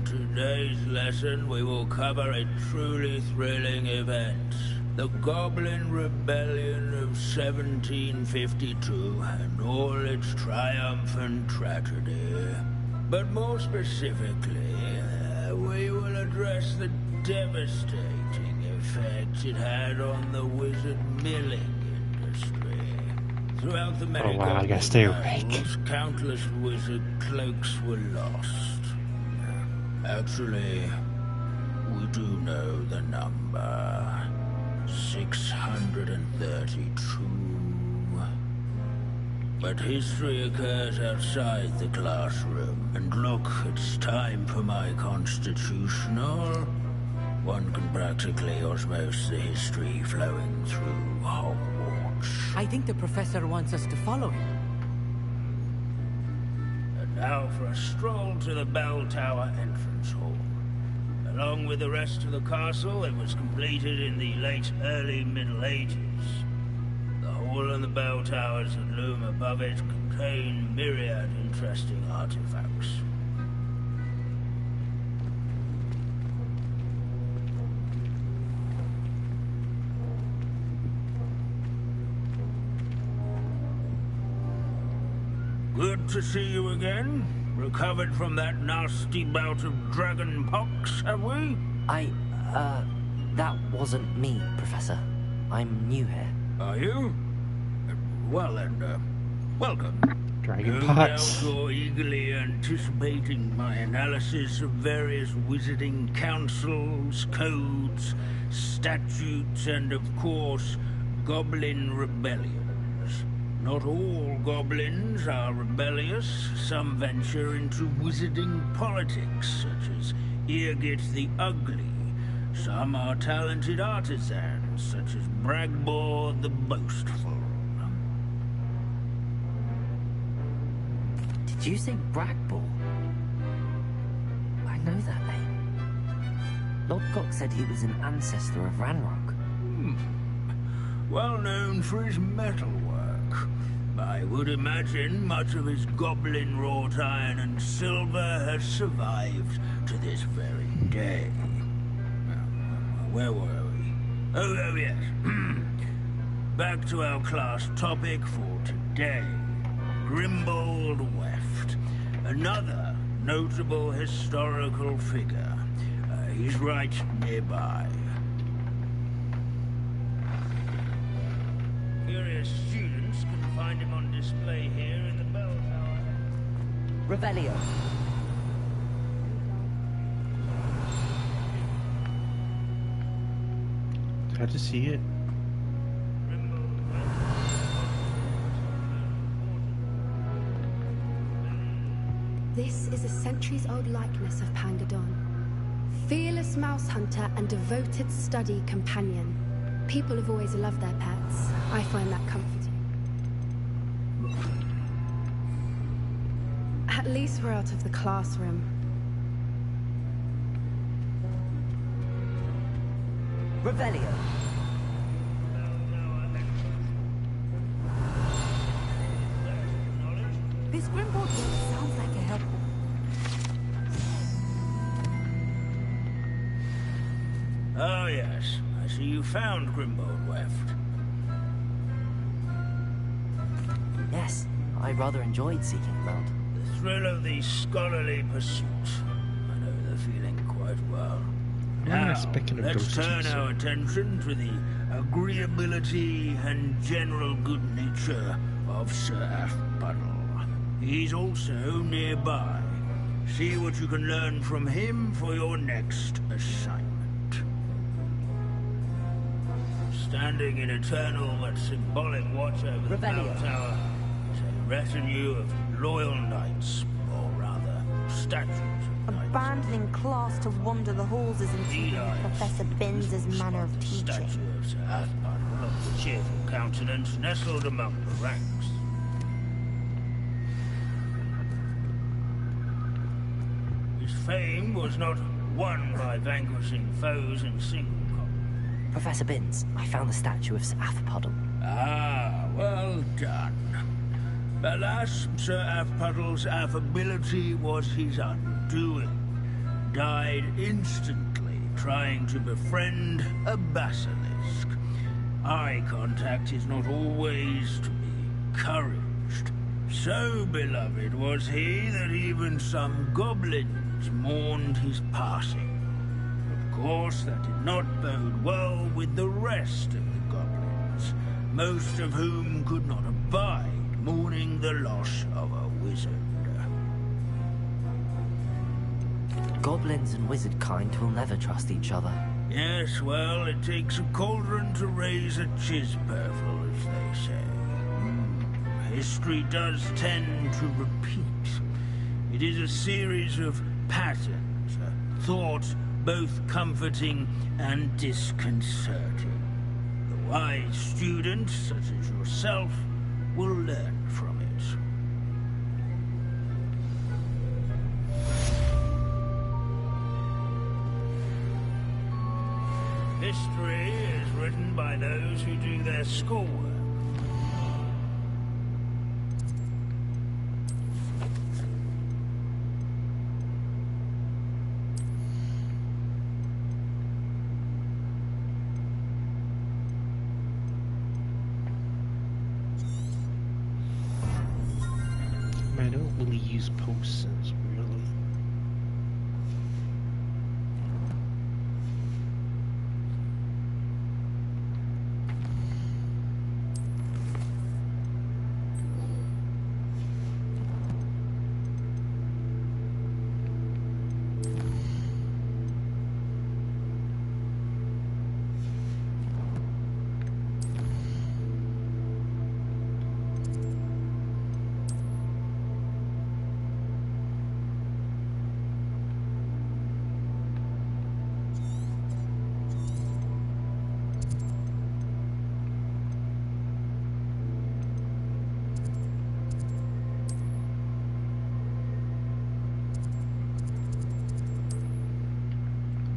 Today's lesson, we will cover a truly thrilling event. The Goblin Rebellion of 1752 and all its triumphant tragedy. But more specifically, we will address the devastating effect it had on the wizard milling industry. Throughout the many wow, I gotta stay awake. battles, countless wizard cloaks were lost. Actually, we do know the number. 632. But history occurs outside the classroom. And look, it's time for my constitutional. One can practically osmose the history flowing through Hogwarts. I think the professor wants us to follow him. Now for a stroll to the bell tower entrance hall. Along with the rest of the castle, it was completed in the late early Middle Ages. The hall hall and the bell towers that loom above it contain myriad interesting artifacts. Good to see you again. Recovered from that nasty bout of dragon pox, have we? That wasn't me, Professor. I'm new here. Are you? Well then, welcome. Dragon No pox. doubt you're eagerly anticipating my analysis of various wizarding councils, codes, statutes, and of course, goblin rebellions. Not all goblins are rebellious. Some venture into wizarding politics, such as Irgit the Ugly. Some are talented artisans, such as Bragbor the Boastful. Did you say Bragbor? I know that name. Lodgok said he was an ancestor of Ranrock. Well known for his metalwork. I would imagine much of his goblin wrought iron and silver has survived to this very day. Where were we? Oh yes. Back to our class topic for today. Grimbold Weft. Another notable historical figure. He's right nearby. Curious students can find him on display here in the bell tower. Revelio. Glad to see it. This is a centuries-old likeness of Pangadon. Fearless mouse hunter and devoted study companion. People have always loved their pets. I find that comforting. At least we're out of the classroom. Revelio. This Grimbold sounds like a help. Oh yes, I see you found Grimbold Weft. Yes, I rather enjoyed seeking him out. The thrill of the scholarly pursuit. I know the feeling quite well. Now, let's turn our attention to the agreeability and general good nature of Sir Aphpuddle. He's also nearby. See what you can learn from him for your next assignment. Standing in eternal but symbolic watch over the bell tower is a retinue of loyal knights, or rather, statues of knights. Abandoning class to wander the halls is indeed Professor Binns' manner of teaching. Statue of Sir Aphpuddle of the cheerful countenance nestled among the ranks. His fame was not won by vanquishing foes in single combat. Professor Binns, I found the statue of Sir Aphpuddle. Ah, well done. Alas, Sir Aphpuddle's affability was his undoing. Died instantly trying to befriend a basilisk. Eye contact is not always to be encouraged. So beloved was he that even some goblins mourned his passing. Of course, that did not bode well with the rest of the goblins, most of whom could not abide mourning the loss of a wizard. Goblins and wizard kind will never trust each other. Yes, well, it takes a cauldron to raise a chisperful, as they say. History does tend to repeat. It is a series of patterns, a thought both comforting and disconcerting. The wise student, such as yourself, will learn from it. History is written by those who do their schoolwork. I don't really use potions, really.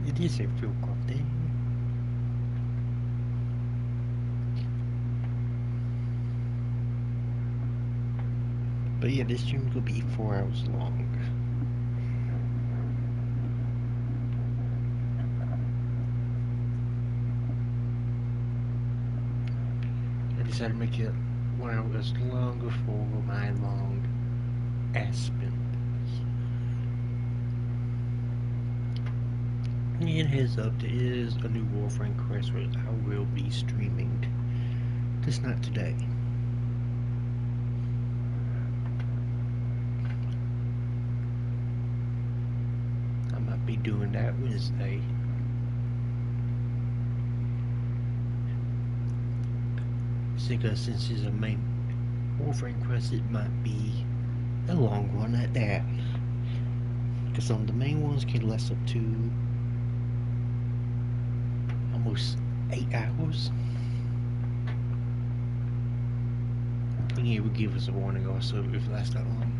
It is a real good thing. But yeah, this stream will be 4 hours long. I decided to make it 1 hour as longer for my long Aspen. And heads up, there is a new Warframe quest where I will be streaming. Just not today. I might be doing that Wednesday. Because since it's a main Warframe quest, it might be a long one at that. Because some of the main ones can last up to almost 8 hours. And it would give us a warning also if it lasts that long.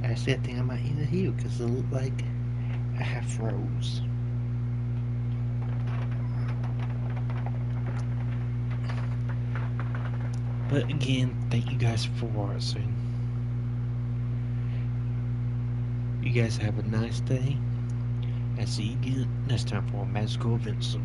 Actually, I think I might end it here because it looked like I have froze. But again, thank you guys for watching. You guys have a nice day, and see you again next time for a Magical Adventure.